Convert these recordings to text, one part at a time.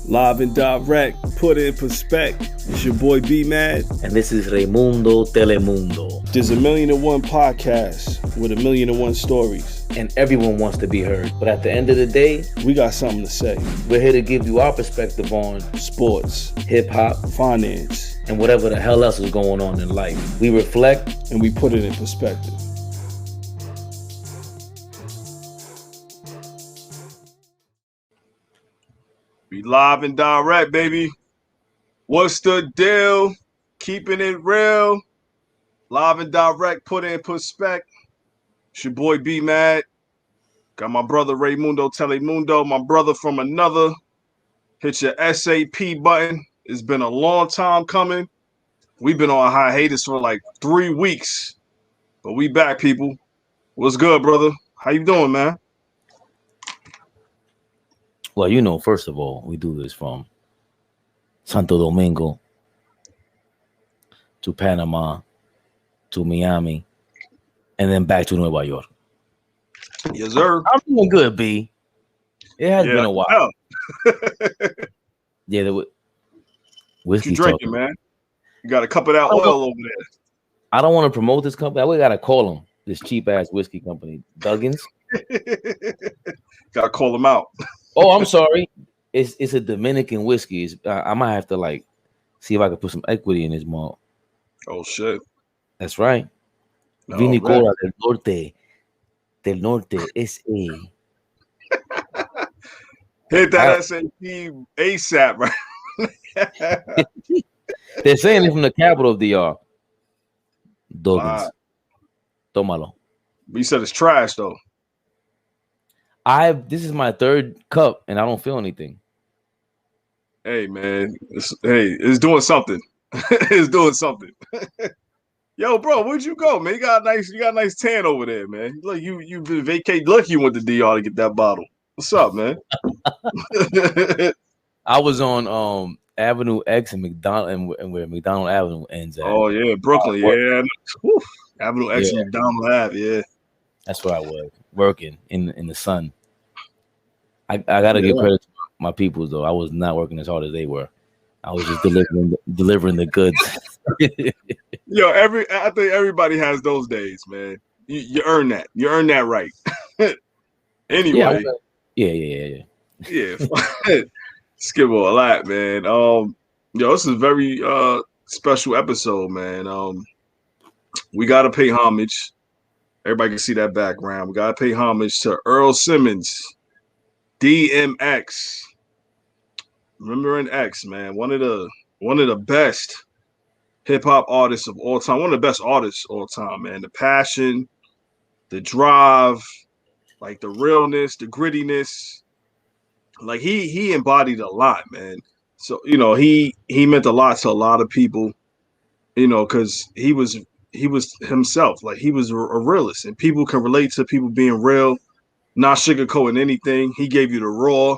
Live and direct, put it in perspective. It's your boy B Mad. And this is Raimundo Telemundo. There's 1,000,001 podcasts with 1,000,001 stories. And everyone wants to be heard. But at the end of the day, we got something to say. We're here to give you our perspective on sports, hip-hop, finance, and whatever the hell else is going on in life. We reflect and we put it in perspective. We live and direct, baby. What's the deal? Keeping it real. Live and direct, put it in perspective. It's your boy B Mad. Got my brother Raimundo Telemundo, my brother from another. Hit your SAP button. It's been a long time coming. We've been on hiatus for like 3 weeks. But we back, people. What's good, brother? How you doing, man? Well, you know, first of all, we do this from Santo Domingo to Panama to Miami and then back to Nueva York. Yes, sir. I'm doing good, B. It has been a while. Yeah, the whiskey. What you drinking, man? You got a cup of that oil over there. I don't want to promote this company. We gotta call them this cheap ass whiskey company, Duggins. Gotta call them out. Oh, I'm sorry. It's a Dominican whiskey. I might have to like see if I can put some equity in this malt. Oh shit. That's right. No, Vinicola del Norte S.A. Hit that SAP ASAP, right? They're saying it from the capital of DR. Duggins. Tómalo. But you said it's trash though. This is my third cup and I don't feel anything. Hey man, it's doing something. It's doing something. Yo, bro, where'd you go, man? You got a nice tan over there, man. Look, you've been vacating. Look, you went to DR to get that bottle. What's up, man? I was on Avenue X and McDonald and where McDonald Avenue ends at. Oh yeah, Brooklyn, yeah. Whew. Avenue X and McDonald Ave, yeah. That's where I was working in the sun. I gotta give credit to my people though. I was not working as hard as they were. I was just delivering the goods. Yo, I think everybody has those days, man. You earn that. You earn that right. Anyway. Yeah. Skip a lot, man. Yo, this is a very special episode, man. We gotta pay homage. Everybody can see that background. We gotta pay homage to Earl Simmons, DMX. Remembering X, man, one of the best hip hop artists of all time. One of the best artists of all time, man. The passion, the drive, like the realness, the grittiness. Like he embodied a lot, man. So he meant a lot to a lot of people, because he was himself. Like he was a realist, and people can relate to people being real, not sugarcoating anything. He gave you the raw,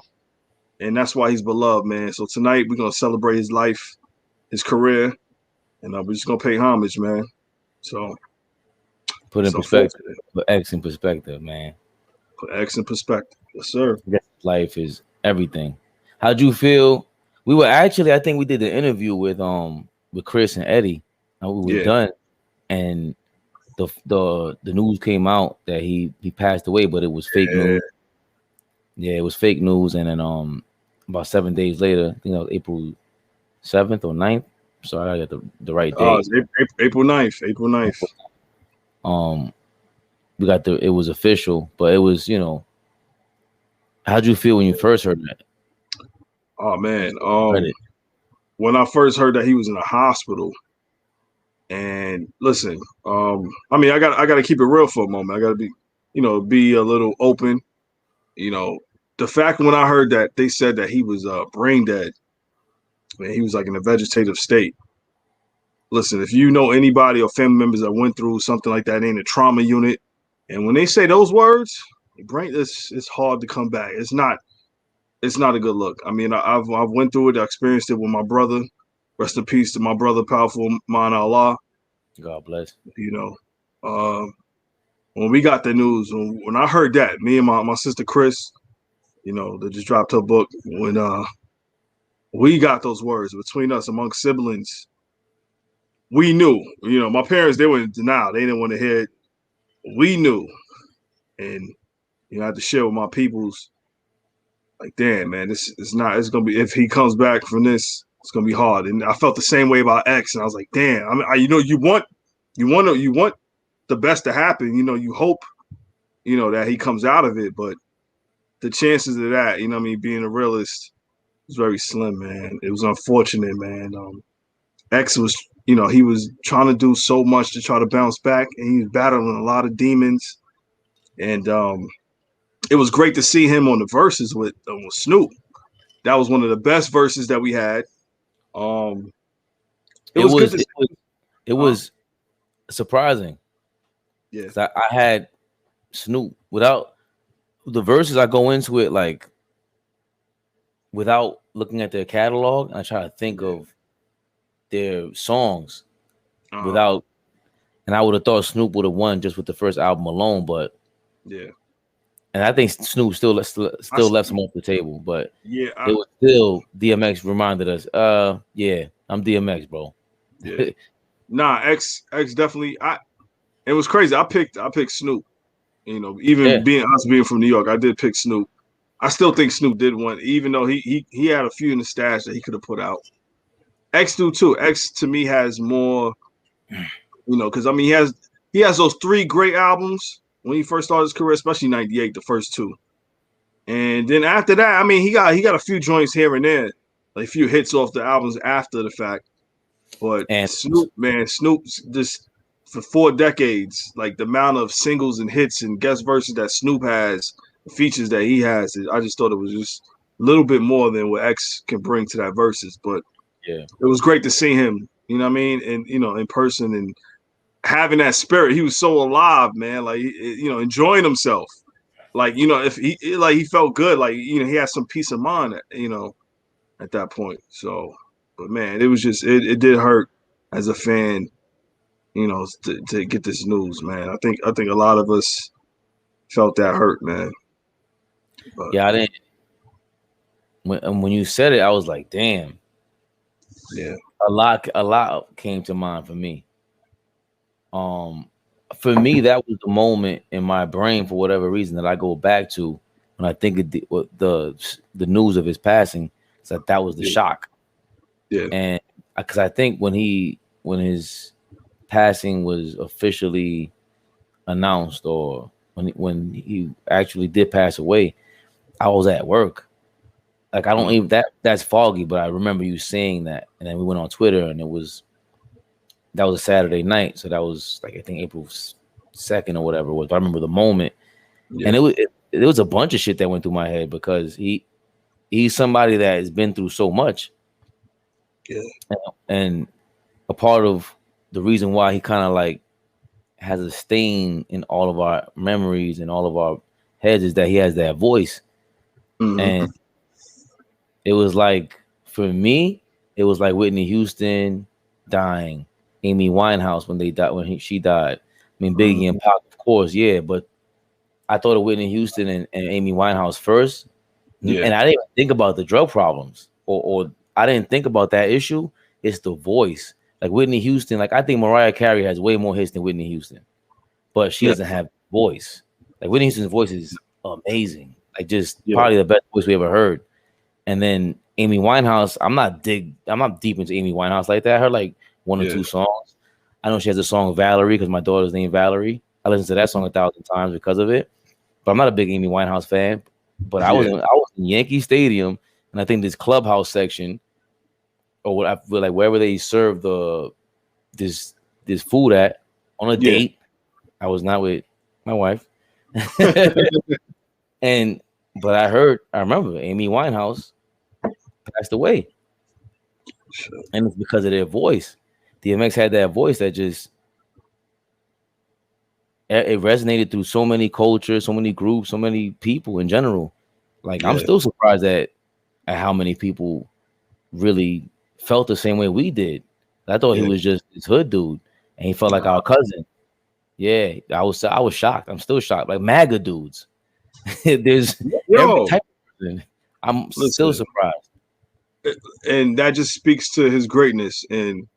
and that's why he's beloved, man. So tonight we're gonna celebrate his life, his career, and we're just gonna pay homage, man. So put in perspective, put X in perspective, man. Put X in perspective, yes, sir. Life is everything. How'd you feel? We were actually, I think we did the interview with Chris and Eddie, and we were done. And the news came out that he passed away, but it was fake news. Yeah, it was fake news. And then about 7 days later, I think that was April 7th or 9th. So I got the right date. April 9th. April 9th. We got it was official, but it was, how'd you feel when you first heard that? Oh man. When I first heard that he was in a hospital. And listen, I mean, I got to keep it real for a moment. I got to be a little open. The fact when I heard that they said that he was brain dead, man, he was like in a vegetative state. Listen, if you know anybody or family members that went through something like that in a trauma unit, and when they say those words, brain, it's hard to come back. It's not a good look. I mean, I've went through it. I experienced it with my brother. Rest in peace to my brother, powerful man Allah. God bless. When we got the news, when I heard that, me and my sister Chris, that just dropped her book when we got those words between us among siblings. We knew, my parents, they were in denial. They didn't want to hear it. We knew. And, I had to share with my peoples, like, damn, man, this is not, it's going to be, if he comes back from this, it's going to be hard. And I felt the same way about X. And I was like, damn, you want the best to happen. You hope, that he comes out of it. But the chances of that, being a realist was very slim, man. It was unfortunate, man. X was, he was trying to do so much to try to bounce back, and he was battling a lot of demons. And it was great to see him on the verses with Snoop. That was one of the best verses that we had. It was good to see. It was surprising. Yeah. I had Snoop without the verses. I go into it like without looking at their catalog, and I try to think of their songs without, and I would have thought Snoop would have won just with the first album alone, but yeah. And I think Snoop still left some off the table, but yeah, it was still DMX reminded us, yeah, I'm DMX, bro. Yeah. Nah, X definitely. It was crazy. I picked Snoop. Even being from New York, I did pick Snoop. I still think Snoop did one, even though he had a few in the stash that he could have put out. X do too. X to me has more, because he has those 3 great albums when he first started his career, especially '98, the first 2. And then after that, he got a few joints here and there, like a few hits off the albums after the fact. But Snoop just for 4 decades, like the amount of singles and hits and guest verses that Snoop has, the features that he has, I just thought it was just a little bit more than what X can bring to that verses. But yeah, it was great to see him, and in person and having that spirit. He was so alive, man, like enjoying himself. Like, if he felt good, like, he had some peace of mind, at that point. So, but man, it was just it did hurt as a fan, to get this news, man. I think a lot of us felt that hurt, man. But, yeah, I didn't. When you said it, I was like, damn. Yeah. A lot came to mind for me. For me, that was the moment in my brain, for whatever reason, that I go back to when I think of the news of his passing. So that was the shock. Yeah. And because I think when his passing was officially announced, or when he actually did pass away, I was at work. Like, I don't even that's foggy, but I remember you saying that, and then we went on Twitter, and that was a Saturday night, so that was like I think April 2nd or whatever it was. But I remember the moment, and it was a bunch of shit that went through my head because he's somebody that has been through so much, and a part of the reason why he kind of like has a stain in all of our memories and all of our heads is that he has that voice. And it was like, for me, it was like Whitney Houston dying, Amy Winehouse when she died. Biggie and Pac, of course, yeah, but I thought of Whitney Houston and Amy Winehouse first, and I didn't even think about the drug problems, or I didn't think about that issue. It's the voice. Like Whitney Houston, like I think Mariah Carey has way more hits than Whitney Houston, but she doesn't have voice. Like Whitney Houston's voice is amazing, like just probably the best voice we ever heard. And then Amy Winehouse, I'm not deep into Amy Winehouse like that. I heard like 1 or 2 songs. I know she has a song Valerie because my daughter's named Valerie. I listened to that song 1,000 times because of it. But I'm not a big Amy Winehouse fan. But I was in Yankee Stadium, and I think this clubhouse section, or what I feel like wherever they serve this food at on a date. I was not with my wife. But I remember Amy Winehouse passed away. And it's because of their voice. DMX had that voice that just it resonated through so many cultures, so many groups, so many people in general. Like I'm still surprised at how many people really felt the same way we did. I thought he was just this hood dude, and he felt like our cousin. Yeah, I was shocked. I'm still shocked. Like MAGA dudes. There's every type of person. I'm still surprised. and that just speaks to his greatness. And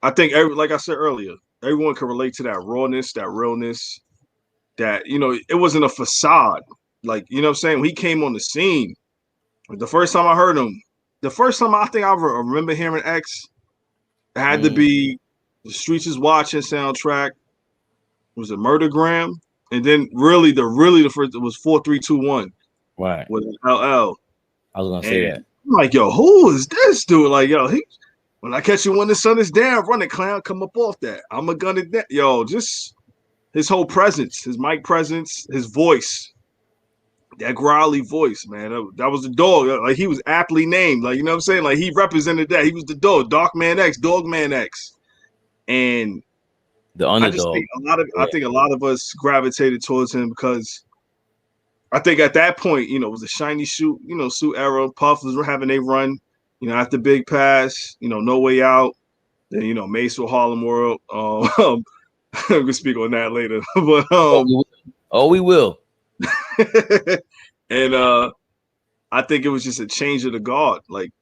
I think, like I said earlier, everyone can relate to that rawness, that realness. That it wasn't a facade. Like what I'm saying, when he came on the scene, like the first time I heard him, the first time I think I remember hearing X, it had to be the Streets Is Watching soundtrack. Was it Murdergram? And then the first, it was 4321. Right. With LL. I was gonna say that. I'm like, yo, who is this dude? Like, yo, when I catch you when the sun is down, run it, clown, come up off that. I'm a gun at that. Yo, just his whole presence, his mic presence, his voice, that growly voice, man. That was the dog. Like, he was aptly named. Like, you know what I'm saying? Like, he represented that. He was the dog, Dark Man X, Dog Man X. And the underdog. I think a lot of us gravitated towards him because I think at that point, it was a shiny suit era. Puff was having a run, after Big Pass, No Way Out. Then, Mace with Harlem World. We can speak on that later. But we will. And I think it was just a change of the guard. Like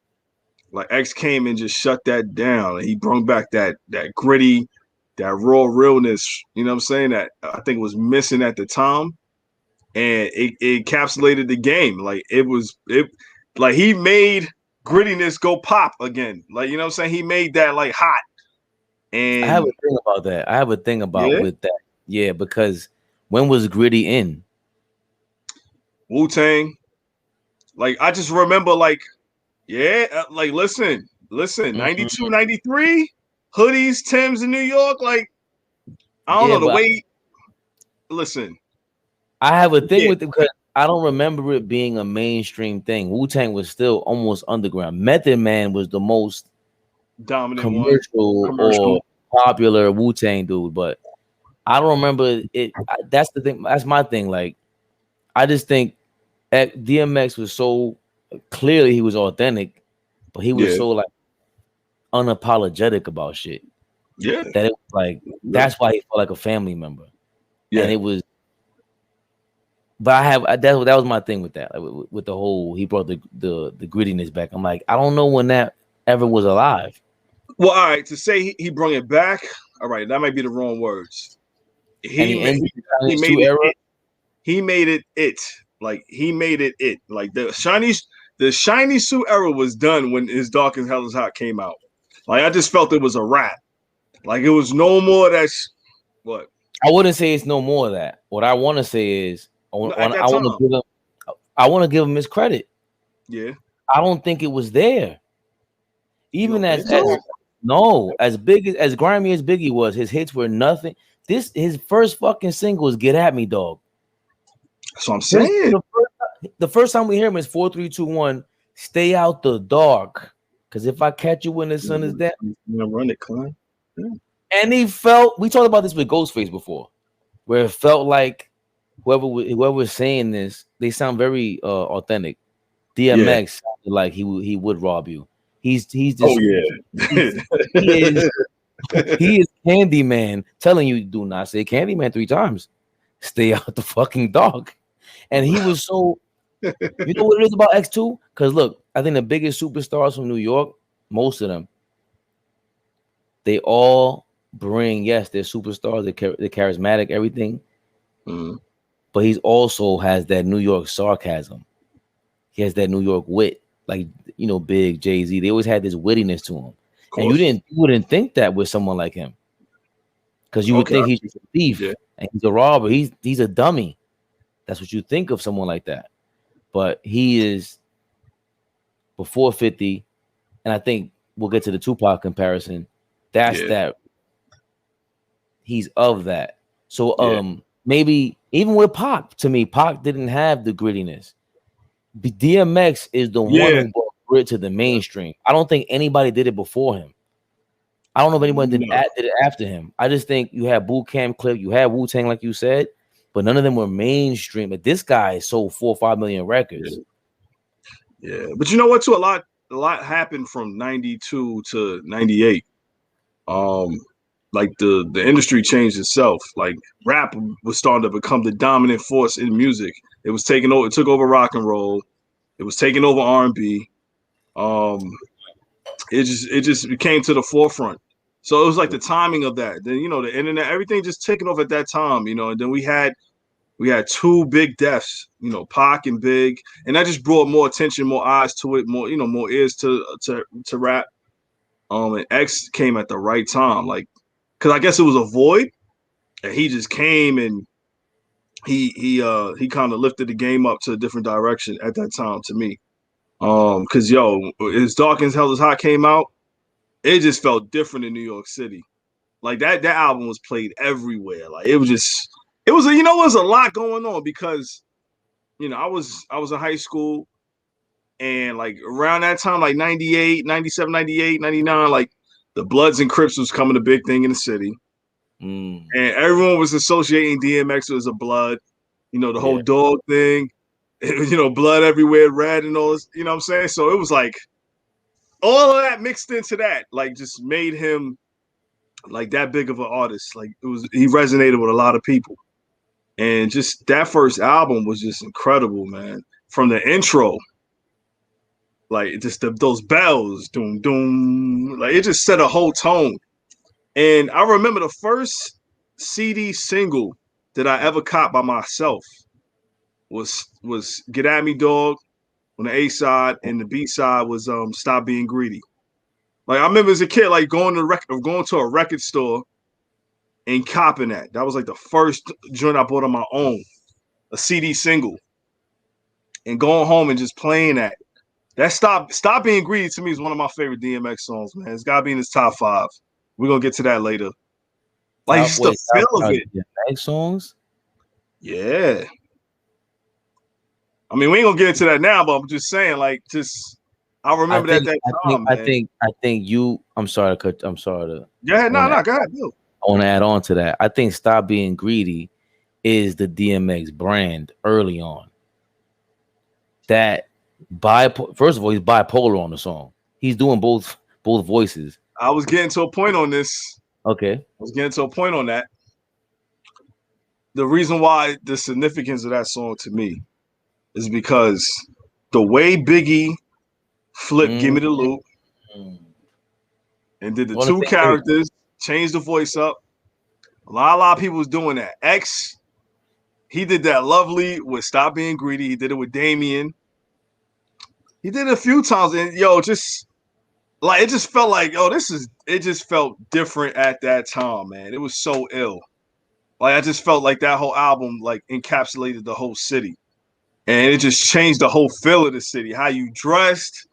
X came and just shut that down. And he brought back that gritty, that raw realness, you know what I'm saying, that I think was missing at the time. And it encapsulated the game. Like like he made grittiness go pop again. Like, you know what I'm saying? He made that like hot. And I have a thing about that. With that. Yeah, because when was Gritty in? Wu-Tang. Like, I just remember, like, listen, 92, 93, hoodies, Timbs in New York. Like, I don't know the way. Listen. I have a thing with it because I don't remember it being a mainstream thing. Wu-Tang was still almost underground. Method Man was the most dominant commercial or popular Wu-Tang dude, but I don't remember it. That's the thing. That's my thing. Like, I just think DMX was so clearly he was authentic, but he was so like unapologetic about shit. Yeah, that it was like that's why he felt like a family member. Yeah, and it was. But that was my thing with that, like, with the whole, he brought the grittiness back. I'm like, I don't know when that ever was alive. Well, all right, to say he brought it back, all right, that might be the wrong words. He made it. Like, he made it. Like, the shiny suit era was done when his Dark and Hell is Hot came out. Like, I just felt it was a wrap. Like, it was no more of that. What? I wouldn't say it's no more of that. What I want to say is, I want to give him his credit. Yeah, I don't think it was there. Even as big as grimy as Biggie was, his hits were nothing. His first fucking single is "Get at Me, Dog." That's what I'm saying. The first time we hear him is 4321. Stay out the dark, because if I catch you when the sun is down, run it, climb. Yeah. And we talked about this with Ghostface before, where it felt like whoever was saying this, they sound very authentic. DMX sounded like he would rob you. He's just, he is Candyman telling you, do not say Candyman 3 times. Stay out the fucking dark. And he was so, you know what it is about X2? Because look, I think the biggest superstars from New York, most of them, they all bring, yes, they're superstars, they're charismatic, everything. Mm-hmm. But he also has that New York sarcasm. He has that New York wit, like, Big, Jay-Z. They always had this wittiness to him, and you wouldn't think that with someone like him, because you would think he's a thief and he's a robber. He's a dummy. That's what you think of someone like that. But he is before 50, and I think we'll get to the Tupac comparison. That's that. He's of that. So maybe even with Pac, to me, Pac didn't have the grittiness. DMX is the one who brought grit to the mainstream. I don't think anybody did it before him. I don't know if anyone did it after him. I just think you had Boot Camp Clip, you had Wu-Tang, like you said, but none of them were mainstream. But this guy sold 4 or 5 million records. Yeah, but you know what? Too, a lot happened from 92 to 98. Like the industry changed itself. Like, rap was starting to become the dominant force in music. It was taking over. It took over rock and roll. It was taking over R&B. Um, it came to the forefront. So it was like the timing of that. Then the internet, everything just taking off at that time. And then we had two big deaths. Pac and Big, and that just brought more attention, more eyes to it, more ears to rap. And X came at the right time, like, because I guess it was a void, and he just came and he kind of lifted the game up to a different direction at that time to me. Cause as Dark as Hell is Hot came out, it just felt different in New York City. Like that album was played everywhere. Like it was a lot going on because I was in high school, and like around that time, like 98, 97, 98, 99, like the Bloods and Crips was coming a big thing in the city. And everyone was associating DMX as a Blood, the whole dog thing, blood everywhere, red and all this, you know what I'm saying? So it was like all of that mixed into that, like just made him like that big of an artist. Like he resonated with a lot of people. And just that first album was just incredible, man. From the intro, like just those bells, doom, doom, like it just set a whole tone. And I remember the first CD single that I ever caught by myself was Get At Me Dog on the A side, and the B side was Stop Being Greedy. Like I remember as a kid, like going to a record store and copping that. That was like the first joint I bought on my own, a CD single, and going home and just playing that. That Stop Being Greedy to me is one of my favorite DMX songs, man. It's gotta be in his top 5. We're gonna get to that later. Like just the feel of it. DMX songs? Yeah. I mean, we ain't gonna get into that now, but I'm just saying, like, I remember that time. I think you. I'm sorry to. Go ahead. No, go ahead. Bill. I want to add on to that. I think Stop Being Greedy is the DMX brand early on. That first of all, he's bipolar on the song. He's doing both voices. I was getting to a point on this. Okay. I was getting to a point on that. The reason why the significance of that song to me is because the way Biggie flipped Give Me the Loop and did the two characters, changed the voice up. A lot of people was doing that. X, he did that lovely with Stop Being Greedy. He did it with Damien. He did it a few times, and just like it just felt like, it just felt different at that time, man. It was so ill. Like I just felt like that whole album like encapsulated the whole city. And it just changed the whole feel of the city. How you dressed,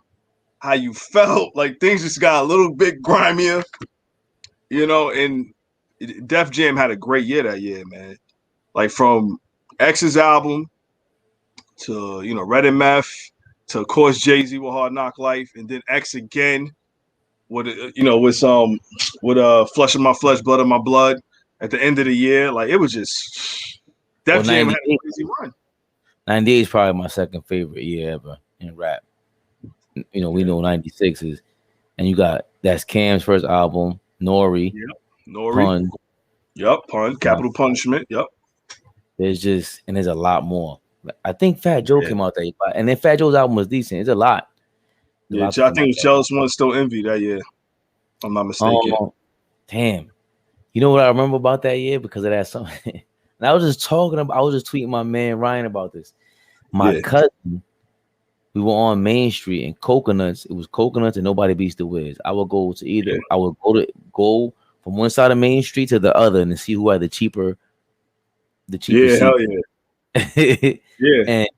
how you felt, like things just got a little bit grimier, and Def Jam had a great year that year, man. Like from X's album to, Red and Meth to, of course, Jay-Z with Hard Knock Life, and then X again with Flesh of My Flesh, Blood of My Blood at the end of the year. Like it was just Def Jam had a crazy run. 98 is probably my second favorite year ever in rap. We know 96 is, and that's Cam's first album, Nori. Yep. Nori. Pun. Yep. Pun. Capital Punishment. Yep. There's a lot more. I think Fat Joe came out that year, and then Fat Joe's album was decent. It's a lot. I think it was Jealous One Still Envy that year. If I'm not mistaken. Damn. You know what I remember about that year because of that song? And I was just tweeting my man Ryan about this. My cousin, we were on Main Street in Coconuts. It was Coconuts and Nobody Beats the Wiz. I would go to I would go from one side of Main Street to the other and see who had the cheaper. Hell yeah. Yeah. And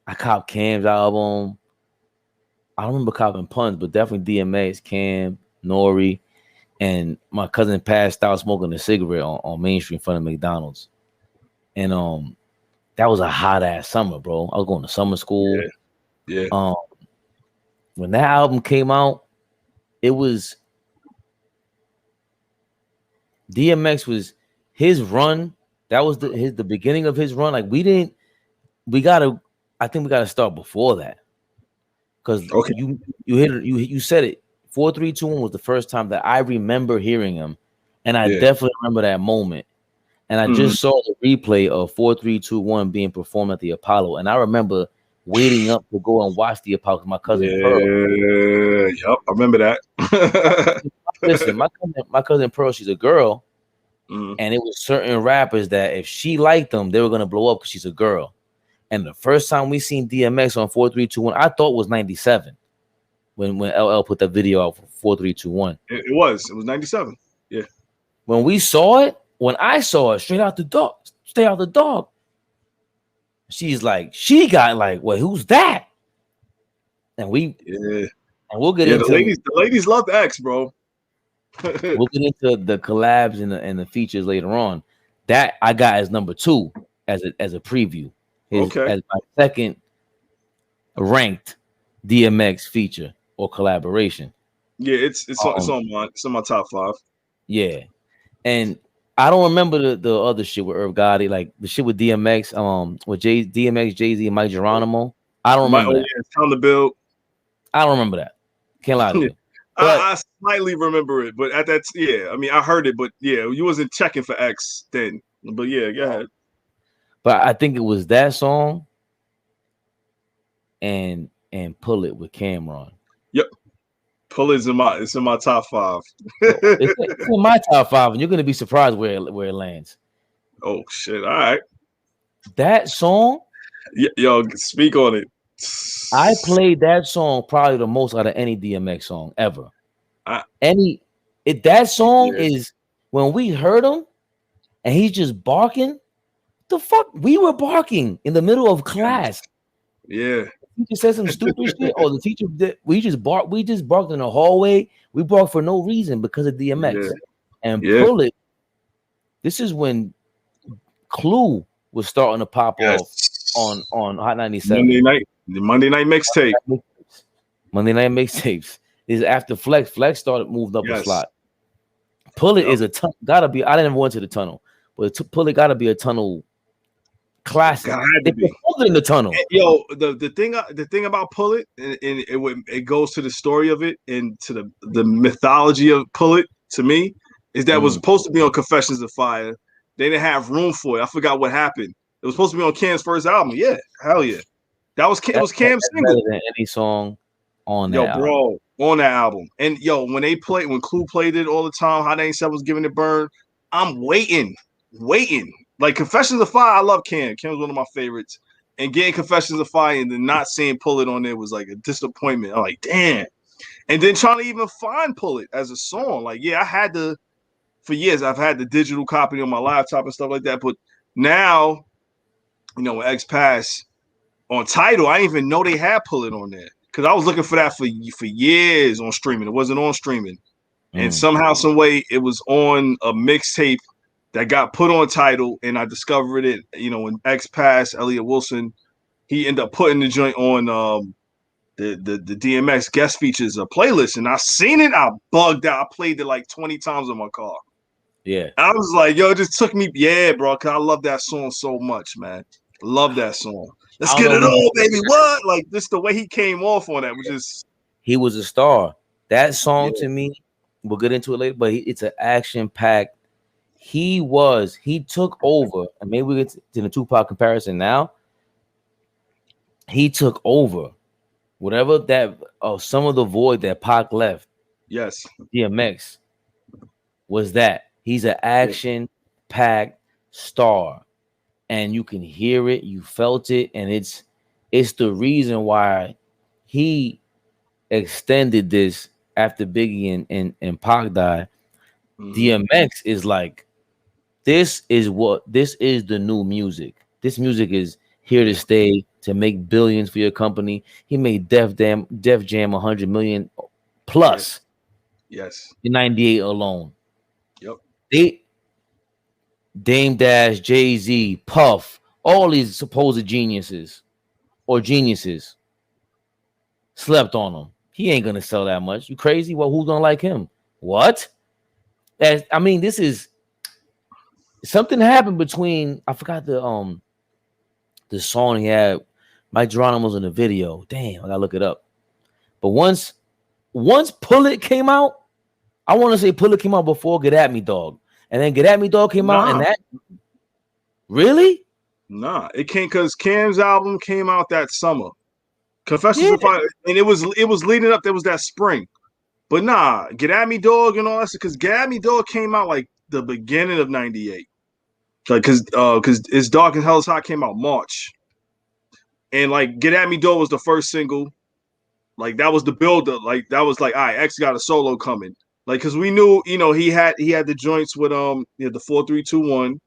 I copped Cam's album. I don't remember copping Puns, but definitely DMX, Cam, Nori, and my cousin passed out smoking a cigarette on Main Street in front of McDonald's. And that was a hot ass summer, bro. I was going to summer school. Yeah. When that album came out, it was DMX was his run. That was the beginning of his run. Like I think we gotta start before that. Because you hit it, you said it. 4 3 2 1 was the first time that I remember hearing him. And I definitely remember that moment. And I just saw the replay of 4 3 2 1 being performed at the Apollo. And I remember waiting up to go and watch the Apollo with my cousin Pearl. Yep, I remember that. Listen, my cousin Pearl, she's a girl, and it was certain rappers that if she liked them, they were gonna blow up because she's a girl. And the first time we seen DMX on 4321, I thought was 97 when LL put that video out for 4321. It was 97. Yeah. When we saw it, when I saw it, straight out the dog. She's like, she got like, well, who's that? And we'll get into the ladies love X, bro. We'll get into the collabs and the features later on. That I got as number 2 as a preview. As my second ranked DMX feature or collaboration. Yeah, it's on my top 5. Yeah, and I don't remember the other shit with Irv Gotti, like the shit with DMX, with DMX, Jay-Z, and Mike Geronimo. I don't remember that. It's on the bill. I don't remember that. Can't lie to you. But, I slightly remember it, but at that, I mean, I heard it, but you wasn't checking for X then. But yeah, go ahead. But I think it was that song and Pull It with Cameron. Yep. Pull It's in my top 5. It's in my top 5, and you're gonna be surprised where it lands. Oh shit! All right. That song. Yo, speak on it. I played that song probably the most out of any DMX song ever. That song is when we heard him and he's just barking. The fuck, we were barking in the middle of class. Yeah. He just said some stupid shit, or the teacher did. We just barked in the hallway. We barked for no reason because of DMX. And Pull It. This is when Clue was starting to pop off on Hot 97. Monday night mixtape. Monday night mixtapes is after Flex. Flex started moved up a slot. Pull It is a gotta be. I didn't go into the tunnel, but Pull It gotta be a tunnel classic. In the tunnel. Yo, the thing about Pull It, and it goes to the story of it and to the mythology of Pull It. To me, is that it was supposed to be on Confessions of Fire. They didn't have room for it. I forgot what happened. It was supposed to be on Cam's first album. Yeah, hell yeah. That was Cam's single. Better than any song on that album. Bro, on that album. And when Clue played it all the time, Hot 97 was giving it burn. I'm waiting. Like Confessions of Fire, I love Cam. Cam's one of my favorites. And getting Confessions of Fire and then not seeing Pull It on there was like a disappointment. I'm like, damn. And then trying to even find Pull It as a song. Like, I had to, for years, I've had the digital copy on my laptop and stuff like that. But now, when X passed on Tidal, I didn't even know they had Pull It on there. Because I was looking for that for years on streaming. It wasn't on streaming. And somehow, some way, it was on a mixtape that got put on Tidal, and I discovered it, when X passed, Elliot Wilson, he ended up putting the joint on the DMX guest features playlist, and I seen it, I bugged out. I played it like 20 times in my car. Yeah. I was like, yo, it just took me, bro, because I love that song so much, man. Love that song. Let's get it on, baby. What? Like, this the way he came off on that was just... He was a star. That song to me, we'll get into it later, but it's an action-packed. He took over, and maybe we get to the Tupac comparison now. He took over whatever some of the void that Pac left. Yes. DMX was that. He's an action-packed star, and you can hear it, you felt it, and it's the reason why he extended this after Biggie and Pac died. DMX is like, this is the new music. This music is here to stay, to make billions for your company. He made Def Jam 100 million plus. Yes. In 98 alone. Yep. Dame Dash, Jay-Z, Puff, all these supposed geniuses slept on him. He ain't gonna sell that much. You crazy? Well, who's gonna like him? What? This is something happened between, I forgot the song he had. Mike Geronimo's in the video. Damn, I gotta look it up. But once Pull It came out, I want to say Pull It came out before Get At Me Dog. And then Get At Me Dog came out, and that really? Nah, it came because Cam's album came out that summer. Confessions Yeah. of Fire, and it was leading up. There was that spring, but nah, Get At Me Dog and all that. Because Get At Me Dog came out like the beginning of '98. Like, because It's Dark and Hell's Hot came out March, and like Get At Me Dog was the first single. Like that was the build up. Like that was like, all right, X got a solo coming. Like, because we knew, he had the joints with the 4-3-2-1.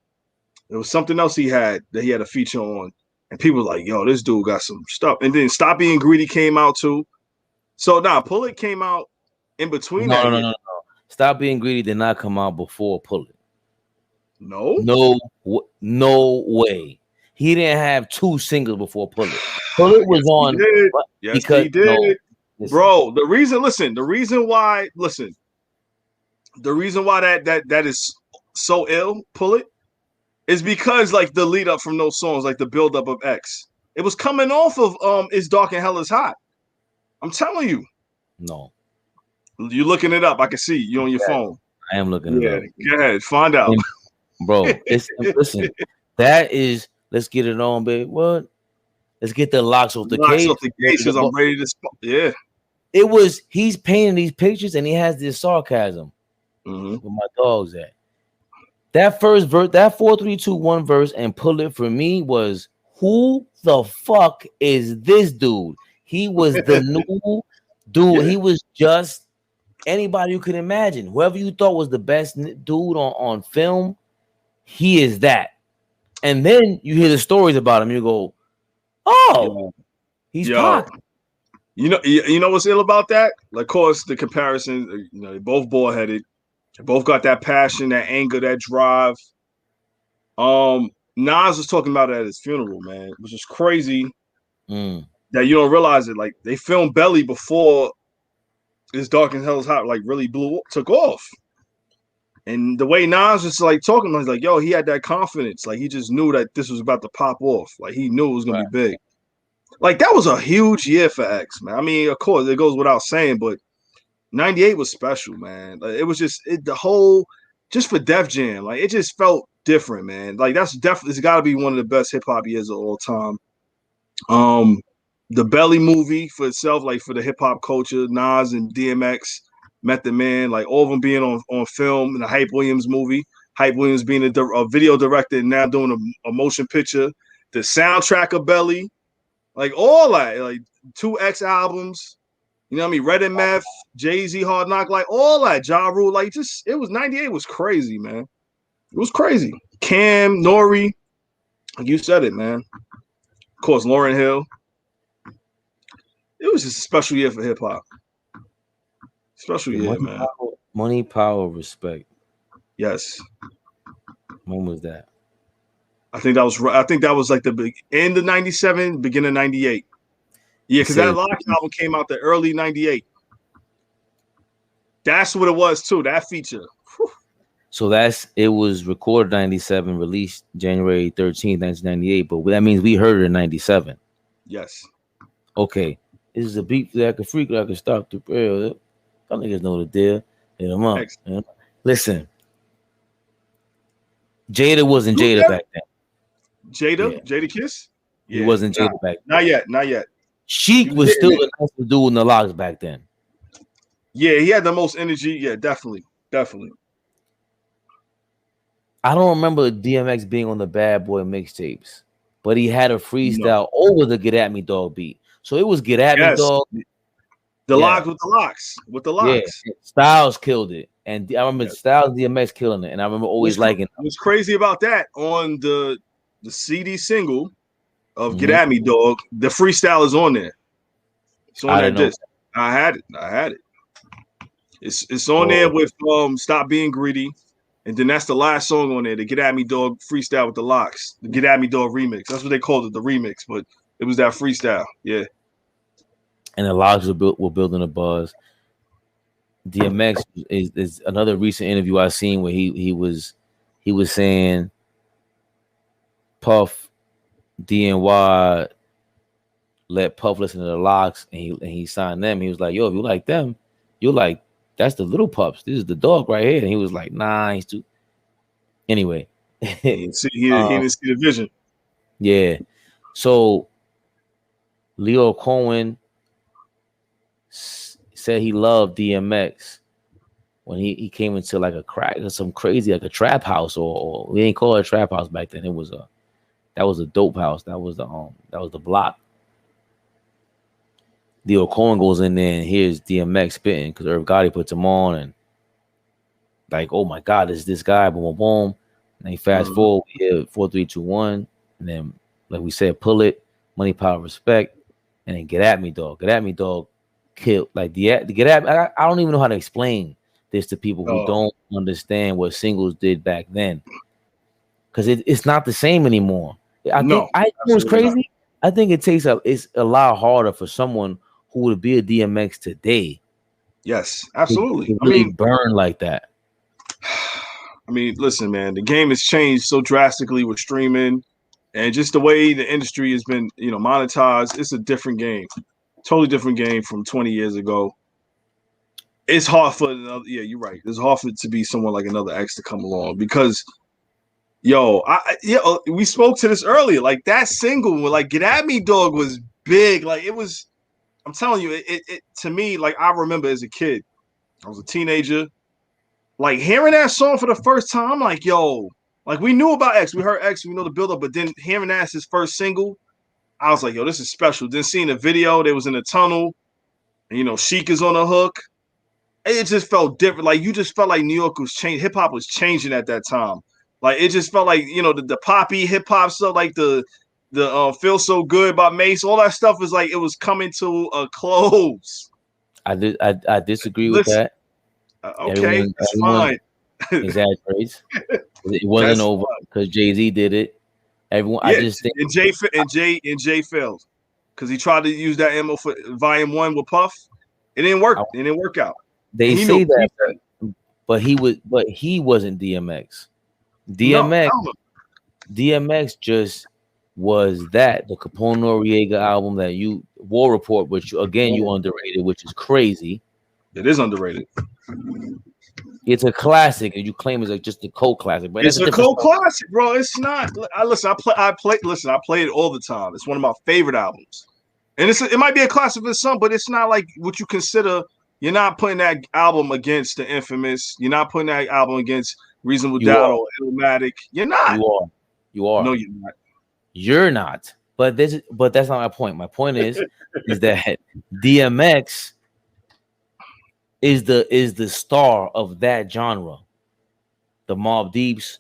There was something else he had that he had a feature on, and people were like, yo, this dude got some stuff. And then Stop Being Greedy came out too. So Pull It came out in between that year. No. Stop Being Greedy did not come out before Pull It. No, no way. He didn't have 2 singles before Pull It. Pull It was on. Yes, because, he did. No, bro, the reason why that is so ill, Pull It, is because like the lead up from those songs, like the build up of X. It was coming off of It's Dark and Hell Is Hot. I'm telling you. No. You're looking it up. I can see you on your phone. I am looking it up. Go ahead, find out. And, bro, listen, that is, let's get it on, babe. What? Let's get the locks off the case. Because I'm ready to yeah. It was, he's painting these pictures and he has this sarcasm. Where my dog's at. That first verse, that 4-3-2-1 verse and Pull It for me was, who the fuck is this dude? He was the new dude. Yeah. He was just anybody you could imagine. Whoever you thought was the best dude on film, he is that. And then you hear the stories about him, you go, oh, he's Pac. You know what's ill about that? Like, of course, the comparison, they're both bald-headed. They both got that passion, that anger, that drive. Nas was talking about it at his funeral, man, which is crazy that you don't realize it. Like, they filmed Belly before It's Dark and Hell's Hot, like, really took off. And the way Nas was like talking, I was like, yo, he had that confidence. Like, he just knew that this was about to pop off. Like, he knew it was going to be big. Like, that was a huge year for X, man. I mean, of course, it goes without saying, but 98 was special, man. Like, it was just just for Def Jam, like, it just felt different, man. Like, that's definitely, it's got to be one of the best hip hop years of all time. The Belly movie for itself, like, for the hip hop culture, Nas and DMX, Method Man, like, all of them being on film, in the Hype Williams movie, Hype Williams being a video director and now doing a motion picture, the soundtrack of Belly, like, all that, like, 2 X albums. You know what I mean? Red and Meth, Jay-Z, Hard Knock, like all that. Ja Rule, like it was 98 was crazy, man. It was crazy. Cam, Nori, like you said it, man. Of course, Lauryn Hill. It was just a special year for hip hop. Special year, man. Money, power, respect. Yes. When was that? I think that was like the end of 97, beginning of 98. Yeah, because that Lock album came out the early 98. That's what it was too. That feature. Whew. So it was recorded 97, released January 13th, 1998. But that means we heard it in 97. Yes. Okay. This is a beat that could freak like a stop the prayer. Y'all niggas know the deal. Hit them up. Listen. Jada wasn't Jada back then. Jada Kiss? Yeah, he wasn't Jada back then. Not yet. Sheik was still the nicest dude in the Locks back then. Yeah, he had the most energy. Yeah, definitely. I don't remember DMX being on the Bad Boy mixtapes, but he had a freestyle over the Get At Me Dog beat. So it was Get At Me Dog. Locks with the locks. Yeah, Styles killed it. And I remember Styles DMX killing it. And I remember always liking it. What's crazy about that, on the CD single of Get At Me Dog, the freestyle is on there. It's on that disc. I had it. It's on there with Stop Being Greedy, and then that's the last song on there, the Get At Me Dog freestyle with the Locks, the Get At Me Dog remix. That's what they called it, the remix, but it was that freestyle. Yeah. And the Locks were building a buzz. DMX is another recent interview I seen where he was saying Puff, DNY let Puff listen to the Locks, and he signed them. He was like, yo, if you like them, you're like, that's the little pups. This is the dog right here. And he was like, nah, he's too. Anyway. he didn't see the vision. Yeah. So Leo Cohen said he loved DMX when he came into like a crack or some crazy like a trap house, or we didn't call it a trap house back then. It was a dope house. That was the block. Leo Cohen goes in there and hears DMX spitting because Irv Gotti puts him on, and like, oh my God, it's this guy, boom, boom, boom. And then fast forward, we hear 4, 3, 2, 1, and then like we said, pull it, money, power, respect, and then get at me, dog. Get at me, dog. Kill like the get at me. I don't even know how to explain this to people who don't understand what singles did back then, because it's not the same anymore. I think was crazy. Not. I think it's a lot harder for someone who would be a DMX today. Yes, absolutely. To really burn like that. I mean, listen, man, the game has changed so drastically with streaming and just the way the industry has been, monetized. It's a different game, totally different game from 20 years ago. It's hard for you're right. It's hard for it to be someone like another X to come along because, we spoke to this earlier. Like that single, like "Get At Me, Dog" was big. Like it was. I'm telling you, it to me, like I remember as a kid, I was a teenager. Like hearing that song for the first time, I'm like, yo, like we knew about X, we heard X, we know the build up, but then hearing that as his first single, I was like, yo, this is special. Then seeing the video, they was in the tunnel, and Sheik is on the hook. It just felt different. Like you just felt like New York was changing, hip hop was changing at that time. Like it just felt like the poppy hip hop stuff, like the Feel So Good by Mace, all that stuff was like it was coming to a close. I disagree with that. Okay, that's fine. Exaggerates. It wasn't over because Jay-Z did it. Everyone, I just think and Jay failed because he tried to use that ammo for Volume 1 with Puff. It didn't work. It didn't work out. They say that, but he wasn't DMX. DMX just was that the Capone Noriega album that you War Report, which again you underrated, which is crazy. It is underrated. It's a classic, and you claim it's like just a cult classic, but it's a cult classic, bro. It's not. I play it all the time. It's one of my favorite albums, and it might be a classic for some, but it's not like what you consider. You're not putting that album against the Infamous. You're not putting that album against Reasonable Doubt or Illmatic. You're not. You are. No, you're not. You're not. But that's not my point. My point is that DMX is the star of that genre. The Mobb Deeps,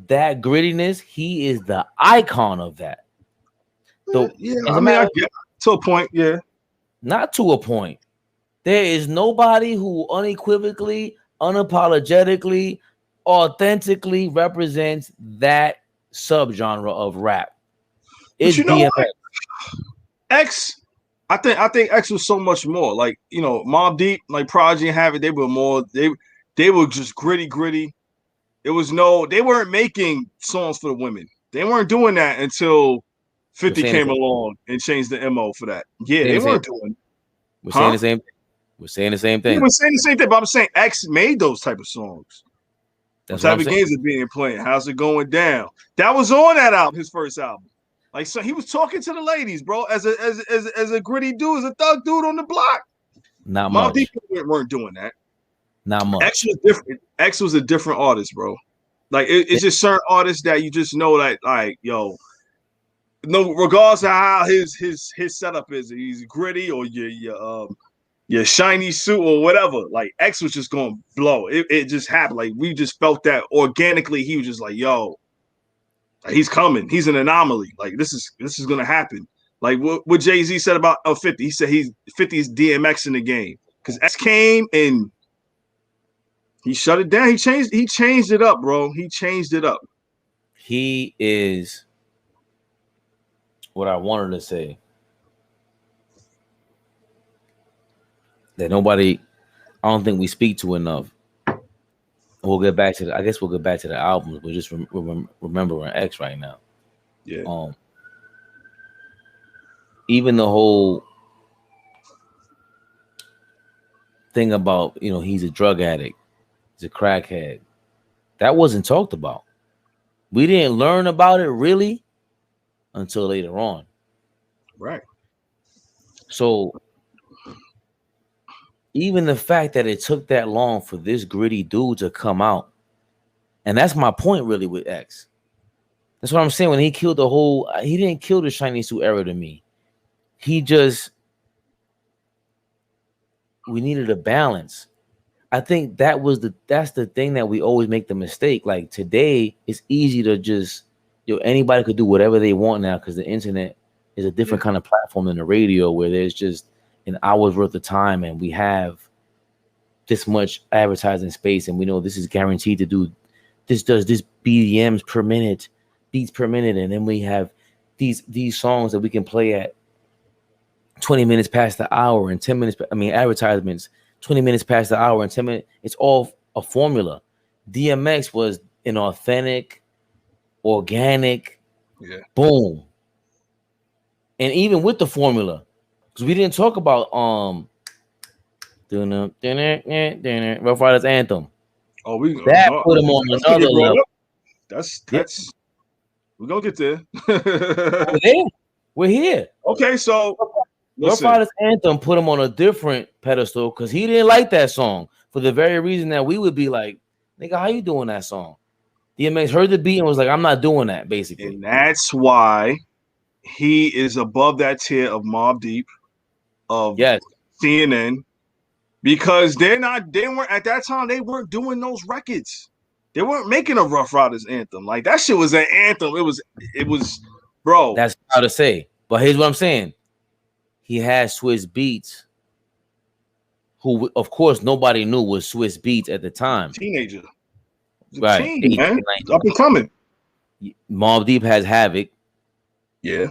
that grittiness, he is the icon of that. So, I get to a point, yeah. Not to a point. There is nobody who unequivocally, unapologetically, authentically represents that subgenre of rap. It's DMX. X. I think X was so much more. Like Mobb Deep, like Prodigy and Havoc, they were more. They were just gritty. They weren't making songs for the women. They weren't doing that until 50 came along and changed the MO for that. Yeah, they weren't doing. We're saying the same thing. We're saying the same thing. We're saying the same thing, but I'm saying X made those type of songs. What type of games are being played? How's it going down? That was on that album, his first album. Like, so he was talking to the ladies, bro, as a gritty dude, as a thug dude on the block. Not much. People weren't doing that. Not much. X was different. X was a different artist, bro. Like it's just certain artists that you just know that, like, yo, no, regardless of how his setup is, he's gritty or your shiny suit or whatever. Like X was just gonna blow. It just happened. Like we just felt that organically. He was just like, yo, he's coming. He's an anomaly. Like this is gonna happen. Like what Jay-Z said about 50. He said 50's DMX in the game because X came and he shut it down. He changed it up, bro. He changed it up. He is what I wanted to say. That I don't think we speak to enough. We'll get back to the albums. We're just remembering X right now. Yeah. Even the whole thing about, he's a drug addict, he's a crackhead. That wasn't talked about. We didn't learn about it really until later on. Right. So even the fact that it took that long for this gritty dude to come out, and that's my point really with X. That's what I'm saying. When he killed he didn't kill the shiny suit era to me. We needed a balance. I think that's the thing that we always make the mistake. Like today, it's easy to just anybody could do whatever they want now because the internet is a different kind of platform than the radio, where there's just an hour's worth of time and we have this much advertising space, and we know this is guaranteed to do. This does this BDMs per minute, beats per minute, and then we have these songs that we can play at 20 minutes past the hour and 10 minutes. I mean, advertisements 20 minutes past the hour and 10 minutes. It's all a formula. DMX was an authentic, organic, boom. And even with the formula, because we didn't talk about Rough Riders Anthem. Oh, we that put him on another level. That's we're gonna get there. We're here. Okay, so Rough Riders Anthem put him on a different pedestal because he didn't like that song for the very reason that we would be like, nigga, how you doing that song? DMX heard the beat and was like, I'm not doing that, basically. And that's why he is above that tier of Mobb Deep, of CNN, because they weren't at that time, they weren't doing those records. They weren't making a Rough Riders anthem. Like that shit was an anthem. It was, bro. That's how to say. But here's what I'm saying. He had Swiss Beats, who of course nobody knew was Swiss Beats at the time. Teenager. Right. Teen, man. Up and coming. Mobb Deep has Havoc. Yeah.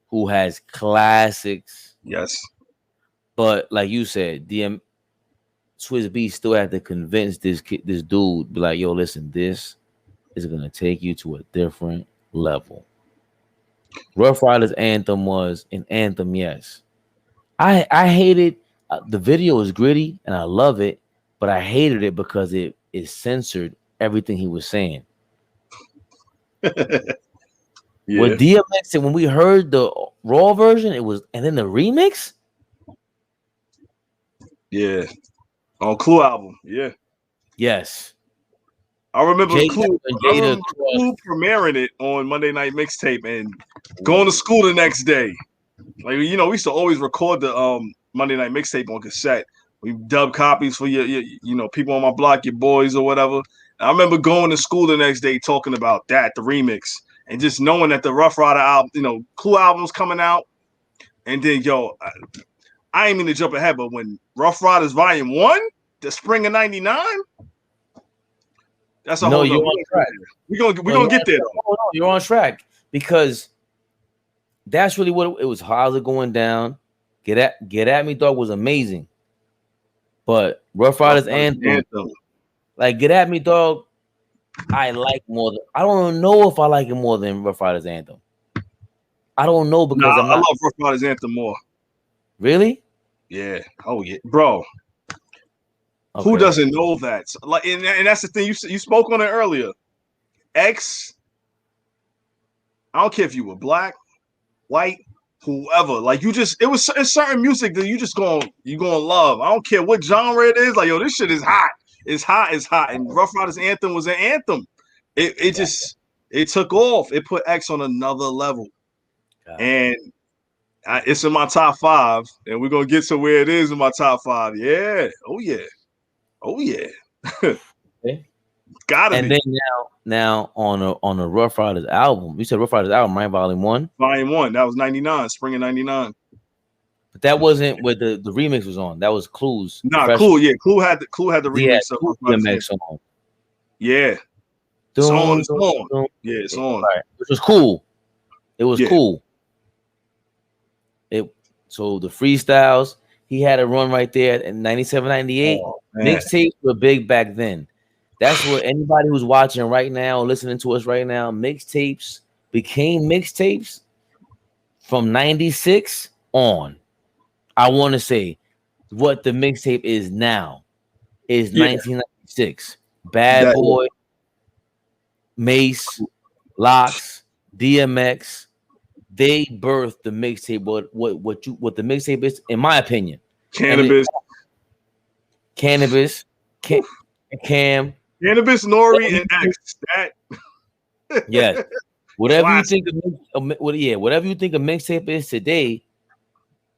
Who has classics. Yes. But like you said, Swiss Beats still had to convince this dude, be like, yo, listen, this is gonna take you to a different level. Rough Riders Anthem was an anthem, yes. I hated the video is gritty and I love it, but I hated it because it censored everything he was saying. With DMX, and when we heard the raw version, it was, and then the remix. Yeah. On Clue album. Yeah. Yes. I remember Clue premiering it on Monday Night Mixtape and going to school the next day. Like, we used to always record the Monday Night Mixtape on cassette. We dub copies for your people on my block, your boys or whatever. And I remember going to school the next day talking about that, the remix, and just knowing that the Rough Rider album, Clue album's coming out. And then, I ain't mean to jump ahead, but when Rough Riders Volume 1, the spring of '99, that's a whole you're on track. We're gonna get there. No, you're on track because that's really what it was. How's it going down? Get at me, dog was amazing, but Rough Riders Anthem, like Get at Me, dog, I like more than. I don't know if I like it more than Rough Riders Anthem. I don't know because I love Rough Riders Anthem more. Really? Yeah. Oh yeah, bro. Okay. Who doesn't know that? Like, and that's the thing. You spoke on it earlier. X. I don't care if you were black, white, whoever. Like it's certain music that you gonna love. I don't care what genre it is. Like, yo, this shit is hot. It's hot. It's hot. And Rough Riders Anthem was an anthem. It took off. It put X on another level. And it's in my top 5, and we're gonna get to where it is in my top 5. Yeah. Oh yeah. Oh yeah. Okay. Gotta and be. Then now on a Rough Riders album, you said Rough Riders album, right? Volume 1. Volume 1. That was '99, spring of '99. But that wasn't where the remix was on. That was Clue's. Clue. Yeah, Clue had the remix of DMX song. Yeah. It's on. Yeah, it's on. Right. Which was cool. It was cool. So the freestyles, he had a run right there in 97, 98. Mixtapes were big back then. That's what anybody who's watching right now, listening to us right now, mixtapes became mixtapes from 96 on. I want to say what the mixtape is now is 1996. Bad Boy, Mace, Locks, DMX, they birthed the mixtape. What the mixtape is, in my opinion. Cannabis, Cam, Cannabis, Nori, and X. That yes. Whatever you classic. think whatever you think a mixtape is today,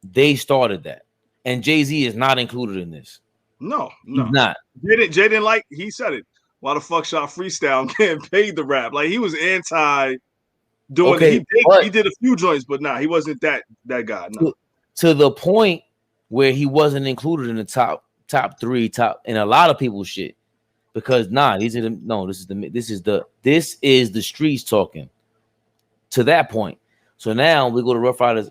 they started that. And Jay-Z is not included in this. No. He's not. Jay didn't like. He said it. Why the fuck shot freestyle and getting paid the rap? Like, he was anti doing. Okay, he did a few joints, but he wasn't that guy. No. To the point where he wasn't included in the top 3 in a lot of people's shit, because this is the streets talking. To that point, so now we go to Rough Riders.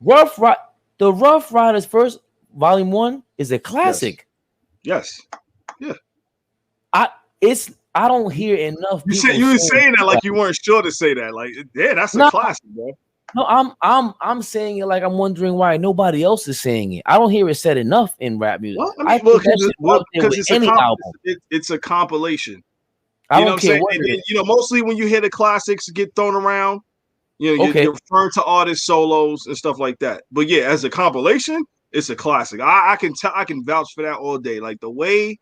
The Rough Riders first volume 1 is a classic. Yes. Yeah. I don't hear enough. You were saying that like you weren't sure to say that. Like, yeah, that's a classic, bro. No, I'm saying it like I'm wondering why nobody else is saying it. I don't hear it said enough in rap music. Well, because it's a compilation. I don't care what it is. Mostly when you hear the classics get thrown around, you're referring to artist solos and stuff like that. But yeah, as a compilation, it's a classic. I can vouch for that all day. Like, the way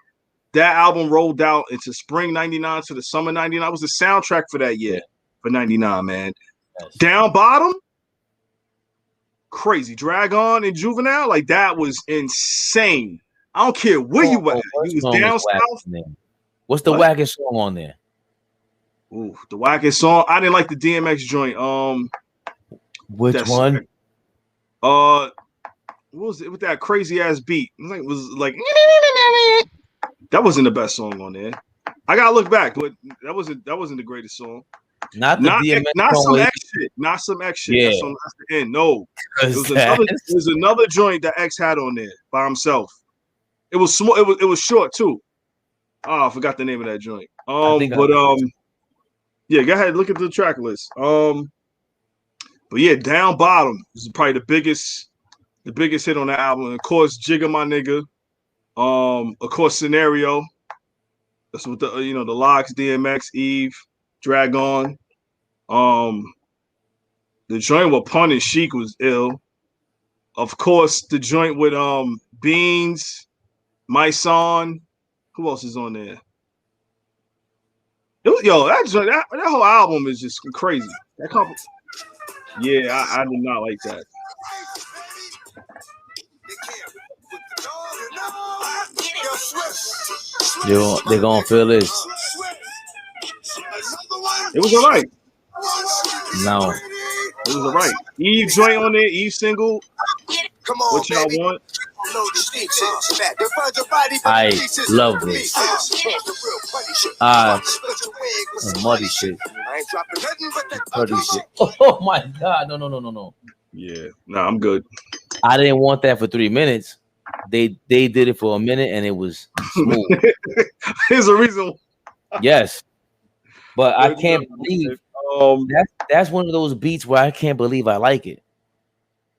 that album rolled out into spring '99 to the summer '99 was the soundtrack for that year, for '99, man. Yes. Down Bottom, crazy. Drag On and Juvenile, like, that was insane. I don't care where you were. You was down south. What's the wackest song on there? Ooh, the wackest song. I didn't like the DMX joint. Which one? What was it with that crazy ass beat? It was like that wasn't the best song on there. I gotta look back, but that wasn't the greatest song. Not some X shit. Yeah. That's the end. No, it was another joint that X had on there by himself. It was small. It was short too. Oh, I forgot the name of that joint. Yeah, go ahead, look at the track list. But yeah, Down Bottom is probably the biggest hit on the album. And of course, Jigga My Nigga. Of course, Scenario. That's what the Locks, DMX, Eve, Drag On. The joint with Pun and Sheik was ill. Of course, the joint with Beans, My Son. Who else is on there? That whole album is just crazy. Yeah, I did not like that. They're gonna feel this. It was alright. No, it was alright. Eve joint on there, Eve single. Come on, what y'all want? I love this. Muddy shit. Muddy shit. Oh my god! No. Yeah, I'm good. I didn't want that for 3 minutes. They did it for a minute and it was smooth. There's a reason. Yes, but I can't believe that's one of those beats where I can't believe I like it.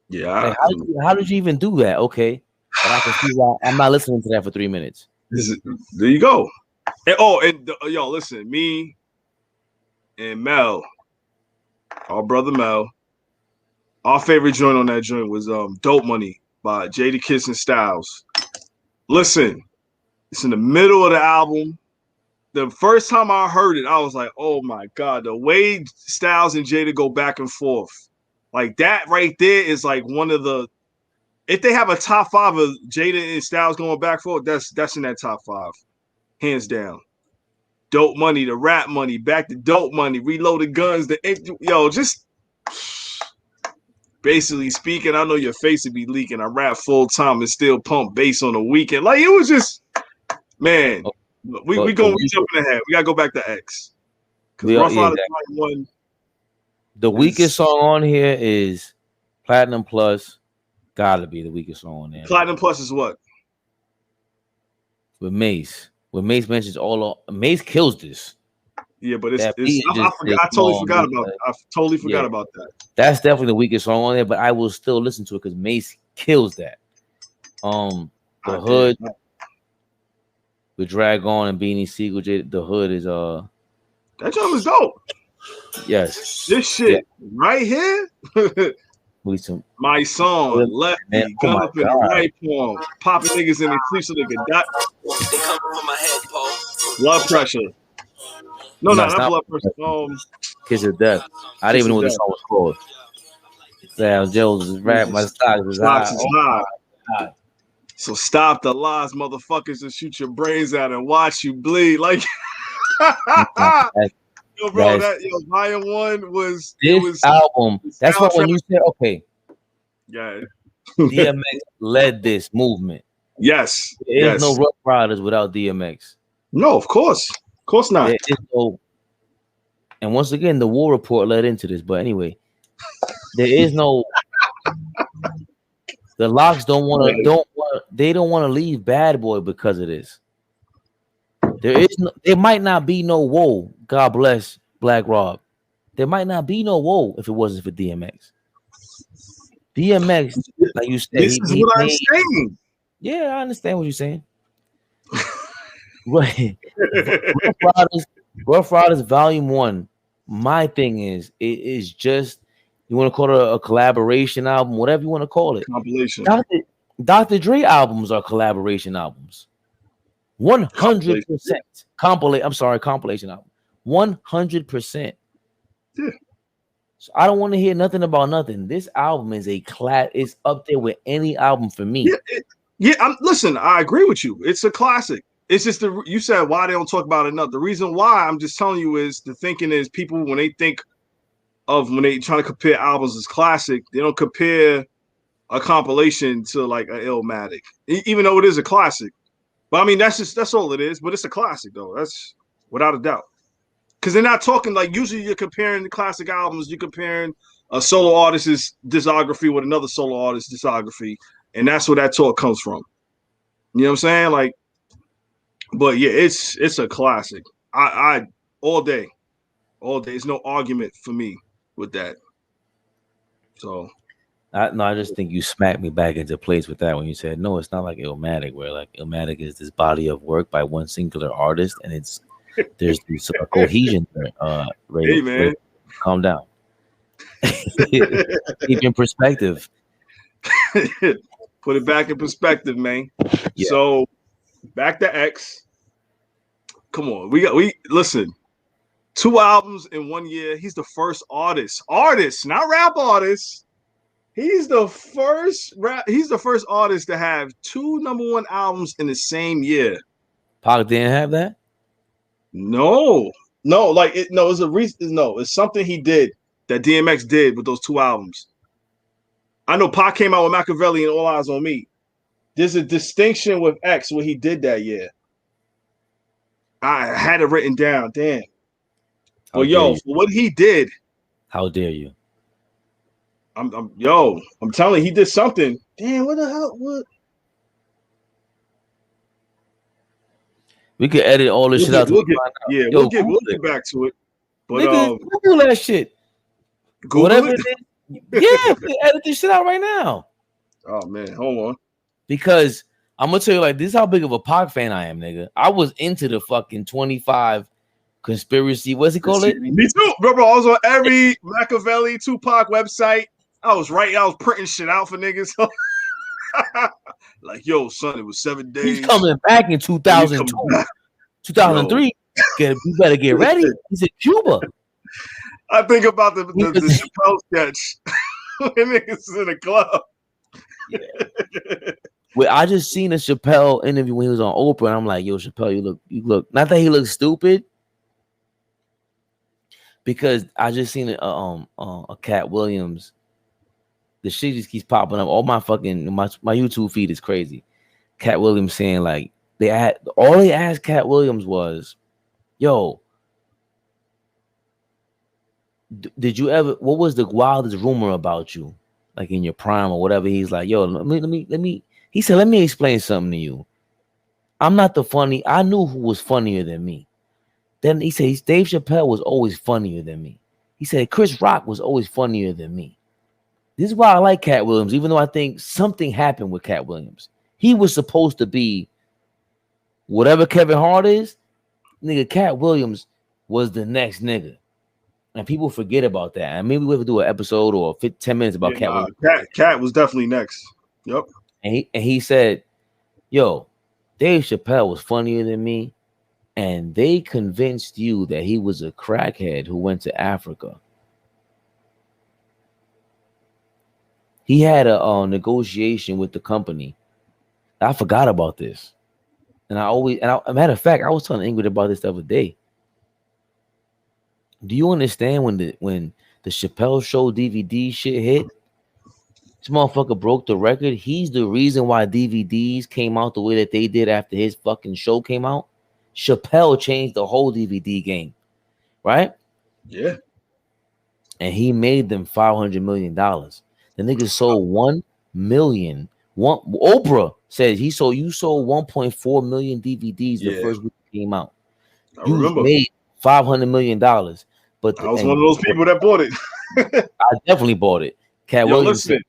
Yeah. Like, how did you even do that? Okay, but I can see why I'm not listening to that for 3 minutes. There you go. And listen, me and Mel, our brother Mel, our favorite joint on that joint was Dope Money by Jadakiss and Styles. Listen, it's in the middle of the album. The first time I heard it, I was like, oh my God, the way Styles and Jada go back and forth. Like, that right there is like one of the, if they have a top 5 of Jada and Styles going back and forth, that's in that top 5. Hands down. Dope Money, the Rap Money, back to Dope Money, Reloaded Guns, just basically speaking, I know your face would be leaking. I rap full time and still pump bass on the weekend. Like, it was just, man, we jumping ahead. We gotta go back to X. The weakest song on here is Platinum Plus. Gotta be the weakest song on there. Platinum Plus is what? With Mace. When Mace mentions Mace kills this. Yeah, but I totally forgot about that. I totally forgot about that. That's definitely the weakest song on there, but I will still listen to it because Mace kills that. The Hood with Drag On and Beanie Siegel. The Hood is that song was dope. Yes. This shit right here. My song, Lefty, man, gun up in the right palm, popping niggas in their sleep so they can die. They come from my head, Paul. Blood pressure. No, not blood pressure. Kiss of Death. I didn't even know what the song was called. Sam Jones' rap, my stocks is high. High. So stop the lies, motherfuckers, and shoot your brains out and watch you bleed. Like, yo, bro, Volume 1 was album. That's why when you said, okay, yeah, DMX led this movement. Yes, there is no Rough Riders without DMX. No, of course not. There is no, and once again, the War Report led into this. But anyway, there is no. The Locks don't want to leave Bad Boy because of this. There might not be no Whoa. God bless Black Rob. There might not be no Whoa if it wasn't for DMX. DMX, like you said, this is what I'm saying. Yeah, I understand what you're saying. Right. Rough Riders Volume 1. My thing is, it is just, you want to call it a collaboration album, whatever you want to call it. Compilation. Dr. Dre albums are collaboration albums. 100% compilation album. 100%. Yeah. So I don't want to hear nothing about nothing. This album is it's up there with any album for me. Listen, I agree with you. It's a classic. It's just you said why they don't talk about it enough. The reason why I'm just telling you is the thinking is people when they try to compare albums as classic, they don't compare a compilation to like an Illmatic, even though it is a classic. But I mean, that's all it is. But it's a classic though. That's without a doubt. Because they're not talking like usually you're comparing the classic albums. You're comparing a solo artist's discography with another solo artist's discography, and that's where that talk comes from. You know what I'm saying? Like, but yeah, it's a classic. I all day. There's no argument for me with that. So, I just think you smacked me back into place with that when you said no. It's not like Illmatic, where like Illmatic is this body of work by one singular artist, and there's a cohesion there. Hey man, calm down. Keep in perspective. Put it back in perspective, man. Yeah. So back to X. Come on, we listen. 2 albums in 1 year. He's the first artist, not rap artist. He's the first artist to have 2 #1 albums in the same year. Pac didn't have that? No, it's a reason. No, it's something he did that DMX did with those 2 albums. I know Pac came out with Machiavelli and All Eyes on Me. There's a distinction with X what he did that year. I had it written down. Damn. Well, for what he did. How dare you? I'm telling you, he did something. Damn, what the hell? What? We could edit all this shit out. We'll get back to it. But Google that shit. Whatever it is. Yeah, we edit this shit out right now. Oh man, hold on. Because I'm gonna tell you, like, this is how big of a Pac fan I am, nigga. I was into the fucking 25 conspiracy. What's he called it? Me too, bro. I was on every Machiavelli Tupac website. I was printing shit out for niggas. Like, yo, son, it was 7 days. He's coming back in 2002, 2003. You better get ready. He's in Cuba. I think about the Chappelle sketch when niggas in the club. Yeah. Well, I just seen a Chappelle interview when he was on Oprah, and I'm like, yo, Chappelle, you look. Not that he looks stupid, because I just seen a Cat Williams. The shit just keeps popping up. All my YouTube feed is crazy. Cat Williams saying like all they asked Cat Williams was, "Yo, did you ever? What was the wildest rumor about you, like in your prime or whatever?" He's like, "Yo, let me." He said, "Let me explain something to you. I'm not the funny. I knew who was funnier than me." Then he said, "Dave Chappelle was always funnier than me." He said, "Chris Rock was always funnier than me." This is why I like Cat Williams, even though I think something happened with Cat Williams. He was supposed to be whatever Kevin Hart is. Nigga, Cat Williams was the next nigga. and people forget about that. And maybe we'll do an episode or 10 minutes about Cat. Cat was definitely next. Yep. And he said, "Yo, Dave Chappelle was funnier than me, and they convinced you that he was a crackhead who went to Africa." He had a negotiation with the company. I forgot about this, and matter of fact, I was telling Ingrid about this the other day. Do you understand when the Chappelle Show DVD shit hit? This motherfucker broke the record. He's the reason why DVDs came out the way that they did after his fucking show came out. Chappelle changed the whole DVD game, right? Yeah. And he made them $500 million. The nigga sold 1 million. Oprah said you sold 1.4 million DVDs the first week it came out. You made $500 million. But I was one of those people that bought it. I definitely bought it. Cat Williams said,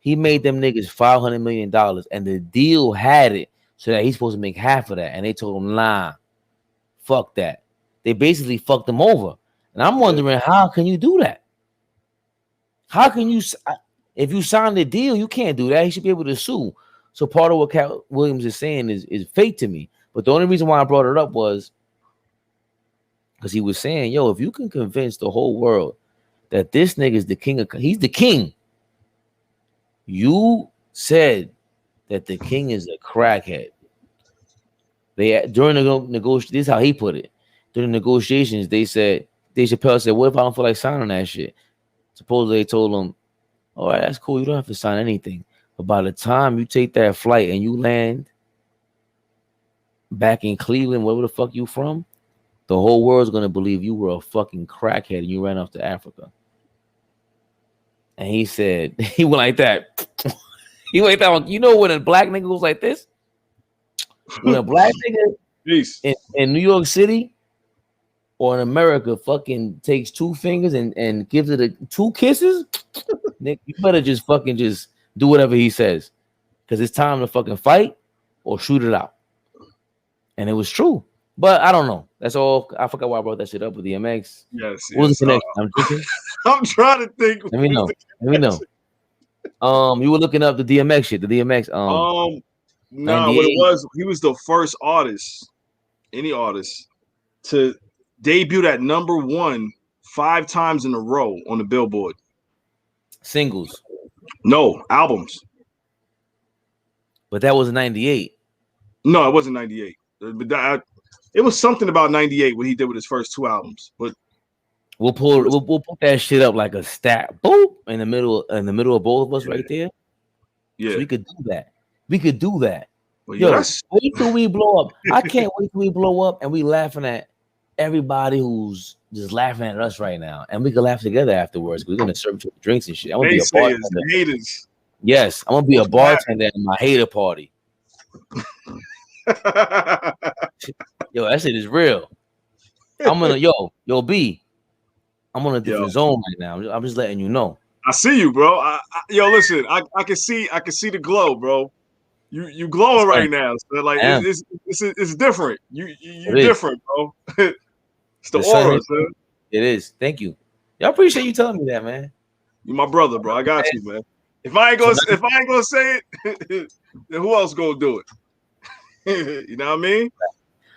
he made them niggas $500 million, and the deal had it so that he's supposed to make half of that. And they told him, nah, fuck that. They basically fucked him over. And I'm wondering, how can you do that? How can you, if you sign the deal, you can't do that. He should be able to sue. So part of what Cat Williams is saying is fake to me. But the only reason why I brought it up was because he was saying, yo, if you can convince the whole world that this nigga is the king he's the king. You said that the king is a crackhead. During the negotiation, this is how he put it. During the negotiations, they said, Dave Chappelle said, what if I don't feel like signing that shit? Supposedly they told him, all right, that's cool. You don't have to sign anything. But by the time you take that flight and you land back in Cleveland, wherever the fuck you from, the whole world's going to believe you were a fucking crackhead and you ran off to Africa. And he said, he went like that. He went like that. You know when a black nigga goes like this? When a black nigga in New York City or in America fucking takes 2 fingers and gives it 2 kisses, Nick, you better just fucking just do whatever he says. Because it's time to fucking fight or shoot it out. And it was true. But I don't know. That's all. I forgot why I brought that shit up with DMX. Yes. What's the connection? I'm thinking. I'm trying to think. Let me know. You were looking up the DMX shit. The DMX. No, what it was, he was the first artist, any artist, to debut at #1 5 times in a row on the Billboard. Singles. No, albums. But that was 98. No, it wasn't 98. It was something about 98 what he did with his first 2 albums. But we'll put that shit up like a stat. Boop in the middle of both of us right there. Yeah. So we could do that. Well, Yo, wait till we blow up. I can't wait till we blow up and we laughing at everybody who's just laughing at us right now. And we can laugh together afterwards. We're gonna serve drinks and shit. I'm gonna be a bartender. Haters. Yes, I'm gonna be a bartender at my hater party. Yo, that shit is real. I'm gonna B. I'm on a different zone right now. I'm just letting you know. I see you, bro. Listen, I can see the glow, bro. You glowing right now. So like it's different. You're different, bro. It's the aura, man. It is. Thank you. I appreciate you telling me that, man. You my brother, bro. I got you, man. If I ain't gonna say it, then who else gonna do it? You know what I mean?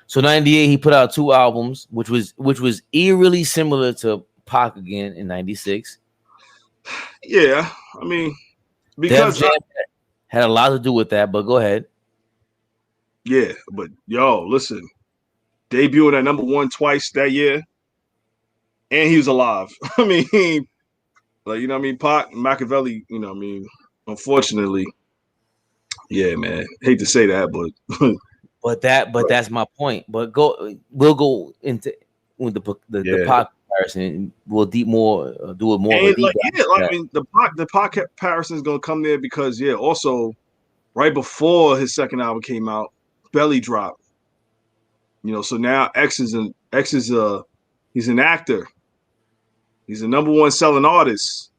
So 98, he put out 2 albums, which was eerily similar to Pac again in 96. Yeah, I mean, because had a lot to do with that, but go ahead. Yeah, but listen, debuting at #1 twice that year, and he was alive. I mean, like, you know what I mean? Pac, Machiavelli, you know what I mean? Unfortunately, yeah, man. Hate to say that, but that's my point. But we'll go into with the Pac comparison. We'll do it more. I mean, the Pac comparison is gonna come there because also right before his second album came out, Belly dropped. So now X is he's an actor. He's a #1 selling artist.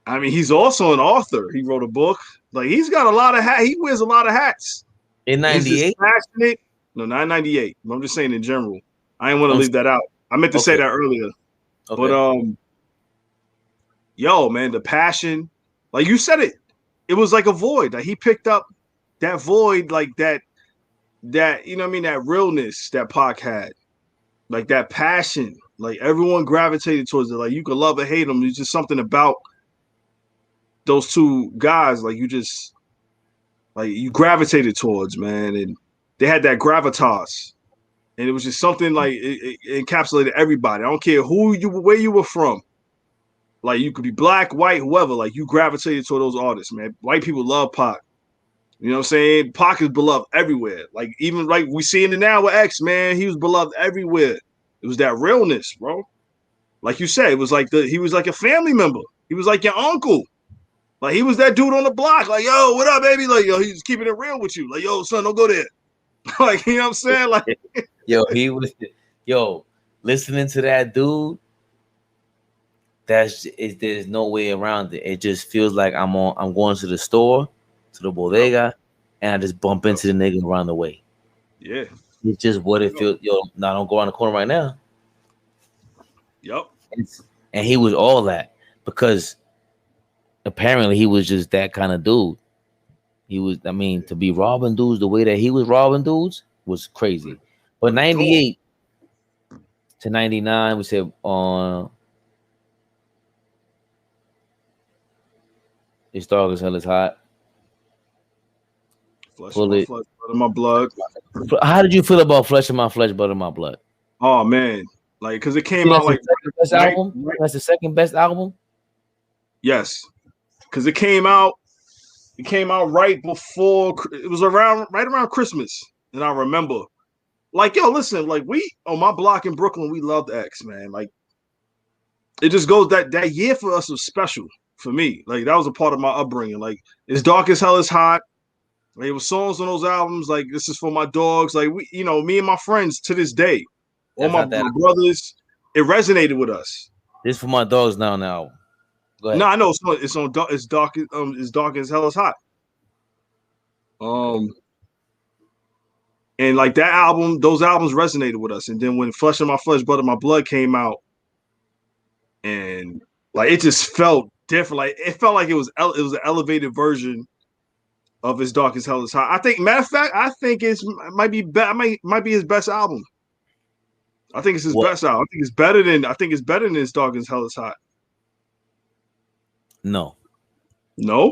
I mean, he's also an author. He wrote a book. Like, he's got a lot of hats. He wears a lot of hats. In 98? Passionate. No, not 98. I'm just saying in general. I didn't want to leave that out. I meant to say that earlier. But yo, man, the passion, like you said it was like a void. Like he picked up that void, like that you know what I mean, that realness that Pac had, like that passion. Like everyone gravitated towards it. Like you could love or hate them. There's just something about those two guys, like you gravitated towards, man, and they had that gravitas, and it was just something like it encapsulated everybody. I don't care where you were from. Like you could be black, white, whoever. Like you gravitated toward those artists, man. White people love Pac. You know what I'm saying? Pac is beloved everywhere. Like even like we seeing it now with X, man. He was beloved everywhere. It was that realness, bro. Like you said, it was like he was like a family member. He was like your uncle. Like he was that dude on the block. Like, yo, what up, baby? Like, yo, he's keeping it real with you. Like, yo, son, don't go there. Like, you know what I'm saying? Like, he was, listening to that dude. There's no way around it. It just feels like I'm going to the store, to the bodega, and I just bump into the nigga around the way. Yeah. It's just what it feels. Now don't go around the corner right now. Yep. And he was all that because apparently he was just that kind of dude. He was, to be robbing dudes the way that he was robbing dudes was crazy. But 98 to 99, we said It's Dark as Hell is Hot. Flesh butter my blood. How did you feel about Flesh of My Flesh, Butter My Blood? Oh man, like because it came out like best album. Right? That's the second best album. Yes, because it came out. It came out right before. It was right around Christmas, and I remember, like, yo, listen, like we on my block in Brooklyn, we loved X, man. Like, it just goes that year for us was special for me. Like that was a part of my upbringing. Like, It's Dark as Hell is Hot. There was songs on those albums like This Is for My Dogs. Like we, me and my friends to this day, all my brothers, it resonated with us. This For My Dogs now on the album. Go ahead. No, I know it's dark as hell is hot. And like that album, those albums resonated with us. And then when Flesh of My Flesh, Butter My Blood came out, and like it just felt different. Like it felt like it was an elevated version of It's Dark as Hell is Hot. I think, matter of fact, I think it might be his best album. I think it's his best album. I think it's better than It's Dark as Hell is Hot. No. I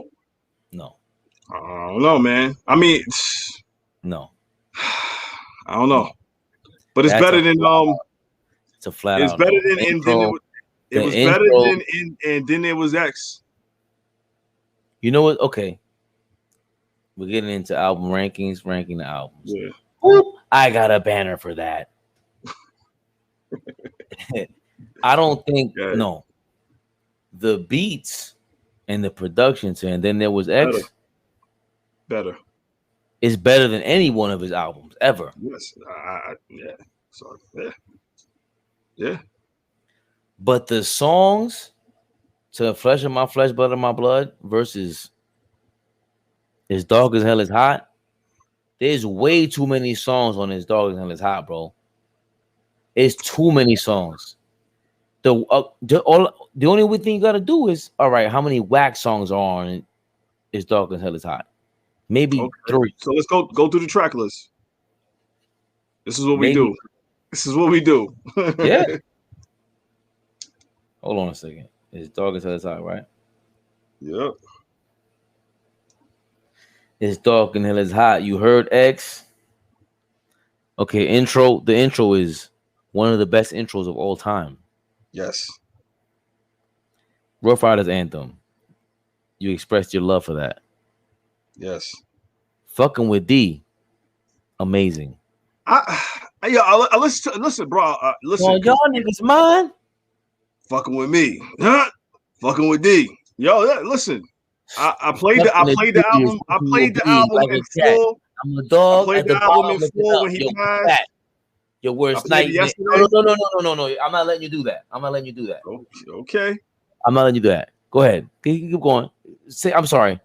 don't know, man. No. I don't know, but it's better than It's a flat. It's better than it was better than and then there was X. You know what? Okay, we're getting into album rankings, ranking the albums. Yeah. Ooh, I got a banner for that. I don't think no. The beats and the production, and then there was X. Better. Is better than any one of his albums ever. Yes, yeah. So yeah. But the songs to Flesh of My Flesh, Butter My Blood versus It's Dark as Hell is Hot. There's way too many songs on It's Dark as Hell is Hot, bro. It's too many songs. The only thing you gotta do is all right. How many whack songs are on It's Dark as Hell is Hot? Maybe 3. So let's go through the track list. This is what we do. Yeah. Hold on a second. It's Dark as Hell is Hot, right? Yep. It's Dark and Hell is Hot. You heard X. Okay, intro. The intro is one of the best intros of all time. Yes. Rough Riders Anthem. You expressed your love for that. Yes. Fucking with D. Amazing. Listen, bro. Listen. Well, y'all niggas mine. Fucking with me. Huh? Fucking with D. Yo, listen. I played the album. I played the album in full. I'm a dog. I played the album in full when he passed. Your worst nightmare. No. I'm not letting you do that. Okay. I'm not letting you do that. Go ahead. Keep going. I'm sorry.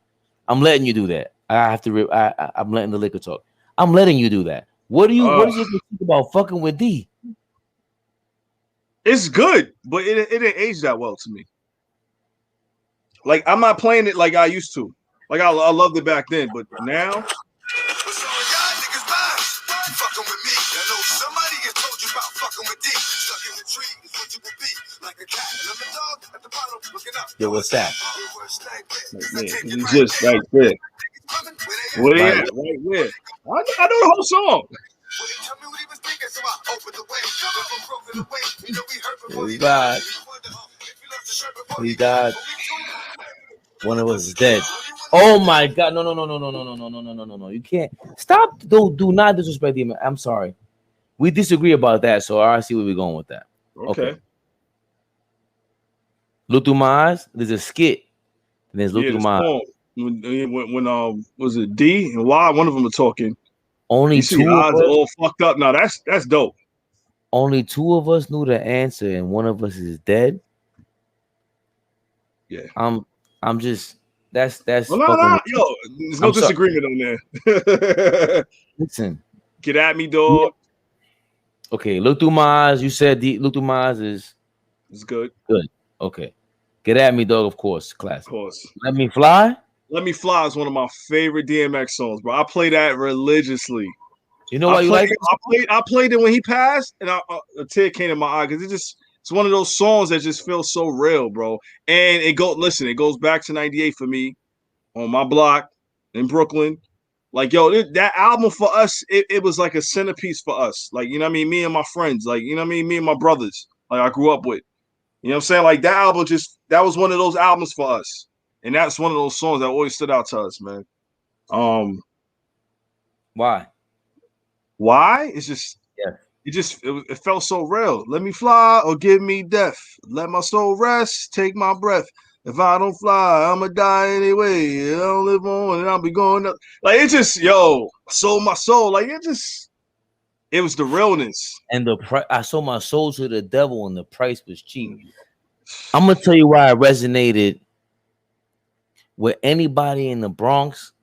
I'm letting you do that. I have to. I'm letting the liquor talk. I'm letting you do that. What did you think about fucking with D? It's good, but it didn't age that well to me. Like I'm not playing it like I used to. Like I loved it back then, but now. Yo, what's that? Man, it's just right there. Where? Right where? I know the whole song. He died. He died. One of us is dead. Oh my God! No! You can't stop. Do not disrespect him. I'm sorry. We disagree about that, so I see where we're going with that. Okay. Look through my eyes. There's a skit. And there's look through my eyes. When was it D and Y? One of them are talking. Only you two eyes all fucked up. Now that's dope. Only two of us knew the answer, and one of us is dead. Yeah. I'm just that's well, no. Yo, there's no disagreement on there. Listen. Get at me, dog. Okay, look through my eyes. You said look through my eyes is good. Good. Okay. Get at me, dog. Of course, classic. Of course. Let Me Fly. Let Me Fly is one of my favorite DMX songs, bro. I play that religiously. You know why you like it? I played it when he passed, and a tear came in my eye because it's one of those songs that just feels so real, bro. And it goes back to '98 for me on my block in Brooklyn. Like, yo, that album for us, it was like a centerpiece for us. Like, you know what I mean? Me and my friends, like, you know what I mean? Me and my brothers, like I grew up with. You know what I'm saying? Like that album that was one of those albums for us. And that's one of those songs that always stood out to us, man. Why? It's just it felt so real. Let me fly or give me death. Let my soul rest, take my breath. If I don't fly, I'ma die anyway. I don't live on and I'll be going up. Like it just, sold my soul. Like it was the realness. And I sold my soul to the devil and the price was cheap. I'm gonna tell you why it resonated with anybody in the Bronx,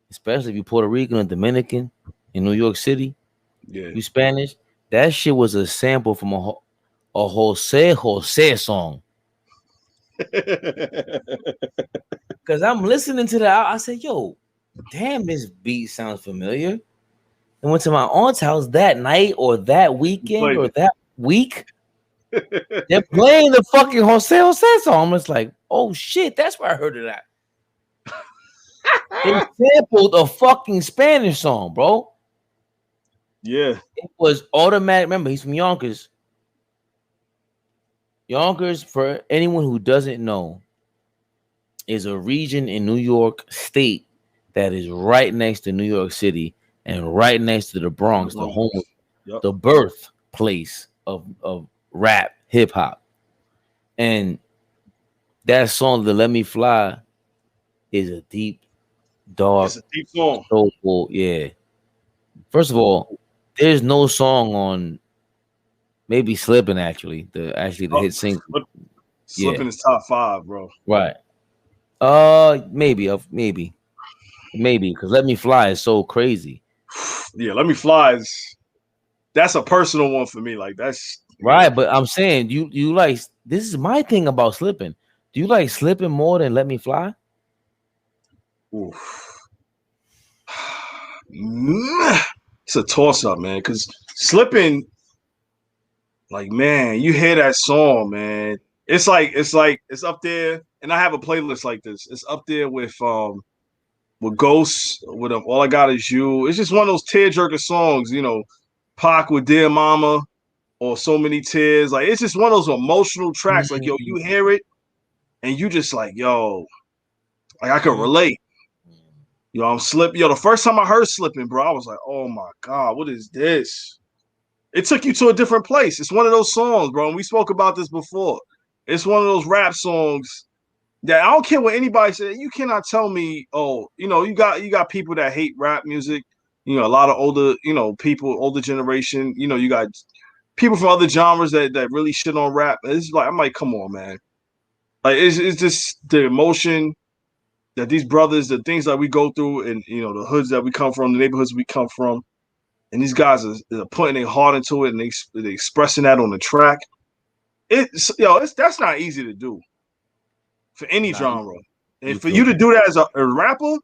especially if you're Puerto Rican or Dominican in New York City. Yeah. You Spanish. That shit was a sample from a Jose song. Because I'm listening to that, I said, yo, damn, this beat sounds familiar. And went to my aunt's house that night or that weekend or that week. They're playing the fucking Jose song. I'm just like, oh shit, that's where I heard it at. They sampled a fucking Spanish song, bro. Yeah. It was automatic. Remember, he's from Yonkers. Yonkers, for anyone who doesn't know, is a region in New York State that is right next to New York City and right next to the Bronx, the home, the birthplace of rap, hip hop. And that song, the Let Me Fly, is a deep, dark, it's a deep song. Soulful, yeah. First of all, there's no song on maybe Slippin' actually. The hit single. Slippin' is top 5, bro. Right. Maybe because Let Me Fly is so crazy. Yeah, Let Me Fly that's a personal one for me. Like that's right, but I'm saying you like, this is my thing about Slippin'. Do you like Slippin' more than Let Me Fly? Oof. It's a toss-up, man, because Slippin', like, man, you hear that song, man. It's up there, and I have a playlist like this. It's up there with Ghosts, with All I Got Is You. It's just one of those tearjerker songs, Pac with Dear Mama or So Many Tears. Like, it's just one of those emotional tracks. Like, yo, you hear it, and you just like, yo, like I can relate. I'm slipping. The first time I heard Slipping, bro, I was like, oh my God, what is this? It took you to a different place. It's one of those songs, bro. And we spoke about this before. It's one of those rap songs that I don't care what anybody says. You cannot tell me, you got people that hate rap music. A lot of older, people, older generation. You got people from other genres that really shit on rap. It's like, I'm like, come on, man. Like, it's just the emotion that these brothers, the things that we go through, and the hoods that we come from, the neighborhoods we come from, and these guys are putting their heart into it, and they expressing that on the track. that's not easy to do for any genre. And for true. you to do that as a rapper,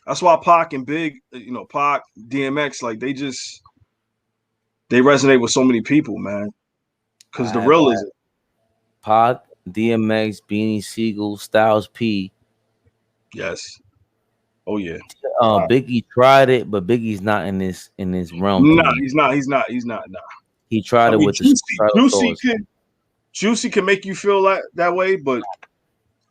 that's why Pac and Big, Pac, DMX, like they resonate with so many people, man. Because the real is Pac, DMX, Beanie Siegel, Styles P. Yes. Oh yeah. Biggie tried it, but Biggie's not in this realm. No, he's not. Nah. He tried it with Juicy can make you feel that way, but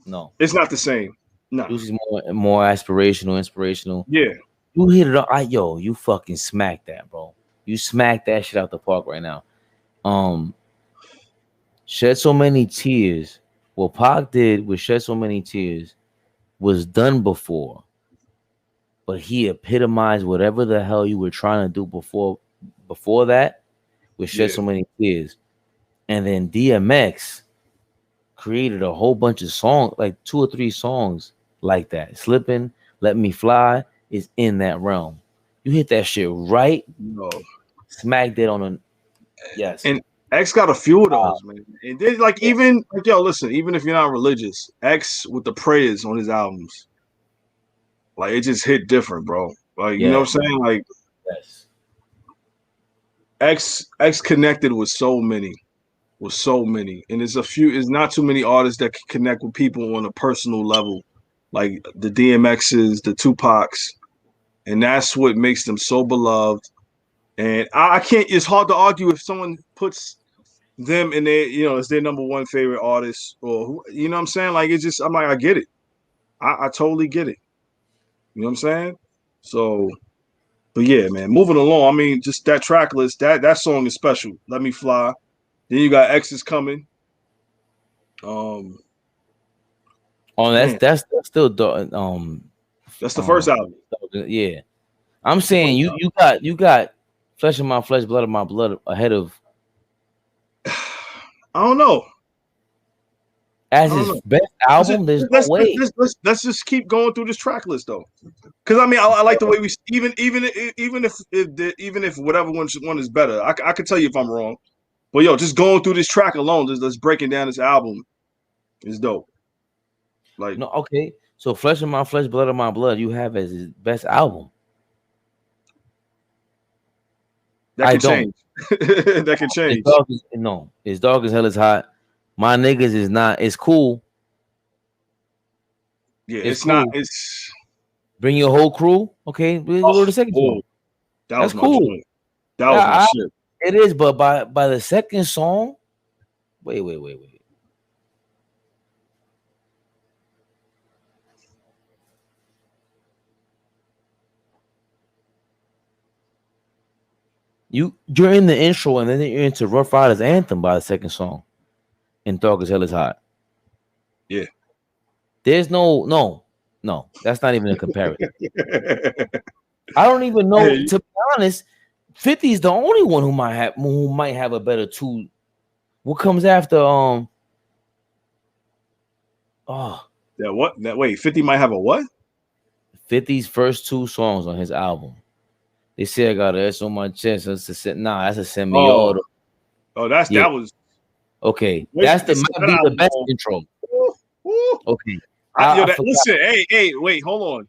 no, it's not the same. No, Juicy's more aspirational, inspirational. Yeah, you hit it up. You fucking smacked that, bro. You smacked that shit out the park right now. Shed So Many Tears. What Pac did with Shed So Many Tears was done before, but he epitomized whatever the hell you were trying to do before that with Shed So Many Tears. And then DMX created a whole bunch of songs, like 2 or 3 songs like that. Slippin', Let Me Fly is in that realm. You hit that shit right. No. Smacked it on a yes. And X got a few of those, man. And then even if you're not religious, X with the prayers on his albums, like it just hit different, bro. Like you know what I'm saying? Like X connected with so many. And it's not too many artists that can connect with people on a personal level, like the DMXs, the Tupacs, and that's what makes them so beloved. And I can't. It's hard to argue if someone puts them in their, as their number one favorite artist, or who, you know what I'm saying? Like it's just, I'm like, I get it. I totally get it. You know what I'm saying? So, but yeah, man. Moving along. I mean, just that track list. That song is special. Let Me Fly. Then you got X's Coming. That's still that's the first album. Yeah, I'm saying you got Flesh of My Flesh, Blood of My Blood ahead of. I don't know. As his best album, there's no way. Let's just keep going through this track list though, because I mean I like the way we even if whatever one is better, I can tell you if I'm wrong. But just going through this track alone, just breaking down this album is dope. Like no, okay. So Flesh of My Flesh, Blood of My Blood, you have as his best album. That can change. That can change. It's Dark as Hell is Hot. My Niggas is not. It's cool. Yeah, it's cool. Not. It's Bring Your Whole Crew. Okay, we'll go to the second song. That's cool. Joint. That was my shit. It is, but by the second song, wait. You're in the intro, and then you're into Rough Riders Anthem by the second song. And Dark as Hell is Hot. Yeah. There's no. That's not even a comparison. I don't even know. To be honest, 50 is the only one who might have a better two. What comes after? Wait, 50 might have a what? 50's first 2 songs on his album. They say I got an S on my chest. That's a semi-auto. That was okay. Might be the best intro. Okay. Listen, hey, wait, hold on.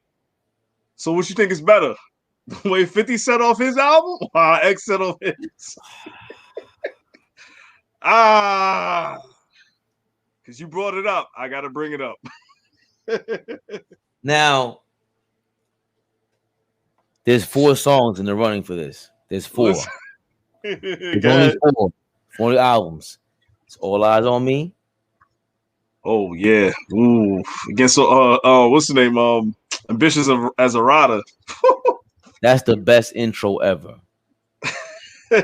So what you think is better? The way 50 set off his album? X set off his. Because you brought it up. I got to bring it up. Now, there's 4 songs in the running for this. There's 4. There's only 4. 4 albums. It's All Eyes on Me. Oh, yeah. Ooh. Against, what's the name? Ambitious as a Rider. That's the best intro ever. I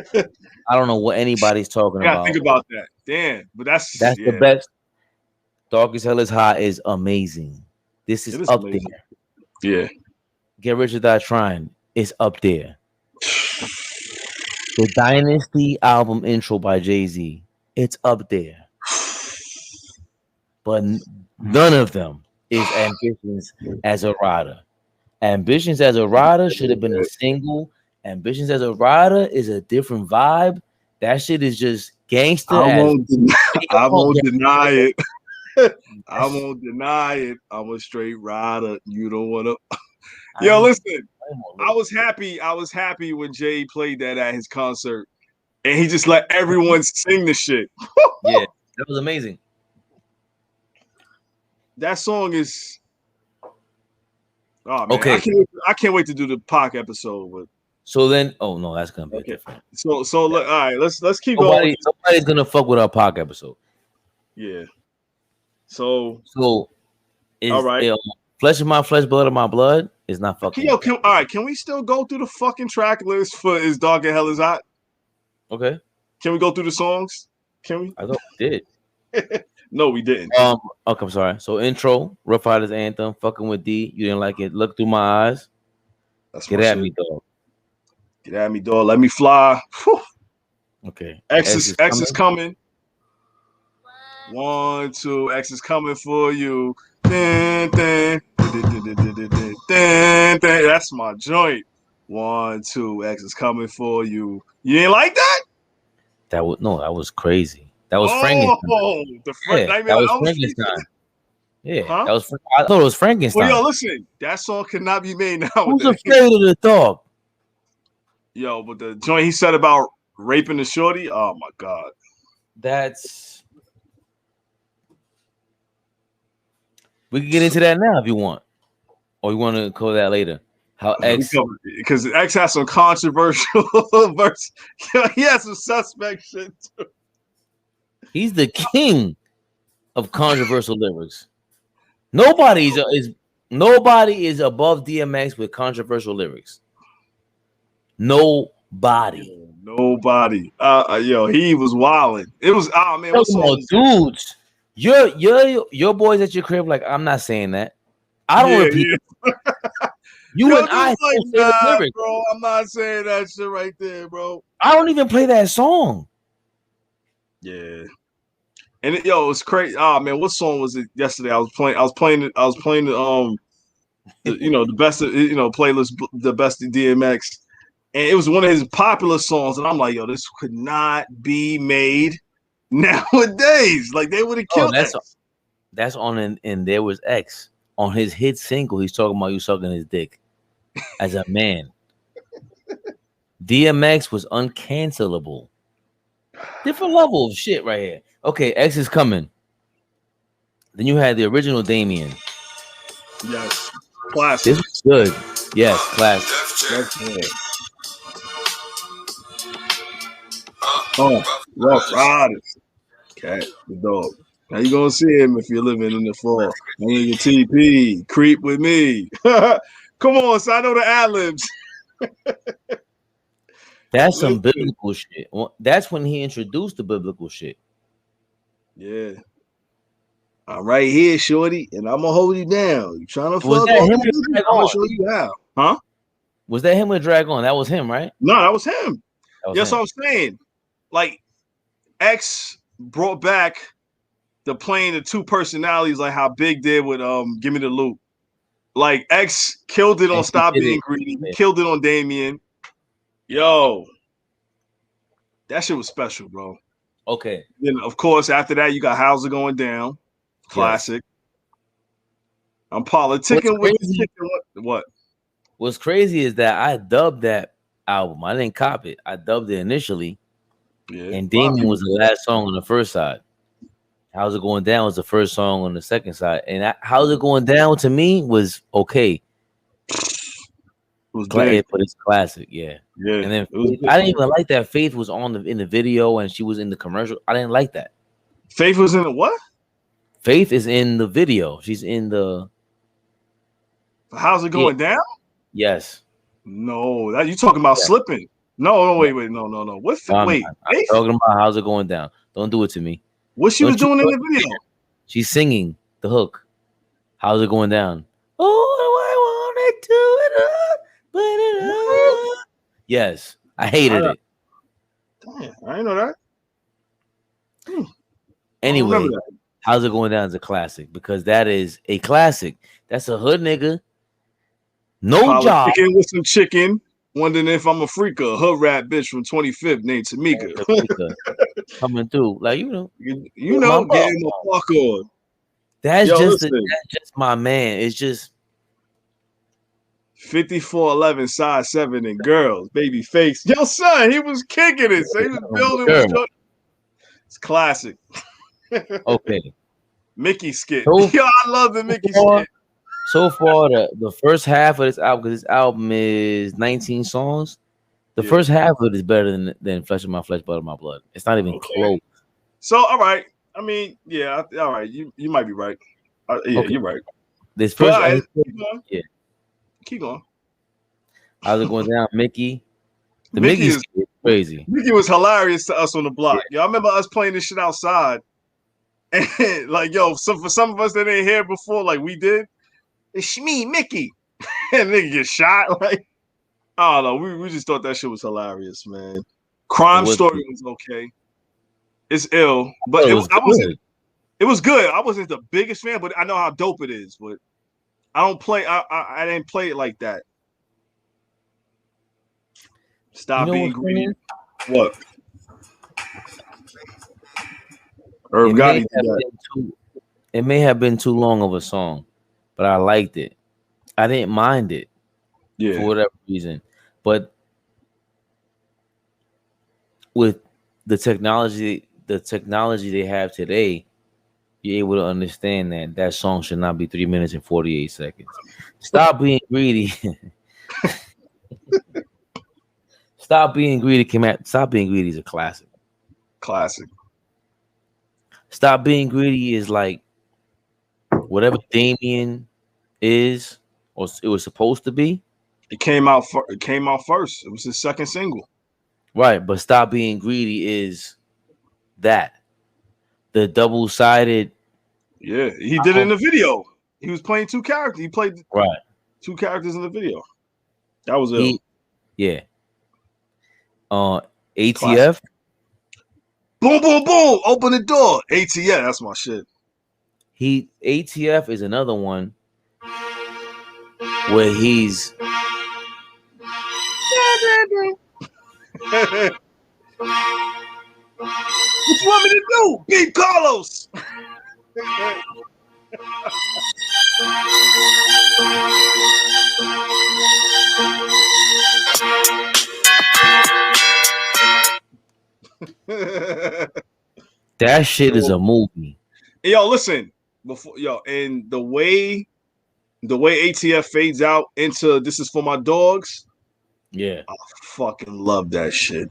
don't know what anybody's talking about. Think about that. Damn. But that's the best. Dark as Hell is Hot is amazing. This is up amazing. There. Yeah. Get Rich or Die Trying is up there. The Dynasty album intro by Jay-Z, it's up there. But none of them is Ambitions as a Rider. Ambitions as a Rider should have been a single. Ambitions as a Rider is a different vibe. That shit is just Gangster. I won't deny it. I won't deny it. I'm a straight rider. You don't want to. Yo, listen. I was happy when Jay played that at his concert, and he just let everyone sing the shit. Yeah, that was amazing. That song is. Oh man, okay. I can't wait to do the Pac episode with. So then, oh no, that's gonna be different. So look, all right, let's keep going. Nobody's gonna fuck with our Pac episode. Yeah. So is, all right. Flesh of my flesh, blood of my blood is not fucking. All right, can we still go through the fucking track list for As Dark and Hell Is Hot? Okay. Can we go through the songs? Can we? I thought we did. No, we didn't. Okay, I'm sorry. So intro, Rough Riders anthem, fucking with D. You didn't like it. Look through my eyes. Get at me, dog. Get at me, dog. Let me fly. Whew. Okay. X is coming. 1, 2. X is coming for you. Dun, dun, dun, dun, dun, dun, dun. That's my joint. 1, 2. X is coming for you. You ain't like that? That was crazy. That was Frankenstein. That was Frankenstein. Yeah, huh? I thought it was Frankenstein. Well, yo, listen, that song cannot be made now. Who's afraid of the dog? Yo, but the joint he said about raping the shorty, oh my god. We can get into that now if you want. Or you want to call that later. How X, because X has some controversial verse. He has some suspect shit too. He's the king of controversial lyrics. Nobody is above DMX with controversial lyrics. Nobody. Yo, he was wilding. It was man. Dudes, your boys at your crib. Like, I'm not saying that. I don't repeat. Yeah. You and I like, bro. I'm not saying that shit right there, bro. I don't even play that song. Yeah. And it's crazy. Oh man, what song was it yesterday? I was playing the the best of, playlist, the best of DMX, and it was one of his popular songs. And I'm like, yo, this could not be made nowadays. Like, they would have killed X. That's on and there was X on his hit single. He's talking about you sucking his dick as a man. DMX was uncancelable. Different level of shit right here. Okay, X is coming. Then you had the original Damien. Yes, classic. This was good. Yes, classic. That's good. Oh, Rough Riders. Cat the dog. How you gonna see him if you're living in the fall? I need your TP. Creep with me. Come on, so I know the ad-libs. That's some biblical shit. That's when he introduced the biblical shit. Yeah. I'm right here, shorty, and I'm gonna hold you down. You trying to fuck? Was that him? I'm gonna show you how. Huh? Was that him with Drag On? That was him, right? No, that was him. That's what I'm saying. Like, X brought back the playing the two personalities, like how Big did with Give Me the Loop. Like, X killed it on Stop Being Greedy. He killed it on Damien. Yo, that shit was special, bro. Okay. Then, of course, after that, you got How's It Going Down? Classic. Yes. I'm politicking with what? What's crazy is that I dubbed that album. I didn't cop it. I dubbed it initially. Yeah. And Damien was the last song on the first side. How's It Going Down was the first song on the second side. And How's It Going Down to me was okay. But it's classic, yeah. And then I didn't even like that Faith was in the video and she was in the commercial. I didn't like that. Faith was in the what? Faith is in the video. She's in the. How's It Going Down? Yes. No, that you talking about slipping? No, wait, no. What? Wait, I'm talking about How's It Going Down. Don't do it to me. What she was doing in the video? She's singing the hook. How's it going down? Oh, I want to do it up. Yes, I hated it. Damn, I didn't know that. Anyway, How's It Going Down is a classic because that is a classic. That's a hood nigga. No job. With some chicken. Wondering if I'm a freak, a hood rat bitch from 25th named Tamika. Coming through, like you know, getting my fuck on. That's just my man. It's just 5411 size 7 and girls, baby face. Yo, son, he was kicking it. So he was building. It's classic. Okay. Mickey skit. Yo, I love the Mickey skit. So far, the first half of this album, because this album is 19 songs, the first half of it is better than Flesh of My Flesh, Blood of My Blood. It's not even close. So, all right. I mean, yeah, all right. You might be right. You're right. This first, keep going. How's it going down, Mickey? The Mickey is crazy. Mickey was hilarious to us on the block. Yo, I remember us playing this shit outside, and like, yo, so for some of us that ain't here before, like we did, it's me, Mickey, and nigga get shot. Like, I don't know. We just thought that shit was hilarious, man. Crime Story was okay. It's ill, but it was good. I wasn't the biggest fan, but I know how dope it is. But I don't play. I didn't play it like that. Stop being greedy. What? It may have been too long of a song, but I liked it. I didn't mind it. Yeah. For whatever reason. But with the technology they have today, you're able to understand that song should not be 3 minutes and 48 seconds. Stop being greedy. Stop Being Greedy Stop Being Greedy is a classic. Classic. Stop Being Greedy is like whatever Damien is, or it was supposed to be. It came out first. It was his second single. Right, but Stop Being Greedy is that. The double-sided. Yeah, he did it in the video. He was playing two characters. He played two characters in the video. That was it. Yeah. ATF. Classic. Boom, boom, boom. Open the door. ATF. That's my shit. ATF is another one where he's. What you want me to do? Beat Carlos. That shit is a movie. Yo, listen. And the way ATF fades out into "This Is For My Dogs." Yeah, I fucking love that shit.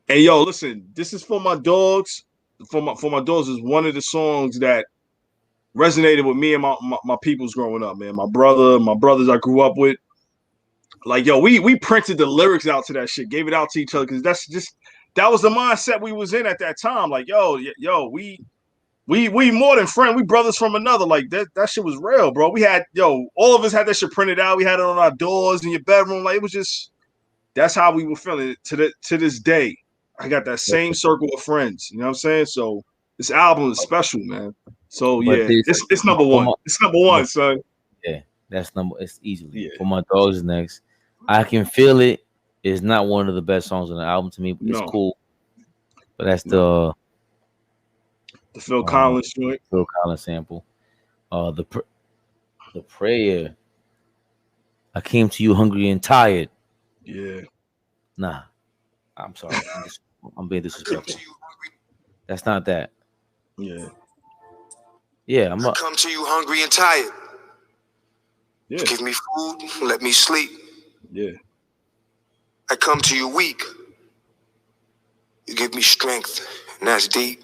And yo, listen, "This Is For My Dogs." For my dogs is one of the songs that resonated with me and my peoples growing up, man. My brothers I grew up with. Like, yo, we printed the lyrics out to that shit, gave it out to each other, because that was the mindset we was in at that time. Like, yo, we more than friends. We brothers from another. Like, that shit was real, bro. We had, all of us had that shit printed out. We had it on our doors in your bedroom. Like, it was just, that's how we were feeling to this day. I got that same circle of friends. You know what I'm saying? So this album is special, man. So yeah, it's number one. It's number one, son. Yeah, it's easily. For My Dogs is next. I Can Feel It is not one of the best songs on the album to me, but it's cool. But that's the Phil Collins joint. Phil Collins sample. The prayer. I came to you hungry and tired. Yeah. Nah. I'm sorry. I'm being disrespectful. That's not that. Yeah. Yeah, I come to you hungry and tired. Yeah. Give me food, let me sleep. Yeah. I come to you weak. You give me strength, and that's deep.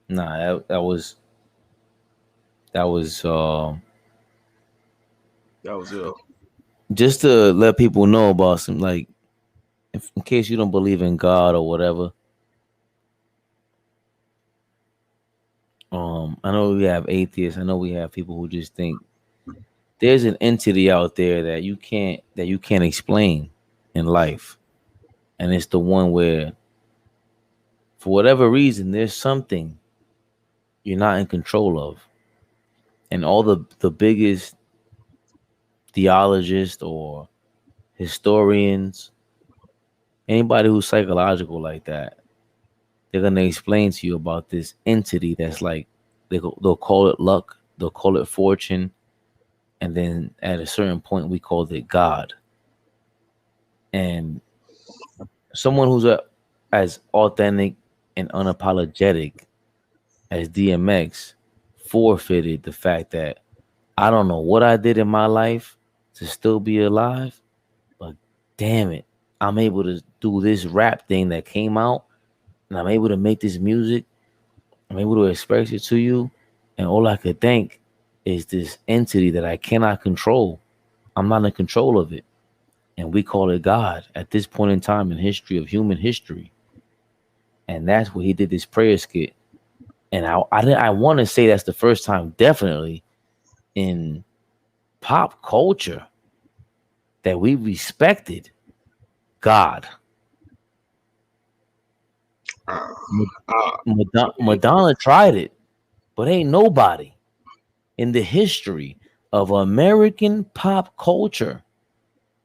Nah, that was ill. Just to let people know about some, like, in case you don't believe in God or whatever. I know we have atheists. I know we have people who just think there's an entity out there that you can't explain in life, and it's the one where, for whatever reason, there's something you're not in control of, and all the biggest theologists or historians, anybody who's psychological like that, they're gonna explain to you about this entity that's like they'll call it luck, they'll call it fortune, and then at a certain point we called it God. And someone who's as authentic and unapologetic as DMX forfeited the fact that I don't know what I did in my life to still be alive, but damn it, I'm able to do this rap thing that came out, and I'm able to make this music. I'm able to express it to you, and all I could think is this entity that I cannot control. I'm not in control of it, and we call it God at this point in time in history of human history. And that's what he did this prayer skit. And I want to say that's the first time, definitely, in pop culture that we respected God. Madonna tried it, but ain't nobody in the history of American pop culture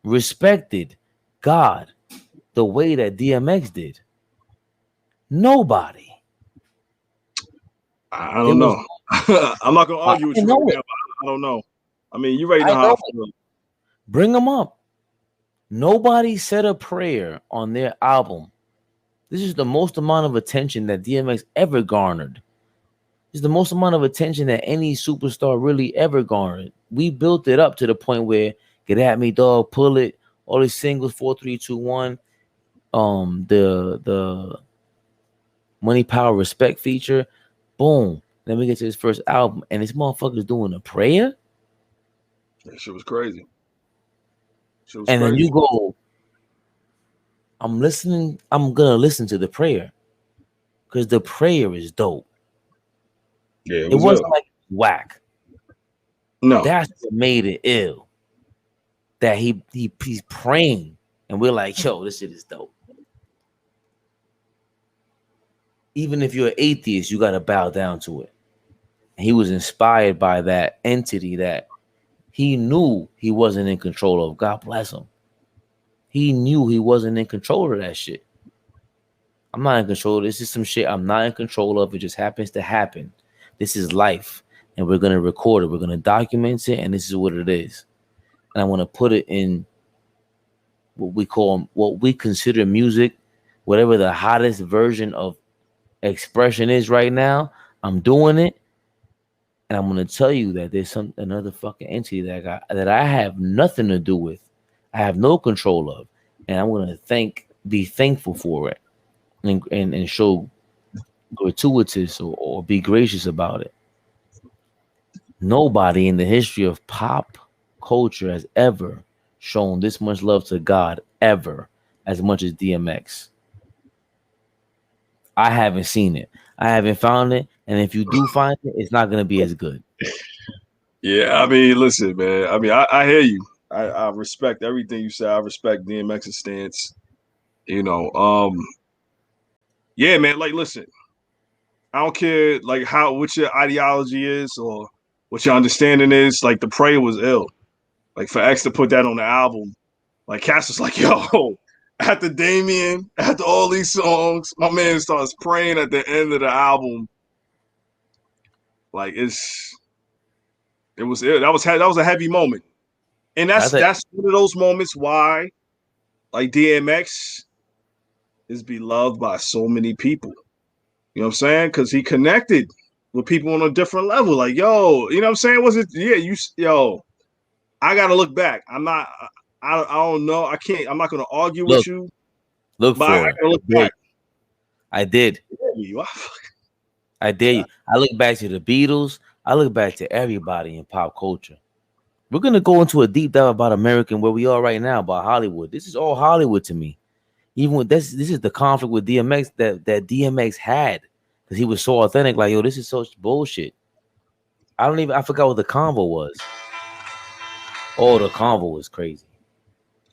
respected God the way that DMX did. Nobody. I don't know. I'm not gonna argue with you right now, but I don't know. I mean, you already know how I feel. Bring them up. Nobody said a prayer on their album. This is the most amount of attention that DMX ever garnered. This is the most amount of attention that any superstar really ever garnered. We built it up to the point where Get At Me, Dog, Pull It, all these singles, 4, 3, 2, 1. The Money, Power, Respect feature. Boom. Then we get to his first album, and this motherfucker's doing a prayer. That shit was crazy. And then you go, I'm gonna listen to the prayer because the prayer is dope. Yeah, it wasn't like whack. No, that's what made it ill. That he's praying, and we're like, yo, this shit is dope. Even if you're an atheist, you gotta bow down to it. And he was inspired by that entity that he knew he wasn't in control of. God bless him. He knew he wasn't in control of that shit. I'm not in control. This is some shit I'm not in control of. It just happens to happen. This is life, and we're gonna record it. We're gonna document it, and this is what it is. And I want to put it in what we consider music, whatever the hottest version of expression is right now. I'm doing it, and I'm gonna tell you that there's another fucking entity that I have nothing to do with. I have no control of, and I'm gonna be thankful for it, and show gratuitous or be gracious about it. Nobody in the history of pop culture has ever shown this much love to God ever as much as DMX. I haven't seen it. I haven't found it, and if you do find it, it's not gonna be as good. Yeah, I mean, listen, man. I mean, I hear you. I respect everything you say. I respect DMX's stance. You know, yeah, man. Like, listen, I don't care like what your ideology is or what your understanding is. Like, the prayer was ill. Like, for X to put that on the album, like Cass was like, yo, after Damien, after all these songs, my man starts praying at the end of the album. Like, that was a heavy moment. And that's one of those moments why, like, DMX is beloved by so many people. You know what I'm saying? Because he connected with people on a different level. Like, yo, you know what I'm saying? I gotta look back. I don't know. I'm not gonna argue with you. Look for it. I look back. I did. I dare you. I look back to the Beatles. I look back to everybody in pop culture. We're gonna go into a deep dive about American, where we are right now, about Hollywood. This is all Hollywood to me. Even with this is the conflict with DMX that DMX had, because he was so authentic. Like, yo, this is such bullshit. I forgot what the convo was. Oh, the convo was crazy.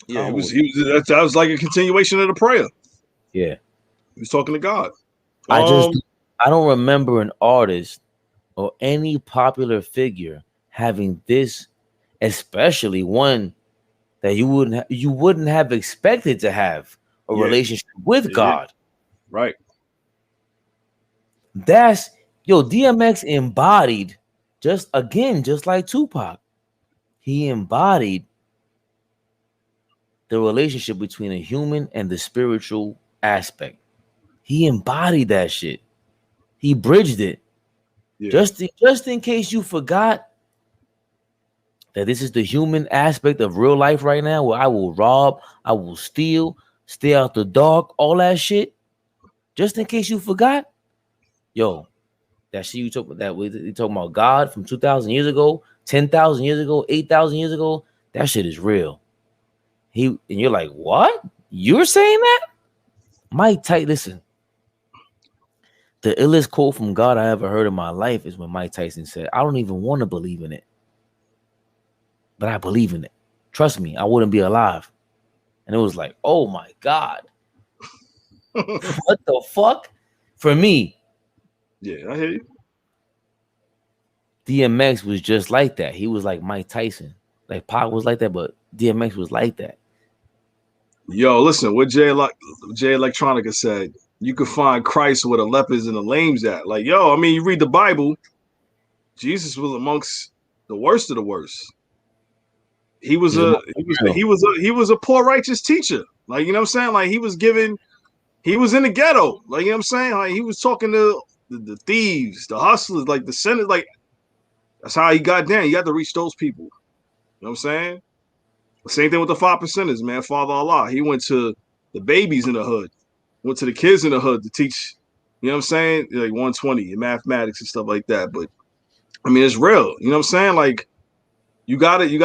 Yeah, that was like a continuation of the prayer. Yeah, he was talking to God. I don't remember an artist or any popular figure having this, especially one that you wouldn't have expected to have a relationship with God. Right. That's DMX embodied just like Tupac. He embodied the relationship between a human and the spiritual aspect. He embodied that shit. He bridged it. Yeah. Just in case you forgot that this is the human aspect of real life right now, where I will rob, I will steal, stay out the dark, all that shit. Just in case you forgot, that shit you talk about, that we talking about God from 2,000 years ago, 10,000 years ago, 8,000 years ago. That shit is real. And you're like, what? You're saying that? Mike Tyson, listen. The illest quote from God I ever heard in my life is when Mike Tyson said, I don't even want to believe in it, but I believe in it. Trust me, I wouldn't be alive. And it was like, oh my God. What the fuck? For me. Yeah, I hear you. DMX was just like that. He was like Mike Tyson. Like Pac was like that, but DMX was like that. Yo, listen, what Jay Electronica said, you could find Christ where the lepers and the lames at. Like, yo, I mean, you read the Bible, Jesus was amongst the worst of the worst. He was a poor righteous teacher. Like, you know what I'm saying? Like, he was in the ghetto. Like, you know what I'm saying? Like, he was talking to the thieves, the hustlers, like the sinners. Like, that's how he got down. You got to reach those people. You know what I'm saying? Same thing with the 5%ers, man. Father Allah. He went to the babies in the hood, went to the kids in the hood to teach, you know what I'm saying? Like 120 in mathematics and stuff like that. But I mean, it's real. You know what I'm saying? Like, you gotta do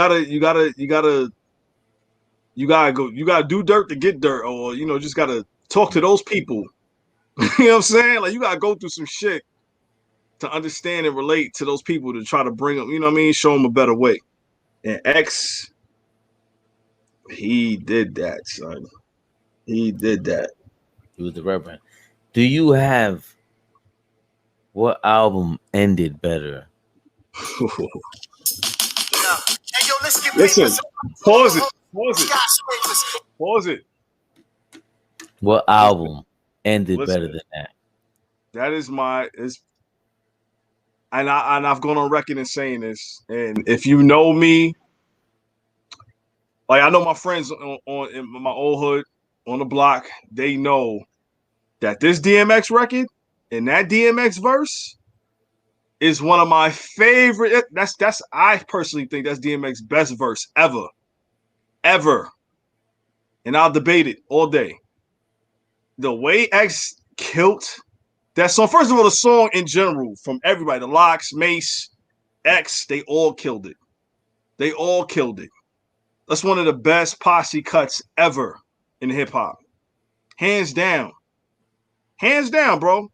dirt to get dirt, or just gotta talk to those people. You know what I'm saying? Like, you gotta go through some shit to understand and relate to those people to try to bring them, you know what I mean? Show them a better way. And X, he did that, son. He did that. He was the reverend. Do you have what album ended better? Listen, pause it. What album ended better than that? That is and I've gone on record in saying this. And if you know me, like, I know my friends in my old hood on the block, they know that this DMX record and that DMX verse is one of my favorite. I personally think that's DMX's best verse ever. And I'll debate it all day. The way X killed that song, first of all, the song in general, from everybody, the Locks, Mace, X, they all killed it. That's one of the best posse cuts ever in hip hop. Hands down, bro.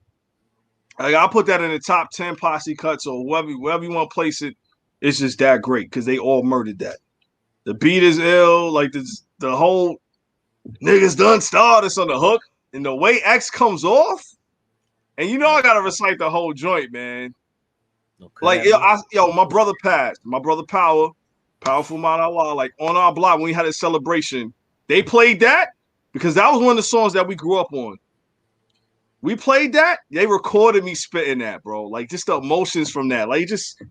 Like, I'll put that in the top 10 posse cuts, or wherever you want to place it. It's just that great because they all murdered that. The beat is ill. Like, the whole niggas done started on the hook, and the way X comes off, and I gotta recite the whole joint, man. Okay, like, my brother passed. My brother Powerful Mount Allah, like, on our block when we had a celebration, they played that because that was one of the songs that we grew up on. We played that. They recorded me spitting that, bro. Like, just the emotions from that. Like, just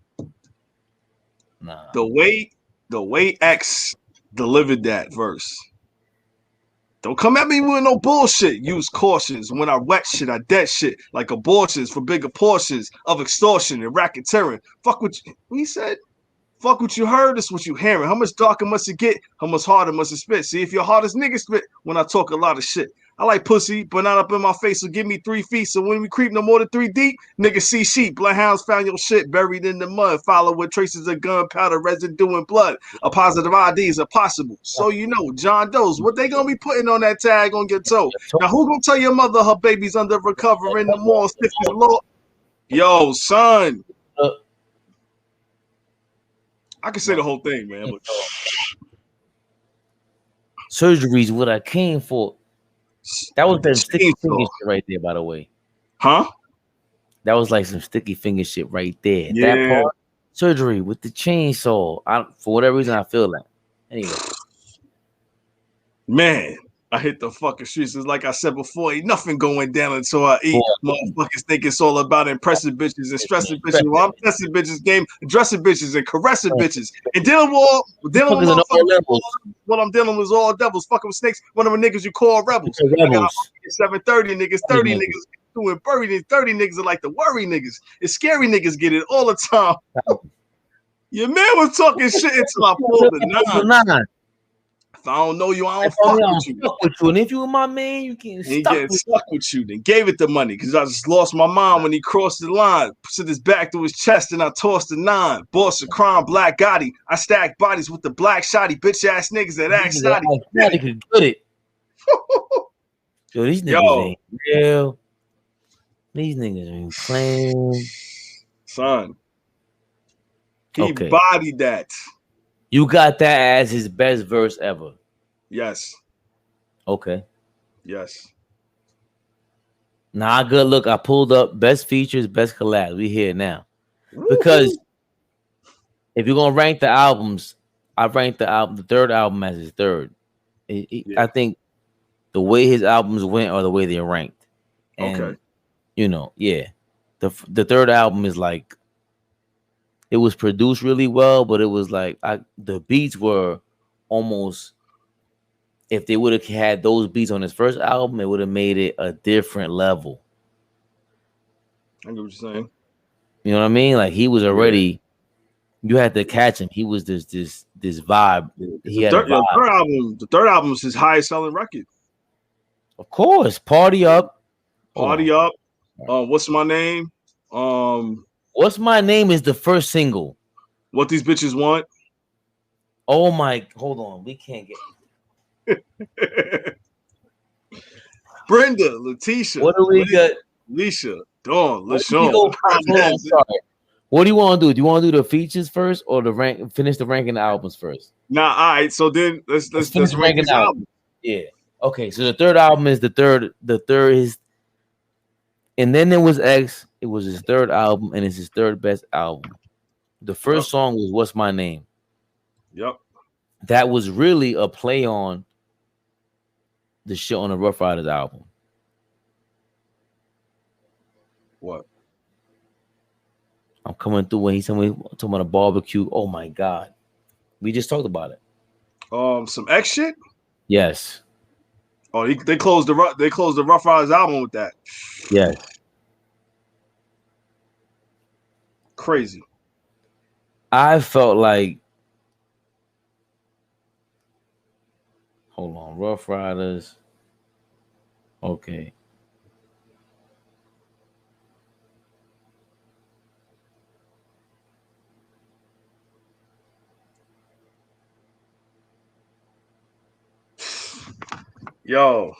the way X delivered that verse. Don't come at me with no bullshit. Use cautions. When I wet shit, I dead shit. Like abortions for bigger portions of extortion and racketeering. Fuck what he said. Fuck what you heard, that's what you hearing. How much darker must it get? How much harder must it spit? See, if your hardest nigga spit when I talk a lot of shit. I like pussy, but not up in my face, so give me 3 feet. So when we creep no more than 3 deep, niggas see sheep. Bloodhounds found your shit buried in the mud. Follow with traces of gunpowder, residue, and blood. A positive ID is impossible. So John Doe's, what they gonna be putting on that tag on your toe? Now who gonna tell your mother her baby's under recovery in the mall? Yo, son. I can say the whole thing, man. But surgery's what I came for. That was that sticky finger shit right there, by the way. Huh? That was like some sticky finger shit right there. Yeah. That part, surgery with the chainsaw. For whatever reason, I feel that. Anyway. Man, I hit the fucking streets. It's like I said before, ain't nothing going down until I eat. Motherfuckers think it's all about impressing bitches and stressing bitches. Well, I'm stressing bitches, game, dressing bitches and caressing bitches. And dealing with motherfuckers. What I'm dealing with is all devils, fucking with snakes. One of the niggas you call rebels. I got 730 niggas, 30 niggas doing buried. 30 niggas are like the worry niggas. It's scary niggas get it all the time. Your man was talking shit until I pulled the 9. If I don't know you, I don't fuck with you. And if you were my man, you getting stuck with you. Then gave it the money because I just lost my mind when he crossed the line. Put his back to his chest and I tossed the 9. Boss of crime, Black Gotti. I stacked bodies with the black shotty, bitch ass niggas that act snotty. Could get it. Yo, these niggas ain't real. These niggas ain't playing. Son. He bodied that. You got that as his best verse ever. Yes. Okay. Yes. Nah, good look. I pulled up best features, best collab. We here now. Because if you're gonna rank the albums, I ranked the third album as his third. I think the way his albums went or the way they're ranked. And, you know, the third album is like, it was produced really well, but it was like the beats were almost, if they would have had those beats on his first album, it would have made it a different level. I know what you're saying. You know what I mean? Like he was already, you had to catch him. He was this vibe. He had a vibe. The third album is his highest selling record. Of course, Party Up. Party Up. What's My Name? What's My Name is the first single. What These Bitches Want. Oh my, hold on. We can't get Brenda, Letitia. What do we got? Alicia, Dawn, LaShawn. What do you want to do? Do you want to do the features first or the rank? Finish the ranking the albums first. Nah, all right. So then let's rank the album. Yeah. Okay. So the third album is the third. The third is, and then there was X. It was his third album, and it's his third best album. The first song was "What's My Name." Yep. That was really a play on the shit on the Rough Riders album. What? I'm coming through when he's talking about a barbecue. Oh my god, we just talked about it. Some X shit. Yes. Oh, they closed the Rough Riders album with that. Yes. Crazy. I felt like, hold on, Rough Riders. Okay. Yo. Okay.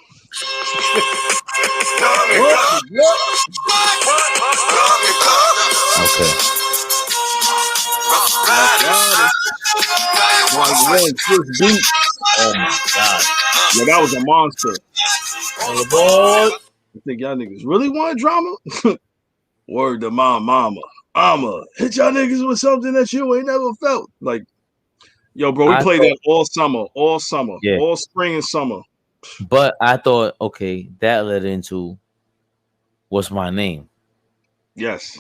Oh my god. Yeah, that was a monster. AllBall. You think y'all niggas really want drama? Word to my mama. I'ma hit y'all niggas with something that you ain't never felt. Like, yo, bro, we played that all summer, all spring and summer. But I thought, okay, that led into What's My Name? Yes.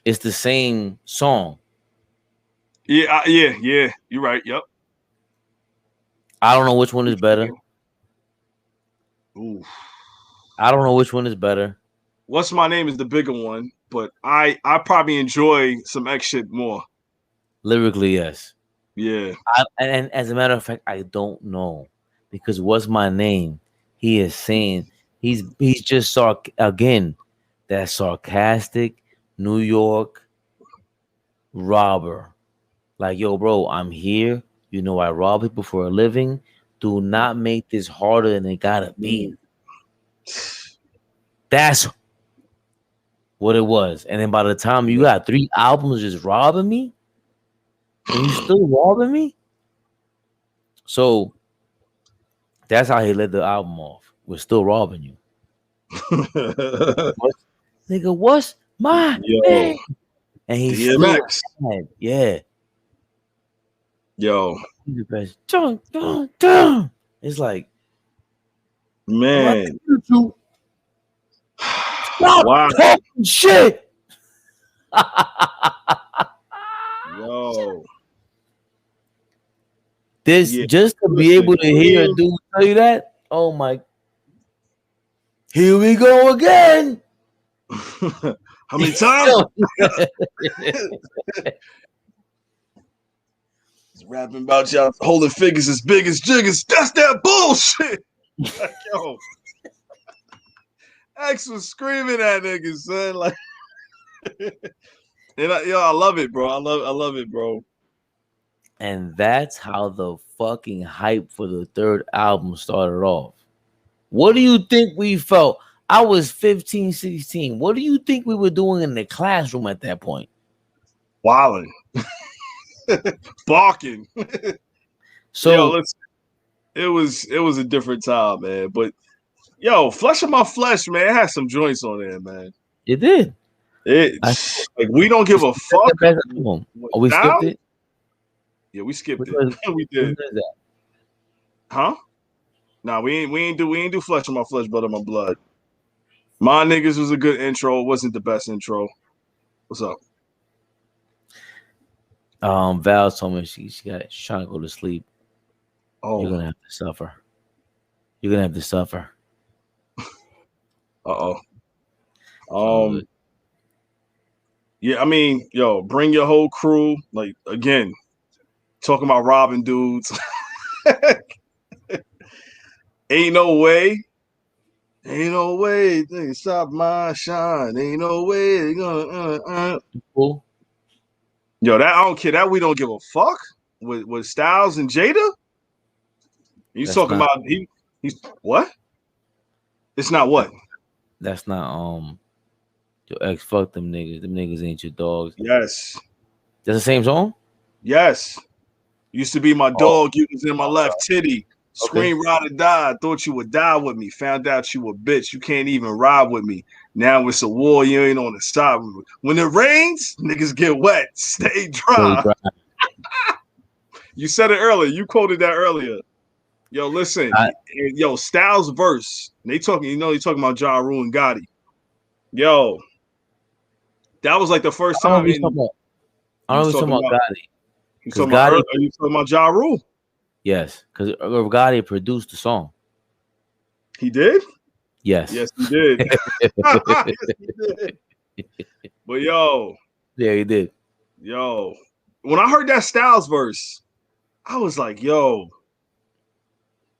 It's the same song. Yeah. You're right. Yep. I don't know which one is better. Ooh. I don't know which one is better. What's My Name is the bigger one, but I probably enjoy some X shit more. Lyrically, yes. Yeah. And as a matter of fact, I don't know, because What's My Name? He is saying he's just again that sarcastic New York robber. Like, yo, bro, I'm here. You know, I rob people for a living. Do not make this harder than it gotta be. That's what it was. And then by the time you got 3 albums just robbing me, and you still robbing me. So that's how he led the album off. We're still robbing you. Nigga, what's my name? And he's DMX. Still mad. Yeah. Yo. He's the best. It's like, Man. Stop Wow. talking shit. Yo. This just to be able to hear a dude tell you that. Oh my. Here we go again. How many times? He's rapping about y'all holding figures as big as jiggers. That's that bullshit. Like, yo. X was screaming at niggas, son. Like, and I love it, bro. I love it, bro. And that's how the fucking hype for the third album started off. What do you think we felt? I was 15, 16. What do you think we were doing in the classroom at that point? Wilding. Barking. So yo, listen, it was a different time, man. But yo, Flesh of My Flesh, man, it had some joints on there, man. It did. Like we don't give a fuck. Oh, we skipped it? Yeah, we skipped it. We did. Huh? Nah, we ain't do Flesh of My Flesh, Blood of My Blood. My Niggas was a good intro. It wasn't the best intro. What's up? Val told me she's trying to go to sleep. Oh, you're gonna have to suffer. You're gonna have to suffer. Yeah, I mean, yo, bring your whole crew. Like again, talking about robbing dudes. Ain't no way. Ain't no way they stop my shine. Ain't no way they gonna. Cool. Yo, that I don't care. That we don't give a fuck with Styles and Jada. He's talking about he's what? It's not what? That's not your ex. Fuck them niggas. Them niggas ain't your dogs. Yes. That's the same song. Yes. Used to be my dog. You was in my left titty. Scream, ride or die. Thought you would die with me. Found out you a bitch. You can't even ride with me. Now it's a war. You ain't on the side with me. When it rains, niggas get wet. Stay dry. You said it earlier. You quoted that earlier. Yo, listen. Yo, Styles verse. They talking. You know, they talking about Ja Rule and Gotti. Yo, that was like the first time. I don't know talking about Gotti. You talking about Ja Rule? Yes, because Gotti produced the song. He did? Yes. Yes, he did. Yes, he did. But yo. Yeah, he did. Yo. When I heard that Styles verse, I was like, yo.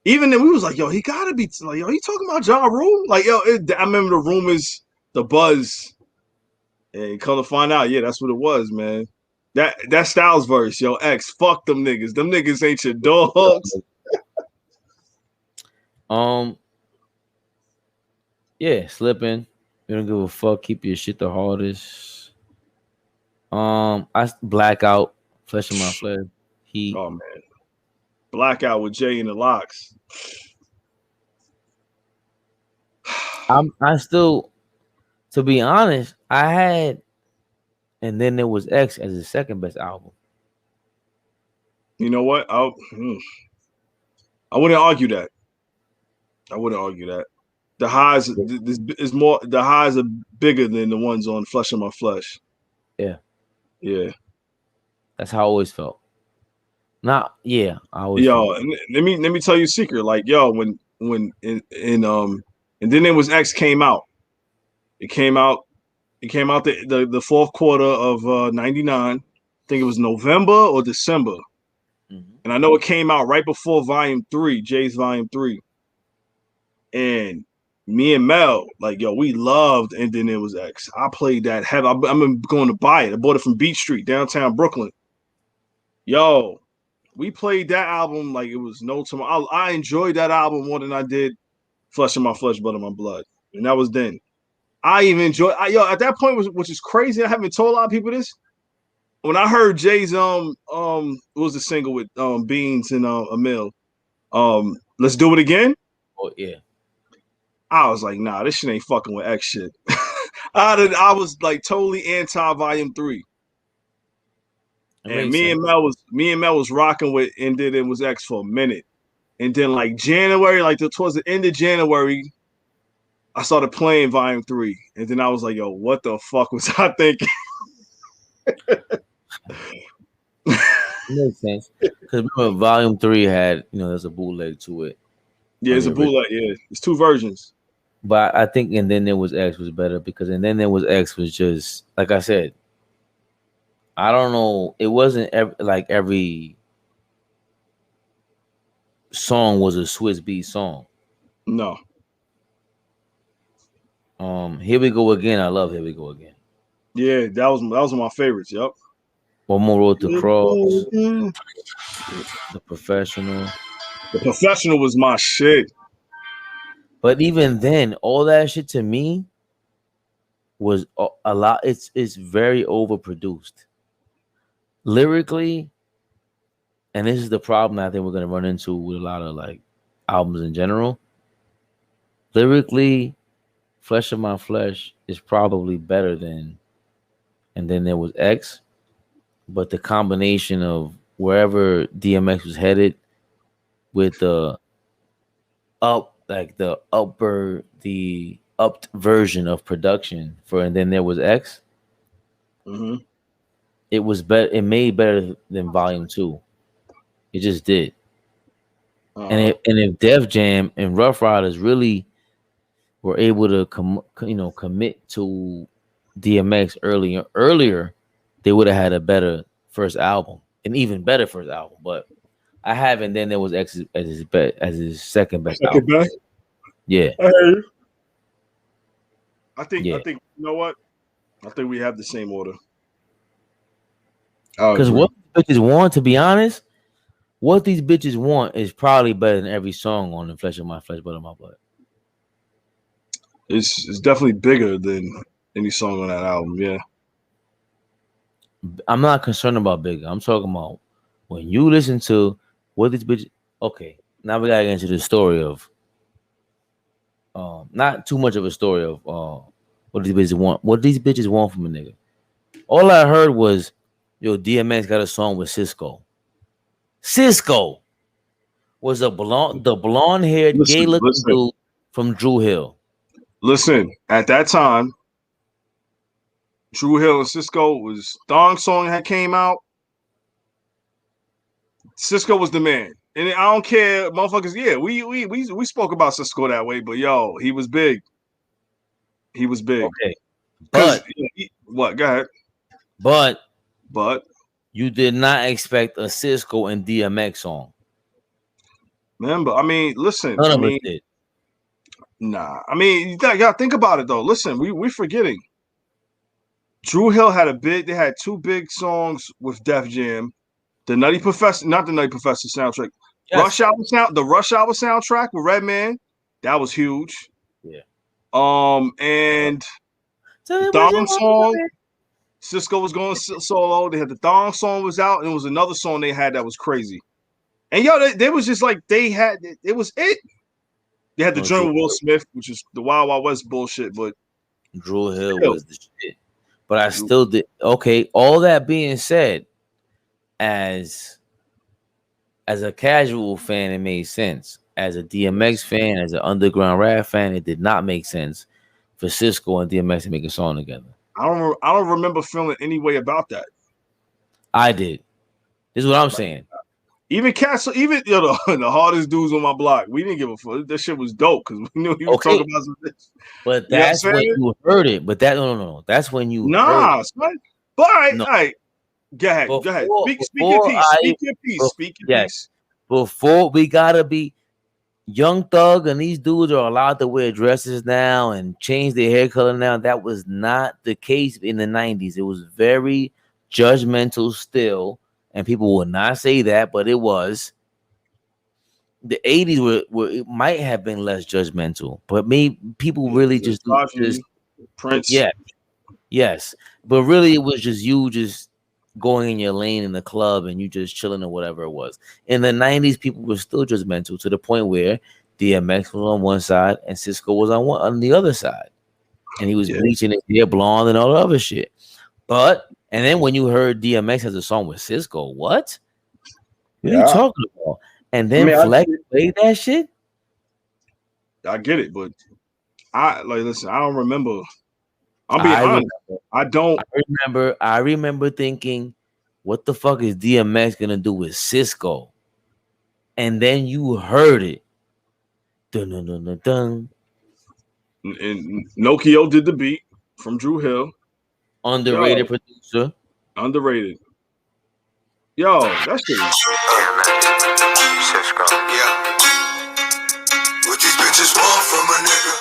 Even then, we was like, yo, he gotta be like, yo, he talking about Ja Rule? Like, yo, I remember the rumors, the buzz. And come to find out, yeah, that's what it was, man. That Styles verse, yo, X, fuck them niggas. Them niggas ain't your dogs. Yeah, slipping. You don't give a fuck. Keep your shit the hardest. I Blackout, Flesh of My Flesh. Oh man, Blackout with Jay and the Locks. I still, to be honest, I had. And then there was X as his second best album. You know what? I wouldn't argue that. The highs is more. The highs are bigger than the ones on Flesh of My Flesh. Yeah. That's how I always felt. I always. Yo, let me tell you a secret. Like, yo, when and then there was X came out. It came out the fourth quarter of 99. I think it was November or December. Mm-hmm. And I know it came out right before Volume 3, Jay's Volume 3. And me and Mel, like, yo, we loved And Then It Was X. I played that heavy. I'm going to buy it. I bought it from Beach Street, downtown Brooklyn. Yo, we played that album like it was no tomorrow. I enjoyed that album more than I did Flesh of My Flesh, Blood of My Blood. And that was then. I even enjoyed. At that point, which is crazy. I haven't told a lot of people this. When I heard Jay's what was the single with Beans and Emil, Let's Do It Again. Oh yeah. I was like, nah, this shit ain't fucking with X shit. I was like totally anti Volume 3. And me and Mel was rocking with And Then It Was X for a minute. And then like January, like towards the end of January, I started playing Volume 3. And then I was like, yo, what the fuck was I thinking? Makes sense. Because remember, Volume 3 had, there's a bootleg to it. Yeah, it's a bootleg. Yeah, it's 2 versions. But I think And Then There Was X was better because And Then There Was X was just, like I said, I don't know. It wasn't every song was a Swiss beat song. No. Here We Go Again. I love Here We Go Again. Yeah, that was one of my favorites. Yep. One More Road to Cross. The Professional. The Professional was my shit. But even then, all that shit to me was a lot. It's very overproduced. Lyrically, and this is the problem I think we're gonna run into with a lot of like albums in general. Lyrically, Flesh of My Flesh is probably better than And Then There Was X, but the combination of wherever DMX was headed with the upped version of production for And Then There Was X, it was better. It made better than Volume 2. It just did. And if Def Jam and Rough Riders really were able to commit to DMX earlier, they would have had a better first album, an even better first album. But I have And Then There Was X as his second best album. Best? Yeah. I think you know what? I think we have the same order. Because what bitches want, to be honest, what these bitches want is probably better than every song on The Flesh of My Flesh, Blood of My Blood. It's definitely bigger than any song on that album. Yeah. I'm not concerned about bigger. I'm talking about when you listen to what these bitches. Okay, now we gotta get into the story of. Not too much of a story of what these bitches want. What these bitches want from a nigga. All I heard was, yo, DMX got a song with Cisco. Cisco was the blonde-haired, gay-looking dude from Drew Hill. Listen, at that time, Drew Hill and Cisco was Thong Song had came out. Cisco was the man. And I don't care, motherfuckers. Yeah, we spoke about Cisco that way, but yo, he was big. He was big. Okay. But what? Go ahead. But you did not expect a Cisco and DMX song. Remember, I mean, listen. None of us did. Nah. I mean, you gotta think about it though. Listen, we're forgetting. Drew Hill they had 2 big songs with Def Jam. The Nutty Professor, not the Nutty Professor soundtrack. Yes. The Rush Hour soundtrack with Redman, that was huge. Yeah. And the Thong Song, Cisco was going solo. They had the Thong Song was out, and it was another song they had that was crazy. And yo, they was just like it was it. They had the joint with Will Smith, which is the Wild Wild West bullshit, but Drew Hill was the shit. But I still did. Okay, all that being said, as a casual fan, it made sense. As a DMX fan, as an underground rap fan, it did not make sense for Cisco and DMX to make a song together. I don't remember feeling any way about that. I did. This is what I'm saying. Even Castle, the hardest dudes on my block, we didn't give a fuck. That shit was dope because we knew he was talking about some bitch. But that's when you heard it. But no. That's when you heard it. But all right. Go ahead. Speak your piece. Before we gotta be Young Thug and these dudes are allowed to wear dresses now and change their hair color now. That was not the case in the 90s. It was very judgmental still, and people will not say that, but it was. The 80s were it might have been less judgmental, but people really just Prince. Yeah. Yes. But really it was just you just going in your lane in the club and you just chilling or whatever it was. In the 90s, people were still judgmental to the point where DMX was on one side and Cisco was on the other side. And he was bleaching his hair blonde and all the other shit. And then when you heard DMX has a song with Cisco, what? What are you talking about? and then Flex played that shit. I get it, but listen. I don't remember. I'm being honest. I don't. I remember thinking, what the fuck is DMX gonna do with Cisco? And then you heard it. Dun, dun, dun, dun, dun. And Nokia did the beat from Drew Hill. Underrated producer. Underrated. Yo, that shit is. Cisco. Yeah. What these bitches want from a nigga?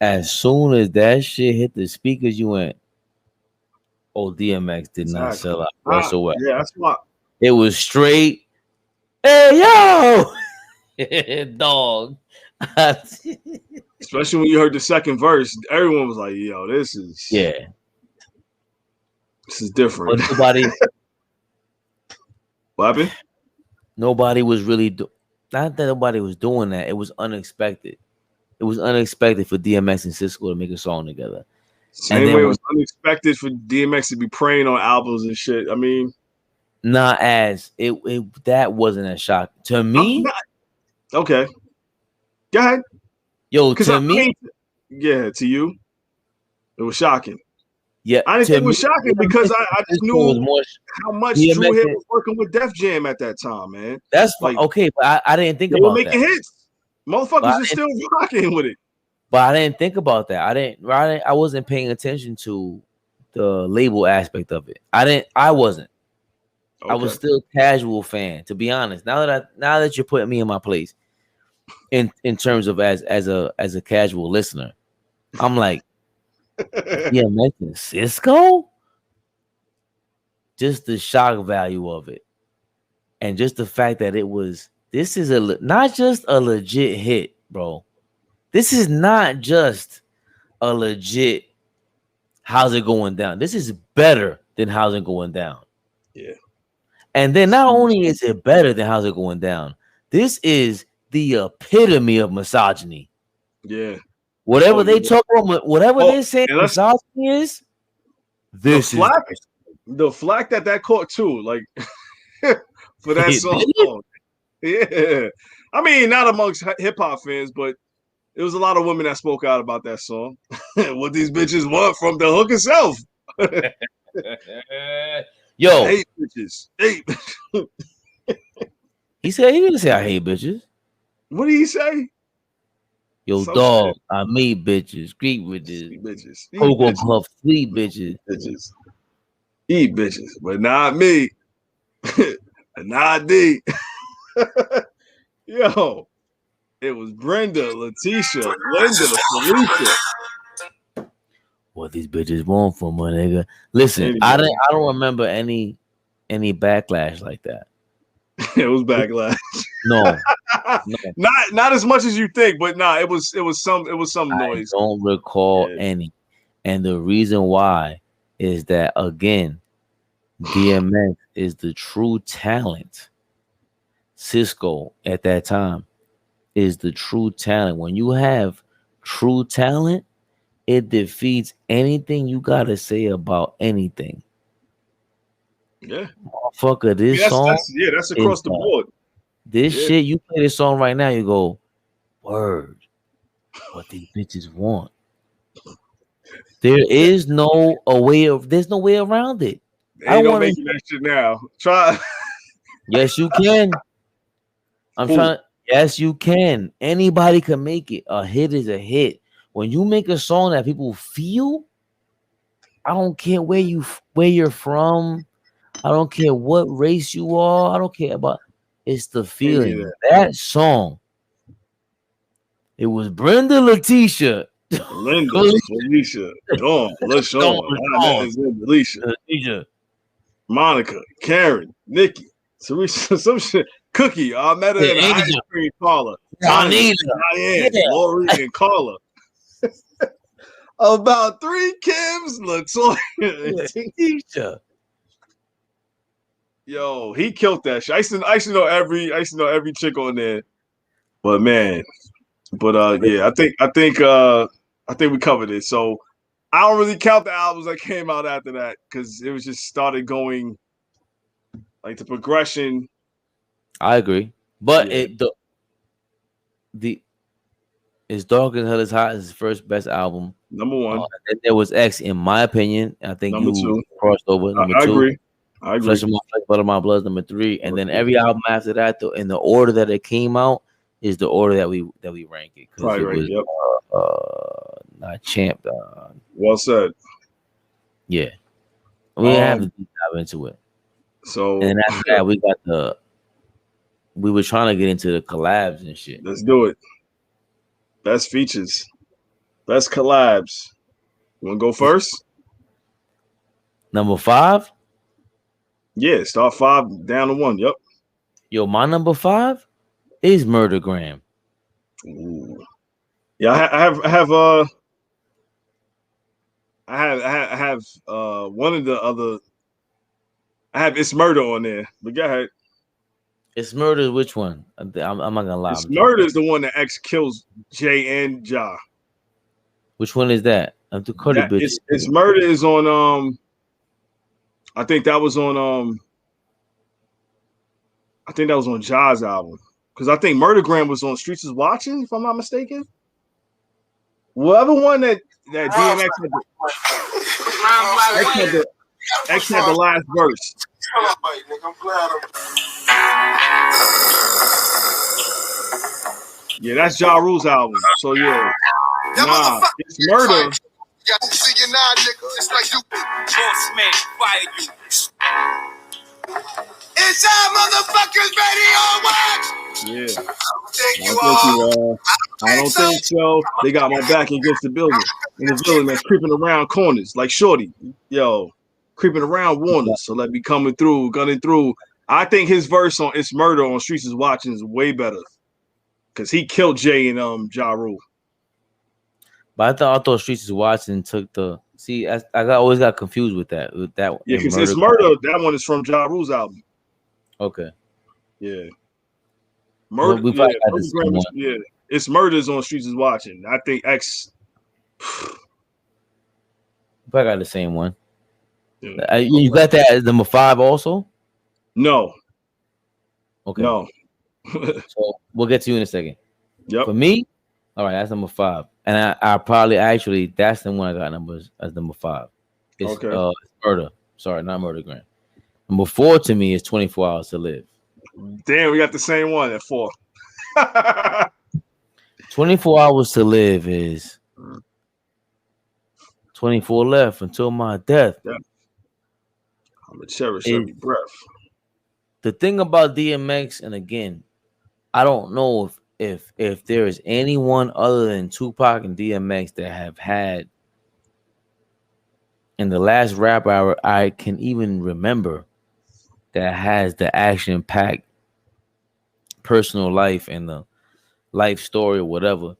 As soon as that shit hit the speakers, you went, oh, DMX did not sell out whatsoever. Yeah, that's why. It was straight, hey, yo, dog. Especially when you heard the second verse, everyone was like, yo, this is different. But nobody, what happened? Nobody was really, not that nobody was doing that. It was unexpected. It was unexpected for DMX and Cisco to make a song together. Same way it was unexpected for DMX to be praying on albums and shit. I mean, not as that wasn't a shock to me. Okay, go ahead. Yo, to me, yeah, to you, it was shocking. Yeah, I didn't think it was shocking because I just knew how much Drew Hill was working with Def Jam at that time, man. That's like, okay, but I didn't think about that. They were making hits. Motherfuckers are still rocking with it. But I didn't think about that. I wasn't paying attention to the label aspect of it. I wasn't. Okay. I was still casual fan, to be honest. Now that you're putting me in my place, in terms of as a casual listener, I'm like, yeah, mention Cisco. Just the shock value of it, and just the fact that this is not just a legit hit, bro. This is not just a legit how's it going down. This is better than how's it going down. Yeah. And then not only is it better than how's it going down, this is the epitome of misogyny. Yeah. Whatever they talk about, whatever they say misogyny is, this is the flack that caught too, like for that song. Yeah. I mean, not amongst hip hop fans, but it was a lot of women that spoke out about that song. What these bitches want from the hook itself. Yo, I hate bitches. He didn't say I hate bitches. What did he say? Yo, dog, I made bitches, Greek bitches, Cocoa Puff, sweet bitches. Eat bitches, but not me. Not D. Yo, it was Brenda, Letitia, Linda, Felicia. What these bitches want from my nigga? Listen, I don't remember any backlash like that. It was backlash. No. Not as much as you think, but it was some noise. I don't recall any. And the reason why is that, again, DMX is the true talent. Cisco at that time is the true talent. When you have true talent, it defeats anything you gotta say about anything. Yeah, motherfucker, this song. That's across the board. This shit, you play this song right now, you go, word. What these bitches want. There's no way around it. Ain't no making that shit now. Try. Yes, you can. Yes, you can. Anybody can make it. A hit is a hit. When you make a song that people feel, I don't care where you're from. I don't care what race you are. I don't care about. It's the feeling. Yeah. That song. It was Brenda, Letitia. Linda, Felicia, Dawn, LaShawn, Alicia, Monica, Karen, Nikki, Teresa, some shit. Cookie, I met her in an ice cream parlor. Diane, Lori, and Carla. About 3 Kims, Latoya, and Tisha. Yo, he killed that shit. I used to know every chick on there. But man, yeah, I think we covered it. So I don't really count the albums that came out after that because it was just started going Like the progression. I agree, but the It's Dark as Hell is Hot is his first best album. Number one. Then there was X, in my opinion. I think number you two. crossed over. Number I two. agree. I agree. Flesh of My Flesh, Blood of My Blood, number three. And then every album after that, in the order that it came out, is the order that we rank it. Because it was not Champ. Well said. Yeah. We have to deep dive into it. So and after that, we were trying to get into the collabs and shit. Let's do it. Best features. Best collabs. You want to go first? Number 5? Yeah, start 5 down to 1. Yep. Yo, my number 5 is Murdergram. Ooh. Yeah, I have one of the other. I have It's Murder on there, but go ahead. It's Murder. Which one? I'm not gonna lie. It's Murder is the one that X kills Jay and Ja. Which one is that? I'm too Cuddy bitch. It's Murder is on I think that was on Ja's album, because I think Murdergram was on Streets is Watching, if I'm not mistaken. Whatever one that DMX had X had the last verse. Yeah, that's Ja Rule's album. So yeah, It's Murder. See you now, nigga. It's like you, boss man, fire you. It's our motherfuckers ready on watch. Yeah. I don't think so. They got my back against the building. And the villain that's creeping around corners like Shorty. Yo, creeping around warners. So let me gunning through. I think his verse on It's Murder on Streets is Watching is way better, because he killed Jay and Ja Rule. But I thought Streets is Watching took the. See, I always got confused with that. Yeah, because It's Murder, that one is from Ja Rule's album. Okay. Yeah. Murder. Yeah. It's Murders on Streets is Watching. I think X. I got the same one. Yeah. You got that as number 5 also? No. Okay. No. So we'll get to you in a second. Yep. For me, all right, that's number 5. And I probably actually, that's the one I got numbers as number 5. It's Murder. Sorry, not Murdergram. Number 4 to me is 24 Hours to Live. Damn, we got the same one at 4. 24 Hours to Live is 24 left until my death. Yeah. I'm gonna cherish every breath. The thing about DMX, and again, I don't know if there is anyone other than Tupac and DMX that have had in the last rap hour I can even remember that has the action-packed personal life and the life story or whatever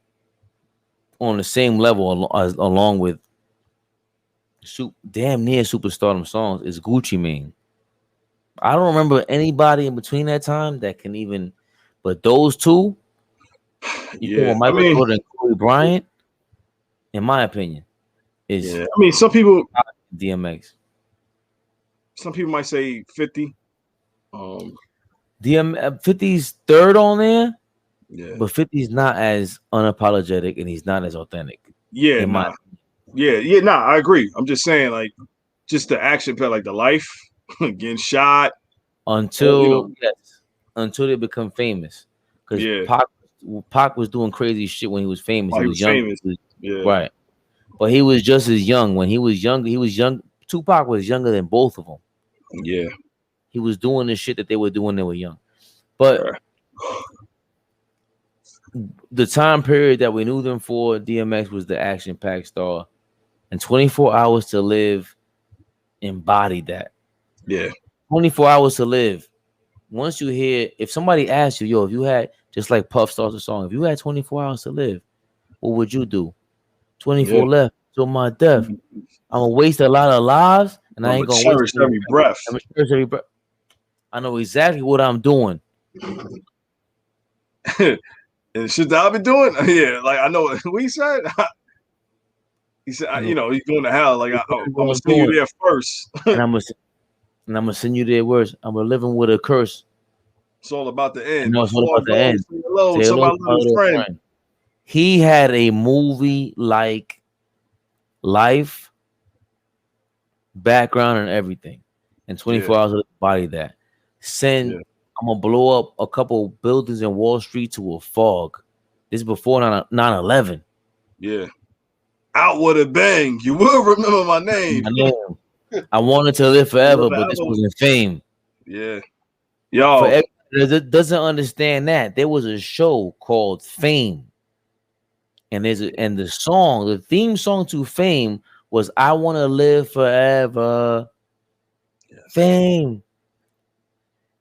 on the same level along with damn near superstardom songs is Gucci Mane. I don't remember anybody in between that time that can even, but those two, Michael Jordan and Kobe Bryant, in my opinion, is. Yeah. I mean, some people DMX. Some people might say 50. 50's third on there. Yeah, but 50's not as unapologetic and he's not as authentic. Yeah, I agree. I'm just saying, like, just the action part, like the life, getting shot until they become famous. Because Pac was doing crazy shit when he was famous. He was young, right? But he was just as young when he was young. He was young. Tupac was younger than both of them. Yeah, he was doing the shit that they were doing when they were young. But the time period that we knew them for, DMX was the action-packed star, and 24 Hours to Live embodied that. Yeah, 24 Hours to Live. Once you hear, if somebody asks you, if you had, just like Puff starts a song, if you had 24 hours to live, what would you do? 24 left till my death. I'm gonna waste a lot of lives, and I ain't gonna cherish every breath. I'm gonna cherish every breath. I know exactly what I'm doing. And shit that I've been doing, like I know what he said. He said, he's going to hell. Like I'm gonna see you there first. And and I'm gonna send you their words. I'm living with a curse. It's all about the I end. know it's all Before I about the go, end. say hello Say to hello my to my little little friend. friend. He had a movie like life, background, and everything. And 24 hours of the body that. I'm gonna blow up a couple buildings in Wall Street to a fog. This is before 9/11. Yeah. Out with a bang. You will remember my name. My name. I wanted to live forever, but this wasn't fame. Yeah. Yo. For everybody that doesn't understand that, there was a show called Fame. And the song, the theme song to Fame was I Want to Live Forever. Yes. Fame.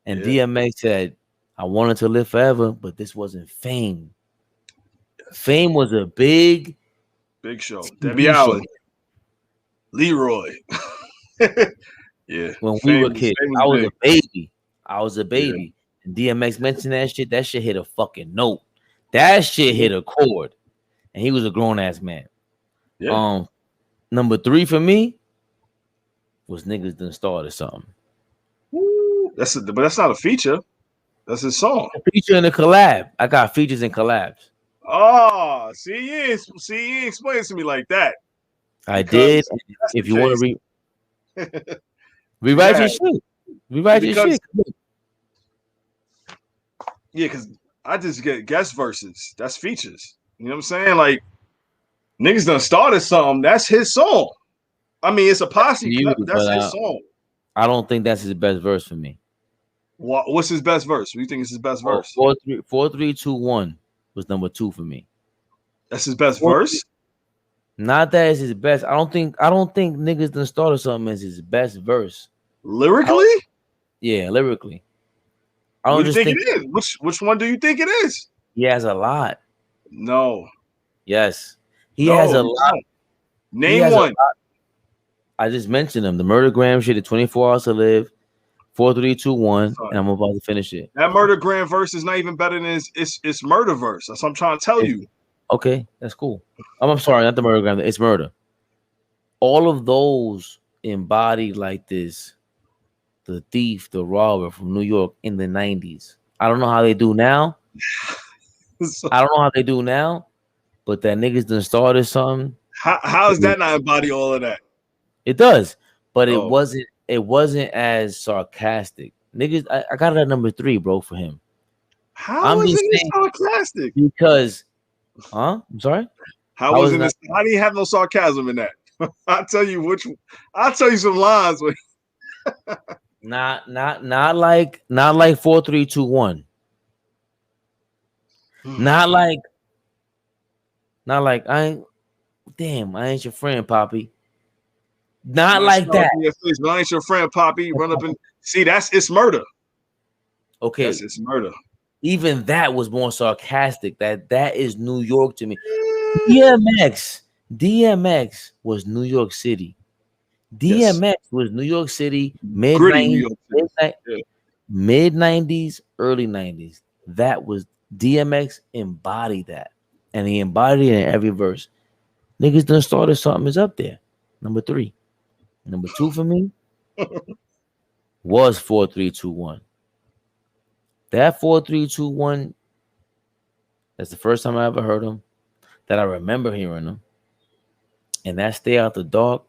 And DMX said, I wanted to live forever, but this wasn't Fame. Yes. Fame was a big show. Debbie Allen. Leroy. Yeah. When we were kids, I was a baby. Yeah. And DMX mentioned that shit. That shit hit a fucking note. That shit hit a chord. And he was a grown-ass man. Yeah. Number 3 for me was Niggas Done Started Something. But that's not a feature. That's his song. A feature and a collab. I got features and collabs. Oh, see, you ain't explain it to me like that. I did. If you want to rewrite your shit. Rewrite your shit. Yeah, because I just get guest verses. That's features. You know what I'm saying? Like, Niggas Done Started Something. That's his song. I mean, it's a posse, but that's his song. I don't think that's his best verse for me. What's his best verse? What do you think is his best verse? 4 3 2 1 was number 2 for me. That's his best verse? Not that it's his best. I don't think Niggas Done Started Something is his best verse. Lyrically? Yeah, lyrically. What do you think it is? Which one do you think it is? He has a lot. No. Yes. He has a lot. Name one. I just mentioned him. The Murdergram shit at 24 Hours to Live, 4 3 2 1, and I'm about to finish it. That Murdergram verse is not even better than it's Murder verse. That's what I'm trying to tell you. Okay, that's cool. I'm sorry, not the Murdergram. It's Murder. All of those embody like this, the thief, the robber from New York in the 90s. I don't know how they do now. But that Niggas Done Started Something. How is that not embody all of that? It does, but it wasn't as sarcastic. Niggas, I got it at number 3, bro, for him. How is it sarcastic? Because, I'm sorry. How do you have no sarcasm in that? I'll tell you some lines. Not like 4 3 2 1. Not like I ain't your friend, Poppy. Not like that. I ain't your friend, Poppy. Run up and see it's murder. Okay, it's murder. Even that was more sarcastic. That is New York to me. DMX was New York City. DMX was New York City, mid 90s, early 90s. That was DMX embodied that, and he embodied it in every verse. Niggas Done Started Something is up there. Number 3. Number 2 for me was 4 3 2 1. That 4 3 2 1. That's the first time I ever heard him. That I remember hearing him. And that Stay Out the Dark.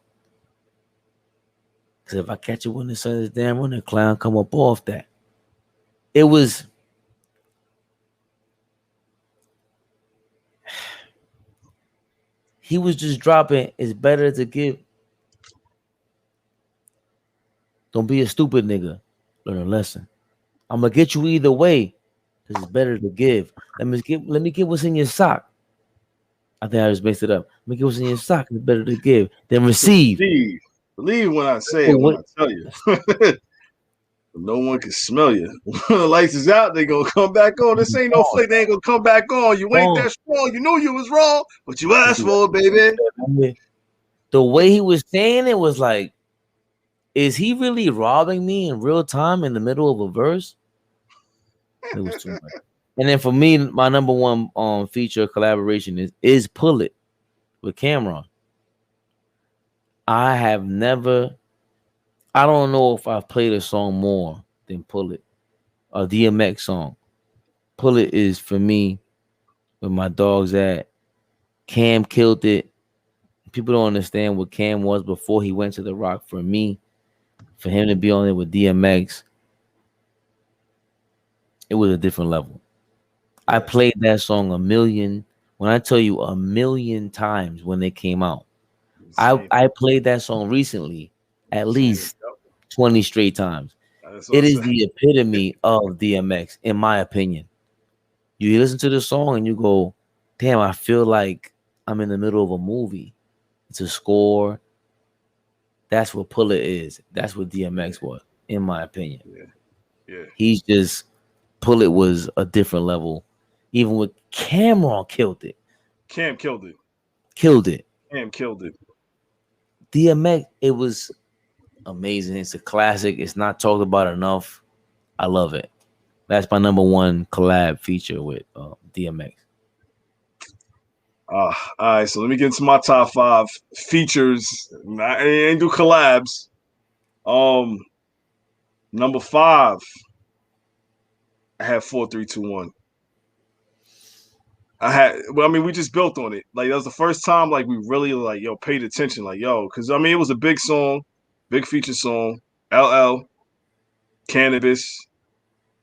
Because if I catch you when the sun is down, when the clown come up off that. It was. He was just dropping. It's better to give. Don't be a stupid nigga. Learn a lesson. I'm gonna get you either way. This is better to give. Let me get what's in your sock. I think I just mixed it up. Let me get what's in your sock. It's better to give than receive. Believe when I say it. When I tell you. No one can smell you. When the lights is out, they gonna come back on. This ain't no flick. They ain't gonna come back on. You ain't that strong. You knew you was wrong, but you asked for it, baby. The way he was saying it was like, is he really robbing me in real time in the middle of a verse? It was too much. And then for me, my number 1 feature collaboration is Pull It with Cameron. I I don't know if I've played a song more than Pull It, a DMX song. Pull It is for me where my dog's at. Cam killed it. People don't understand what Cam was before he went to The Rock. For me, for him to be on it with DMX, it was a different level. I played that song a million. When I tell you a million times when they came out, I played that song recently at least 20 straight times. It is the epitome of DMX, in my opinion. You listen to the song and you go, damn, I feel like I'm in the middle of a movie. It's a score. That's what Pull It is. That's what DMX was, in my opinion. Yeah. He's just, Pull It was a different level. Even with Cameron killed it. Cam killed it. Cam killed it. DMX, it was amazing. It's a classic. It's not talked about enough. I love it. That's my number one collab feature with DMX. All right, so let me get into my top 5 features. I ain't do collabs. Number 5, I had 4321. We just built on it. Like, that was the first time, like, we really, like, paid attention. Like, because, it was a big song, big feature song. LL, Cannabis,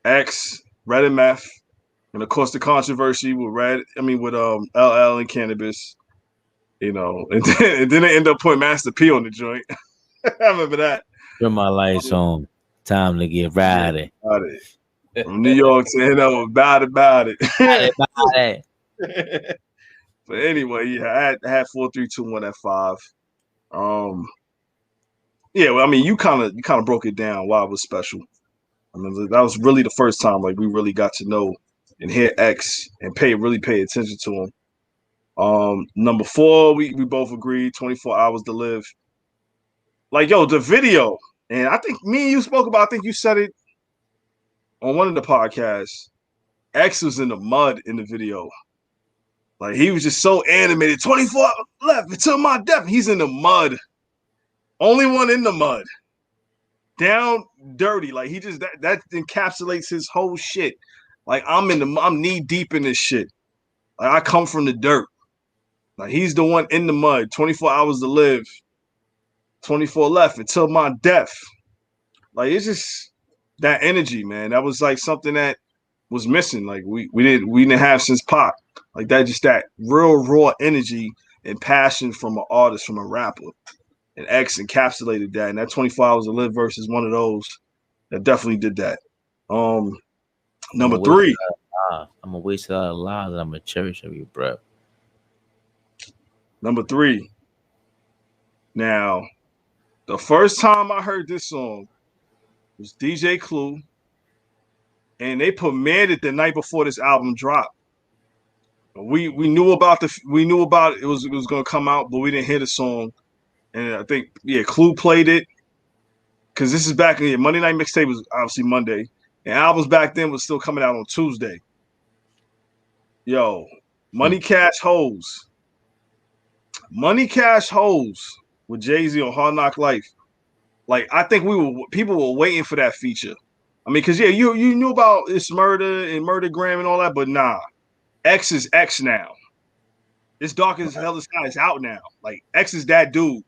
X, Red and Meth, and, of course, the controversy with LL and Cannabis, and then they end up putting Master P on the joint. I remember that. Turn my lights on. Time to get rowdy. From New York to about it. But anyway, I had 4321 at 5. You kind of broke it down why it was special. That was really the first time like we really got to know and hear X and really pay attention to him. Number 4, we both agreed, 24 Hours to Live. Like, the video, and I think me and you spoke about, I think you said it on one of the podcasts. X was in the mud in the video. Like, he was just so animated. 24 left until my death. He's in the mud. Only one in the mud. Down dirty. Like, he just that encapsulates his whole shit. Like, I'm knee deep in this shit. Like, I come from the dirt. Like, he's the one in the mud. 24 Hours to Live. 24 left until my death. Like, it's just that energy, man. That was like something that was missing. Like, we didn't have since Pop. Like, that real raw energy and passion from an artist, from a rapper. And X encapsulated that. And that 24 Hours to Live verse is one of those that definitely did that. Number 3. I'm gonna waste a lot of lives and I'm gonna cherish every breath. Number 3. Now, the first time I heard this song was DJ Clue, and they premiered it the night before this album dropped. We knew about it was gonna come out, but we didn't hear the song. And I think Clue played it because this is back in Monday Night Mixtape was obviously Monday, and albums back then was still coming out on Tuesday. Money Cash Hoes with Jay-Z on Hard Knock Life. Like, I think people were waiting for that feature. Because you knew about It's Murder and Murdergram and all that, but nah, X is X now. It's Dark as Hell is Sky is out now. Like, X is that dude.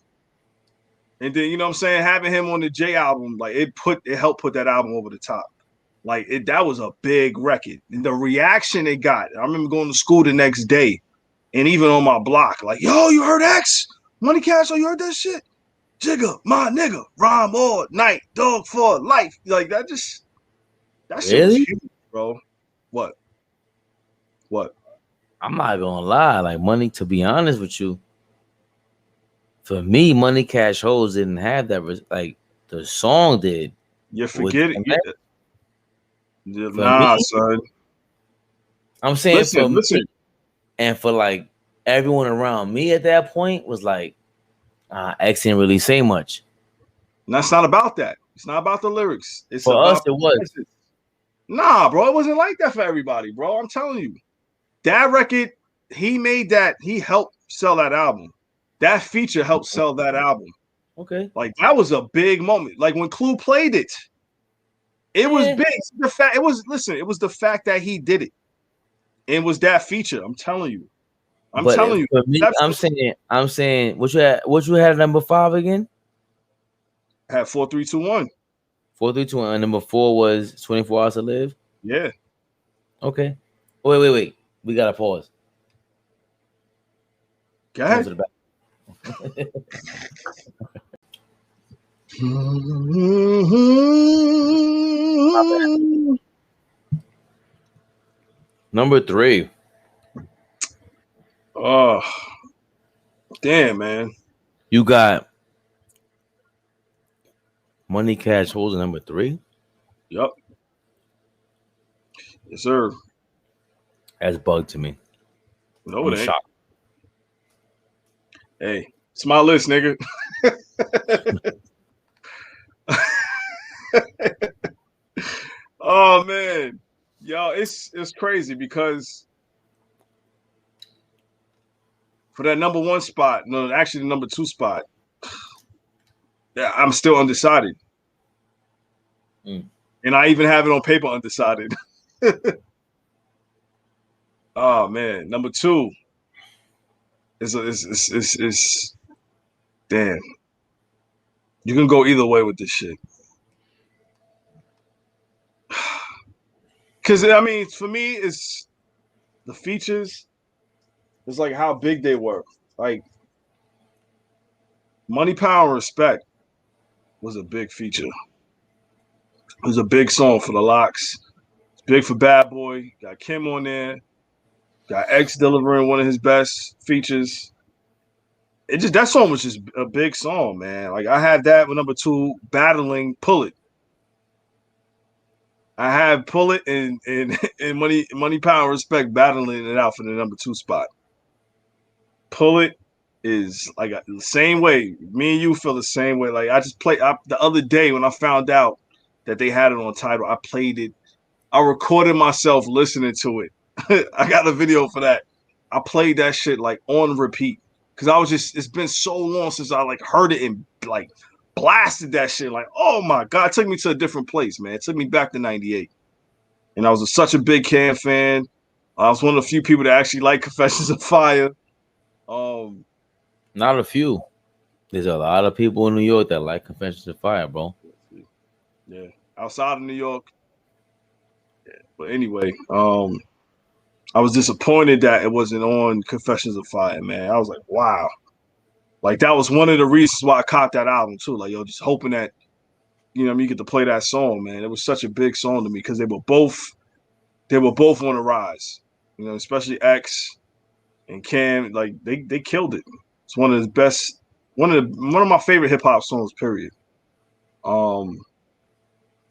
And then, you know what I'm saying, having him on the J album, like, it helped put that album over the top. Like, that was a big record. And the reaction it got, I remember going to school the next day, and even on my block, like, yo, you heard X? Money Cash, you heard that shit? Jigga, my nigga, rhyme all night, dog for life. Like, that shit was huge, bro. What? I'm not gonna lie, like, Money, to be honest with you, for me, Money Cash Hoes didn't have that, like, the song did. You forget it. Son. I'm saying listen. Me, and for, like, everyone around me at that point was like, X didn't really say much. And that's not about that. It's not about the lyrics. It's for about us, it was. message. Nah, bro, it wasn't like that for everybody, bro. I'm telling you. That record, he made that. He helped sell that album. That feature helped sell that album. Okay. Like that was a big moment. Like when Clue played it, it was big. The fact it was the fact that he did it. And was that feature. I'm telling you. For me, I'm saying what you had at number 5 again? I had 4, 3, 2, 1. 4, 3, 2, 1. And number 4 was 24 Hours to Live. Yeah. Okay. Wait. We gotta pause. Go ahead. Number 3. Oh, damn, man. You got Money Cash Holes at number 3. Yep. Yes, sir. That's bug to me. No, it ain't. Shocked. Hey, it's my list, nigga. Oh man, yo, it's crazy because for that number 1 spot, no, actually the number 2 spot, yeah, I'm still undecided, and I even have it on paper undecided. Oh man, number 2 is damn. You can go either way with this shit. Because, I mean, for me, it's the features. It's like how big they were. Like, Money, Power, and Respect was a big feature. It was a big song for the Locks. It's big for Bad Boy. Got Kim on there. Got X delivering one of his best features. That song was just a big song, man. Like, I had that with number 2 battling Pull It. I have Pull It and Money, Power, Respect battling it out for the number 2 spot. Pull It is like the same way. Me and you feel the same way. Like I just played the other day when I found out that they had it on Tidal. I played it. I recorded myself listening to it. I got a video for that. I played that shit like on repeat because it's been so long since I like heard it and like blasted that shit. Like, oh my God, it took me to a different place, man. It took me back to 98. And I was such a big Cam fan. I was one of the few people that actually liked Confessions of Fire. Not a few. There's a lot of people in New York that like Confessions of Fire, bro. Yeah. Outside of New York. Yeah. But anyway, I was disappointed that it wasn't on Confessions of Fire, man. I was like, wow. Like, that was one of the reasons why I caught that album, too. Like, just hoping that, you get to play that song, man. It was such a big song to me because they were both on the rise. Especially X and Cam. Like, they killed it. It's one of the best, one of my favorite hip-hop songs, period. And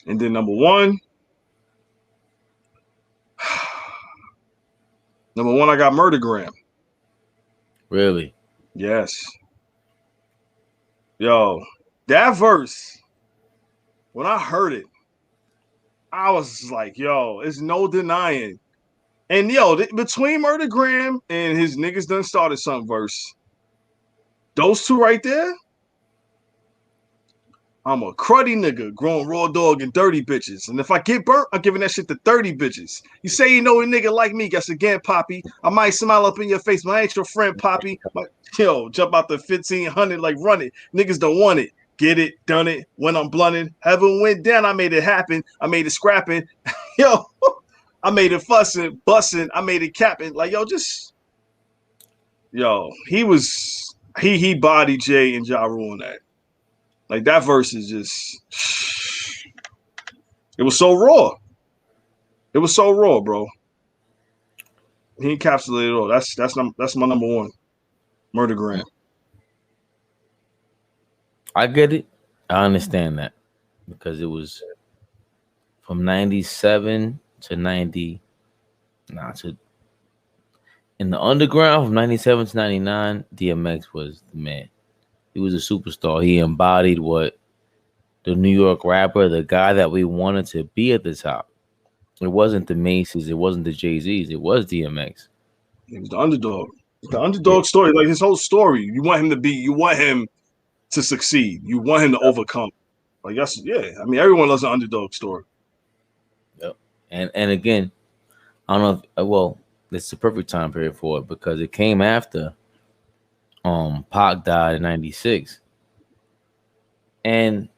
then number 1, I got Murdergram. Really? Yes. Yo, that verse, when I heard it, I was like, yo, it's no denying. And yo, between Murdergram and his niggas done started something verse, those two right there, I'm a cruddy nigga, growing raw dog and dirty bitches. And if I get burnt, I'm giving that shit to 30 bitches. You say you know a nigga like me, guess again, Poppy. I might smile up in your face, but I ain't your friend, Poppy. Yo, jump out the 1500 like run it. Niggas don't want it. Get it, done it. When I'm blunted, heaven went down. I made it happen. I made it scrapping. Yo, I made it fussing, busting. I made it capping. Like, he bodied Jay and Ja Rule on that. Like, that verse is just, it was so raw. It was so raw, bro. He encapsulated it all. That's my number 1. Murdergram. I get it. I understand that because it was from 97 to 90. In the underground from 97 to 99, DMX was the man. He was a superstar. He embodied what the New York rapper, the guy that we wanted to be at the top. It wasn't the Macy's. It wasn't the Jay-Z's. It was DMX. He was the underdog. The underdog story, like his whole story. You want him to succeed. You want him to overcome. Like that's I mean, everyone loves an underdog story. Yep. And again, I don't know if, well, it's the perfect time period for it because it came after Pac died in 96. And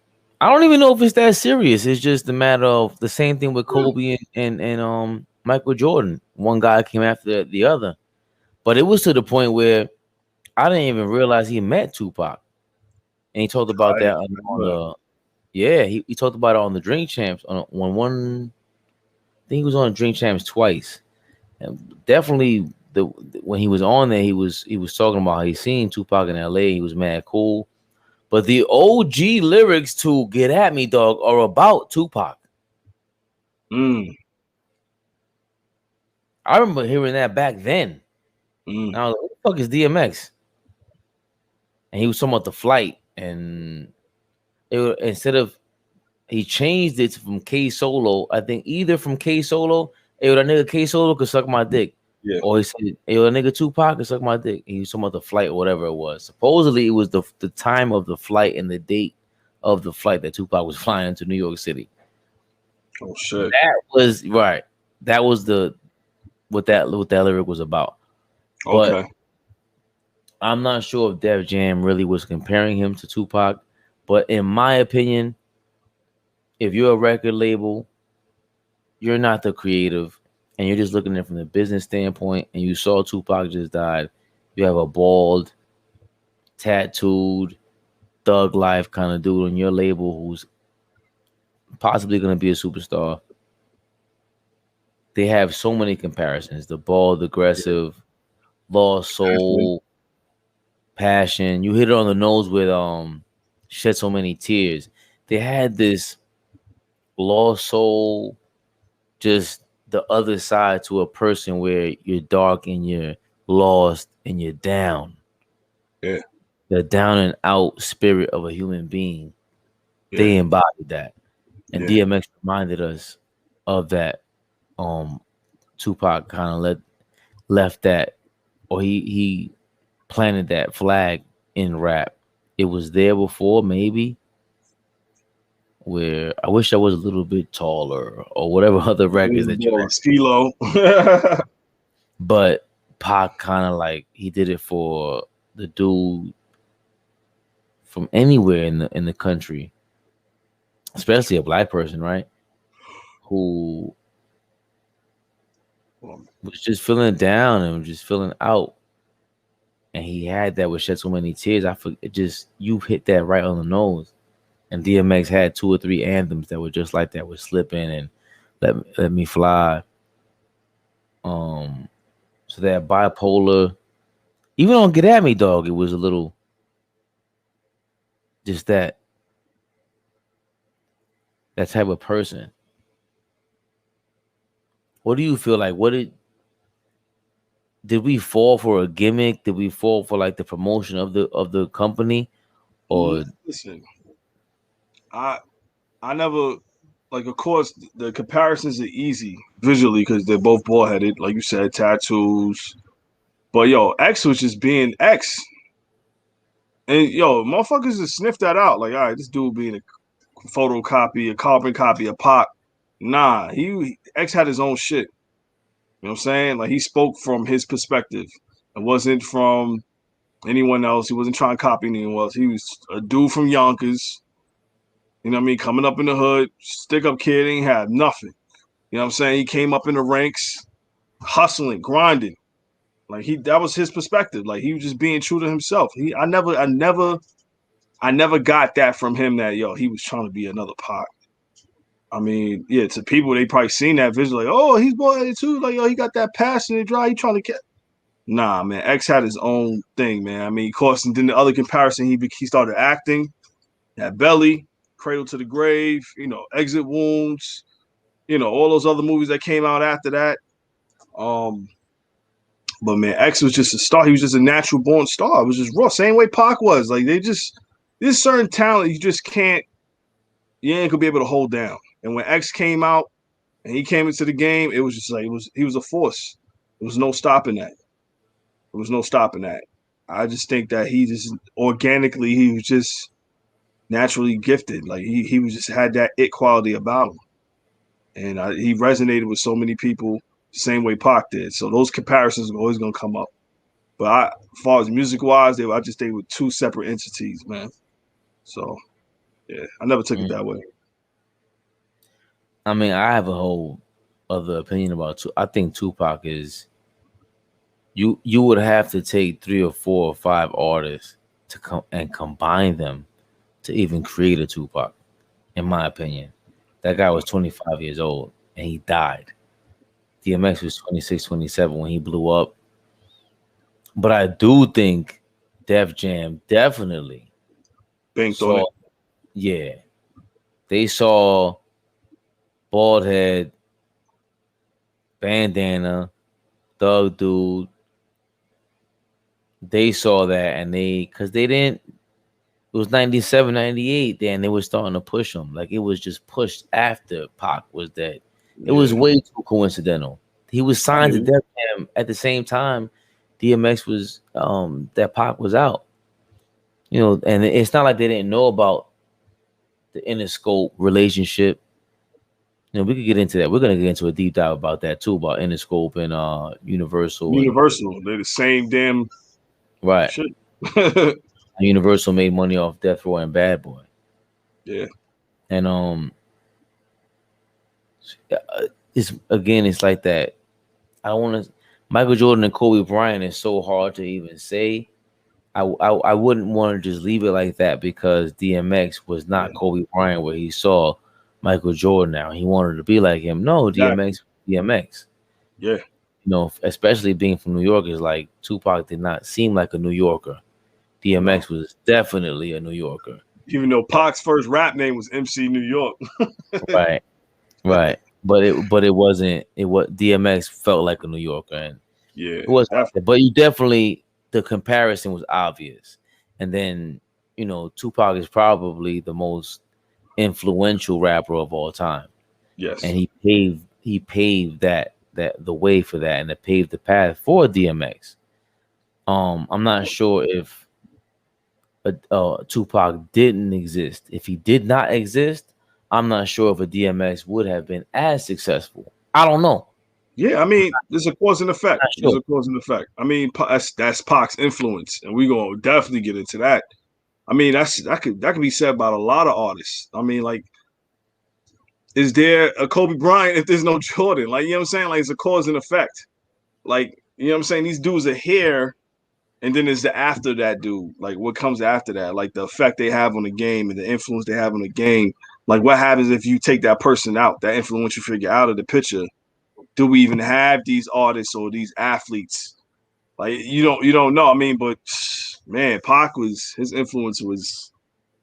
I don't even know if it's that serious. It's just a matter of the same thing with Kobe and Michael Jordan. One guy came after the other. But it was to the point where I didn't even realize he met Tupac. And he talked about that on the he talked about it on the Drink Champs on one I think he was on Drink Champs twice. And definitely when he was on there, he was talking about how he seen Tupac in LA. He was mad cool. But the OG lyrics to Get At Me, Dog, are about Tupac. I remember hearing that back then. Now, who the fuck is DMX? And he was talking about the flight. And instead of, he changed it from K Solo. I think either from K Solo, hey, that nigga K Solo could suck my dick. Yeah. Or he said, hey, that nigga Tupac could suck my dick. And he was talking about the flight or whatever it was. Supposedly, it was the time of the flight and the date of the flight that Tupac was flying into New York City. Oh shit! That was right. That was what that lyric was about. Okay. But I'm not sure if Def Jam really was comparing him to Tupac. But in my opinion, if you're a record label, you're not the creative. And you're just looking at it from the business standpoint, and you saw Tupac just died. You have a bald, tattooed, thug life kind of dude on your label who's possibly going to be a superstar. They have so many comparisons: the bald, aggressive, lost soul, passion. You hit it on the nose with Shed So Many Tears. They had this lost soul, just the other side to a person where you're dark and you're lost and you're down. Yeah. The down and out spirit of a human being. Yeah. They embodied that. And DMX reminded us of that. Tupac kind of left that, or he planted that flag in rap. It was there before, maybe. Where I wish I was a little bit taller or whatever other records that you had. Skilo. But Pac kind of like he did it for the dude from anywhere in the country, especially a black person, right? Who was just feeling down and just feeling out. And he had that with Shed So Many Tears. You hit that right on the nose. And DMX had 2 or 3 anthems that were just like that, with Slippin' and Let Me Fly. So that bipolar, even on Get At Me, Dog, it was a little just that type of person. What do you feel like? Did we fall for a gimmick? Did we fall for like the promotion of the company? Or listen, I never, like, of course the comparisons are easy visually because they're both bald headed, like you said, tattoos. But yo, X was just being X. And yo, motherfuckers just sniffed that out. Like, all right, this dude being a photocopy, a carbon copy of Pac. Nah, X had his own shit. You know what I'm saying? Like, he spoke from his perspective. It wasn't from anyone else. He wasn't trying to copy anyone else. He was a dude from Yonkers. You know what I mean? Coming up in the hood, stick-up kid, ain't had nothing. You know what I'm saying? He came up in the ranks, hustling, grinding. Like, that was his perspective. Like, he was just being true to himself. I never got that from him that, yo, he was trying to be another Pac. I mean, yeah, to people, they probably seen that visual, like, oh, he's bald-headed too. Like, yo, he got that passionate drive. He trying to get. Nah, man, X had his own thing, man. I mean, of course, and then the other comparison, he started acting, that belly, Cradle to the Grave, you know, Exit Wounds, you know, all those other movies that came out after that. But man, X was just a star. He was just a natural born star. It was just raw. Same way Pac was. Like, there's certain talent you just can't, you ain't gonna be able to hold down. And when X came out and he came into the game, it was just like, he was a force. There was no stopping that. There was no stopping that. I just think that he just organically, he was just naturally gifted. Like he was just had that it quality about him, and he resonated with so many people the same way Pac did. So those comparisons are always gonna come up. But as far as music wise, I just think with two separate entities, man. So yeah, I never took it that way. I mean, I have a whole other opinion about I think Tupac is you would have to take 3 or 4 or 5 artists to come and combine them to even create a Tupac, in my opinion. That guy was 25 years old and he died. DMX was 26, 27 when he blew up. But I do think Def Jam definitely Banked on it. Yeah. They saw Bald Head, Bandana, Thug Dude. They saw that and because they didn't, it was 97, 98, then they were starting to push them. Like it was just pushed after Pac was dead. It was way too coincidental. He was signed to Def Jam at the same time DMX was, that Pac was out. You know, and it's not like they didn't know about the Interscope relationship. You know, we could get into that. We're gonna get into a deep dive about that too, about Interscope and Universal. They're the same damn right. shit. Universal made money off Death Row and Bad Boy. Yeah. And it's like that. I don't want to. Michael Jordan and Kobe Bryant is so hard to even say. I wouldn't want to just leave it like that because DMX was not Kobe Bryant where he saw Michael Jordan now. He wanted to be like him. No, DMX. Yeah. You know, especially being from New York, is like Tupac did not seem like a New Yorker. DMX was definitely a New Yorker. Even though Pac's first rap name was MC New York. Right. But it wasn't. It was DMX felt like a New Yorker, and it was. But you definitely, the comparison was obvious. And then, you know, Tupac is probably the most influential rapper of all time. Yes, and he paved that the way for that, and it paved the path for DMX. I'm not sure if Tupac didn't exist. If he did not exist, I'm not sure if a DMX would have been as successful. I don't know. Yeah, I mean, there's a cause and effect. There's a cause and effect. I mean, that's Pac's influence, and we're gonna definitely get into that. I mean, that could be said about a lot of artists. I mean, like, is there a Kobe Bryant if there's no Jordan? Like, you know what I'm saying? Like, it's a cause and effect. Like, you know what I'm saying? These dudes are here, and then there's the after that dude. Like, what comes after that? Like, the effect they have on the game and the influence they have on the game. Like, what happens if you take that person out, that influential figure out of the picture? Do we even have these artists or these athletes? Like, you don't know. I mean, but man, Pac his influence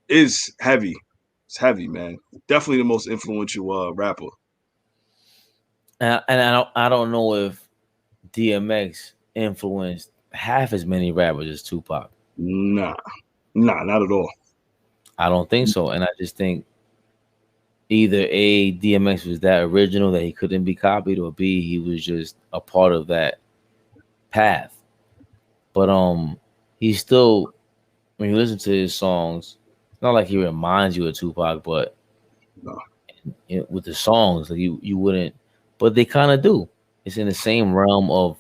is heavy. It's heavy, man. Definitely the most influential rapper. And I don't know if DMX influenced half as many rappers as Tupac. Nah, not at all. I don't think so. And I just think either A, DMX was that original that he couldn't be copied, or B, he was just a part of that path. But he still, when you listen to his songs, it's not like he reminds you of Tupac, but with the songs, like you wouldn't, but they kind of do. It's in the same realm of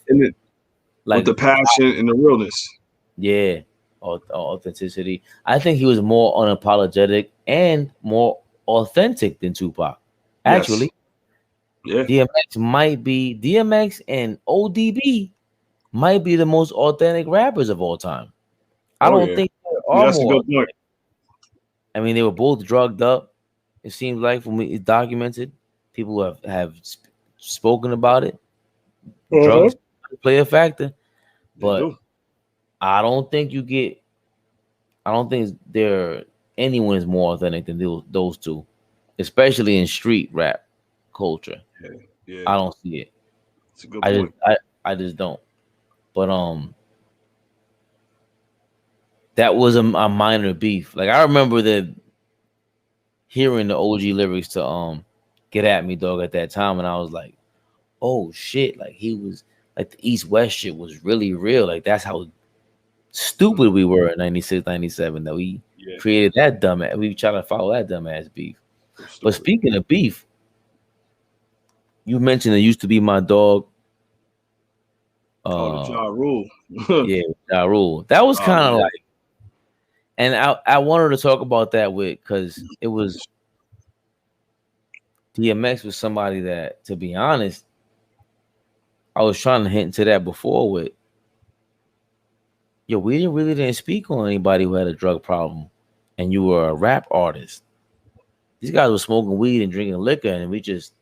like with the passion and the realness. Yeah, authenticity. I think he was more unapologetic and more authentic than Tupac. Actually, yeah. DMX and ODB might be the most authentic rappers of all time. I don't think there are that's more. A good point. I mean, they were both drugged up. It seems like, from me, it's documented. People have spoken about it. Drugs play a factor, but I don't think anyone is more authentic than those two, especially in street rap culture. Yeah. I don't see it. It's a good point. I just don't. But that was a minor beef. Like, I remember hearing the OG lyrics to "Get at Me, Dog" at that time, and I was like, oh shit! Like, he was like, the East West shit was really real. Like, that's how stupid we were in 96, 97 that we created that dumbass. We try to follow that dumbass beef. But speaking of beef, you mentioned it used to be my dog. The Ja Rule. Yeah, Ja Rule. That was kind of like, and I wanted to talk about that because it was DMX was somebody that, to be honest, I was trying to hint into that before with. Yo, we didn't speak on anybody who had a drug problem, and you were a rap artist. These guys were smoking weed and drinking liquor, and we just,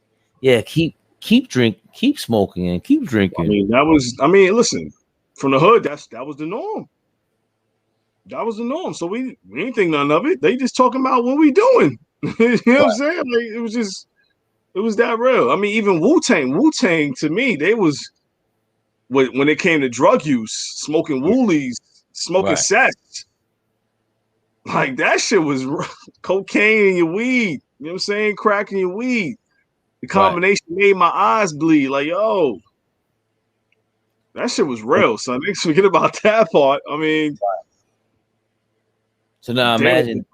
keep smoking and keep drinking. I mean, listen, from the hood, that was the norm. That was the norm. So we didn't think none of it. They just talking about what we doing. You know what I'm saying? Like, it was that real. I mean, even Wu-Tang to me, they was when it came to drug use, smoking woolies, smoking sets. Like that shit was cocaine in your weed. You know what I'm saying? Crack in your weed. The combination made my eyes bleed. Like, yo, that shit was real, son. Niggas forget about that part. I mean, so now imagine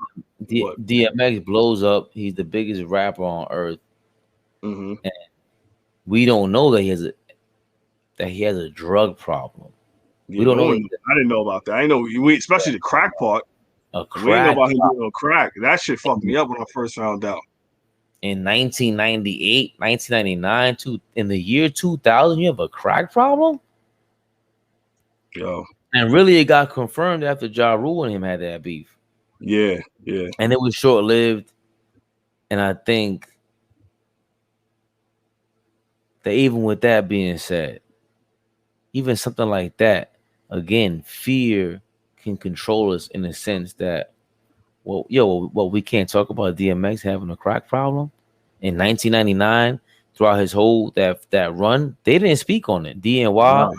DMX blows up. He's the biggest rapper on earth, and we don't know that he has a drug problem. We don't know. I didn't know about that. I know especially the crack part. We didn't know about him doing crack. That shit fucked me up when I first found out. In 1998, 1999, in the year 2000, you have a crack problem? Yo. And really, it got confirmed after Ja Rule and him had that beef. Yeah. And it was short-lived. And I think that even with that being said, even something like that, again, fear can control us in the sense that, we can't talk about DMX having a crack problem. In 1999, throughout his whole that run, they didn't speak on it. DNY,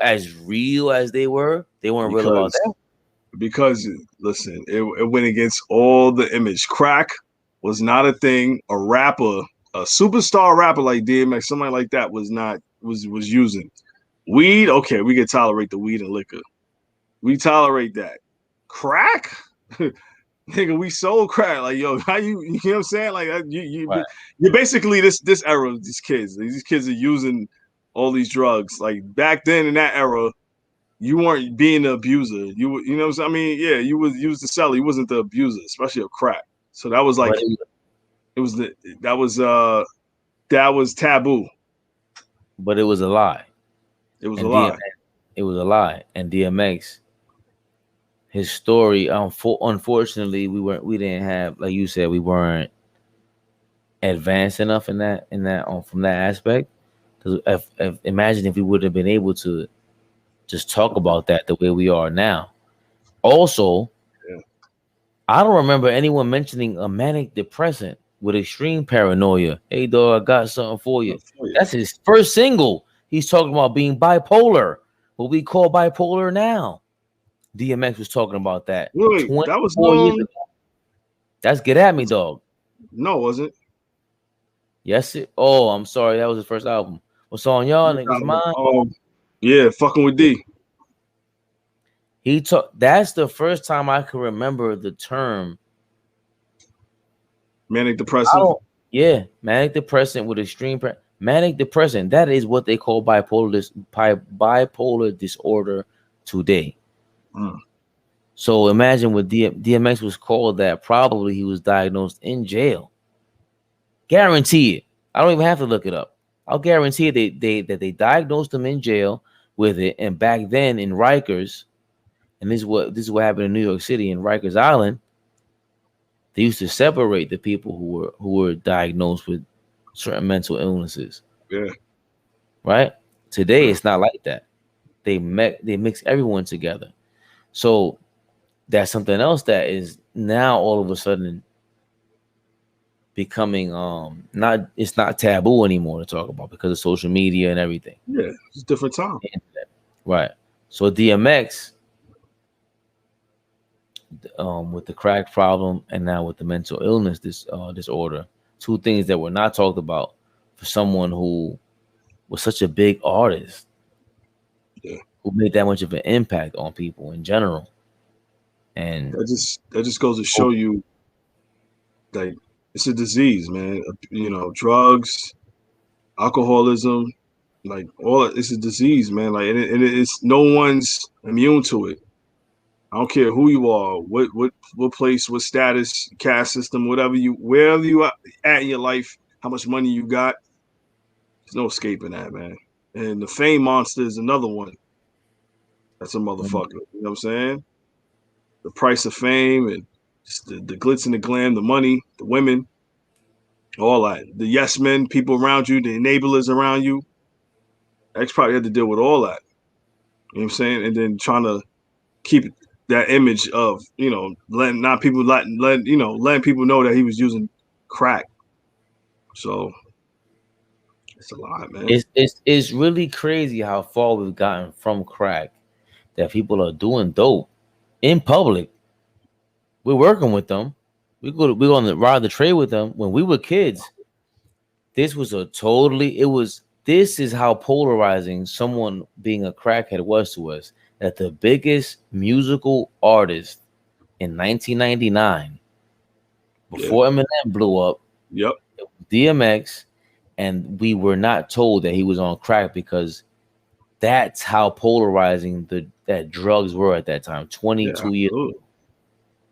as real as they weren't real about that. Because listen, it went against all the image. Crack was not a thing. A rapper, a superstar rapper like DMX, somebody like that was using weed. Okay, we can tolerate the weed and liquor. We tolerate that. Crack. Nigga, we sold crack. Like, yo, how you know what I'm saying? Like, you're basically this era of these kids. These kids are using all these drugs. Like, back then in that era, you weren't being the abuser. You know what I'm saying? I mean, yeah, you was the seller. You wasn't the abuser, especially of crack. So that was like, that was taboo. But it was a lie. It was a lie. It was a lie. And DMX, his story, unfortunately, we didn't have, like you said, we weren't advanced enough in that from that aspect. Because imagine if we would have been able to just talk about that the way we are now. Also, I don't remember anyone mentioning a manic depressant with extreme paranoia. Hey, dog, I got something for you. That's his first single. He's talking about being bipolar, what we call bipolar now. DMX was talking about that. Wait, that was 4 years ago. That's Get At Me, dog. No, was it? Yes, oh, I'm sorry. That was his first album. What's on y'all niggas' mind? Yeah, fucking with D. That's the first time I can remember the term manic depressant. Manic depressant with extreme manic depressant. That is what they call bipolar disorder today. So imagine what DMX was called that. Probably he was diagnosed in jail. Guarantee it. I don't even have to look it up. I'll guarantee that they diagnosed him in jail with it. And back then in Rikers, and this is what happened in New York City in Rikers Island, they used to separate the people who were diagnosed with certain mental illnesses. Yeah. Right? Today it's not like that. They mix everyone together. So that's something else that is now all of a sudden becoming it's not taboo anymore to talk about because of social media and everything. Yeah, it's a different time. Right. So DMX, with the crack problem and now with the mental illness disorder, two things that were not talked about for someone who was such a big artist, will make that much of an impact on people in general. And that just goes to show you, like, it's a disease, man. You know, drugs, alcoholism, like it's a disease, man. Like, and it's no one's immune to it. I don't care who you are, what place, what status, caste system, wherever you are at in your life, how much money you got. There's no escaping that, man. And the fame monster is another one. That's a motherfucker. You know what I'm saying? The price of fame and just the glitz and the glam, the money, the women, all that. The yes men, people around you, the enablers around you. X probably had to deal with all that. You know what I'm saying? And then trying to keep that image of, you know, letting people know that he was using crack. So it's a lot, man. It's really crazy how far we've gotten from crack, that people are doing dope in public. We're working with them. We're on the ride the trade with them. When we were kids, this is how polarizing someone being a crackhead was to us. That the biggest musical artist in 1999, before Eminem blew up, it was DMX, and we were not told that he was on crack, because that's how polarizing that drugs were at that time. 22 years ago.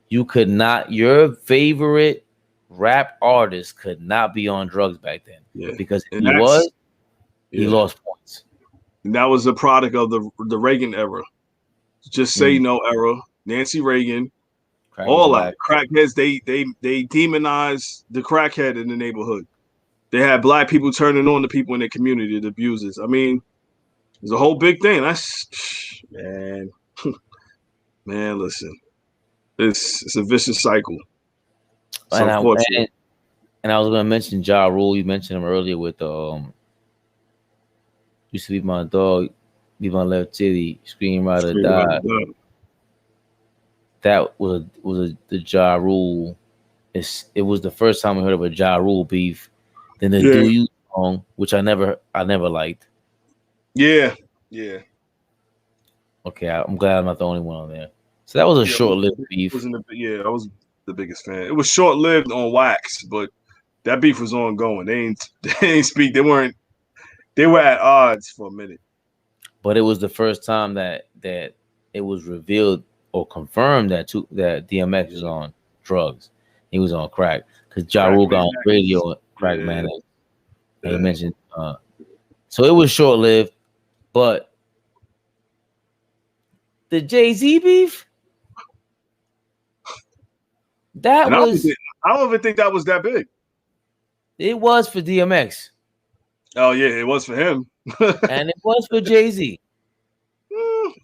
You could not, your favorite rap artist could not be on drugs back then. Yeah. Because if he was, he lost points. And that was a product of the Reagan era. Just Say No era, Nancy Reagan, all that. Crackheads, they demonized the crackhead in the neighborhood. They had black people turning on the people in their community, the abusers. I mean, it's a whole big thing. That's, man, man, listen. It's a vicious cycle. And I was going to mention Ja Rule. You mentioned him earlier with used to be my dog, be my left titty, scream right or die. That was the Ja Rule. It was the first time I heard of a Ja Rule beef. Then the Do You song, which I never liked. Yeah. Okay, I'm glad I'm not the only one on there. So that was a short-lived beef. I was the biggest fan. It was short-lived on Wax, but that beef was ongoing. They ain't speak. They were at odds for a minute. But it was the first time that it was revealed or confirmed that DMX was on drugs. He was on crack, because Ja Rule got on radio, crack man. Yeah. He mentioned. So it was short-lived, but the Jay-Z beef, I don't even think that was that big. It was for DMX. Oh yeah, it was for him. And it was for Jay-Z.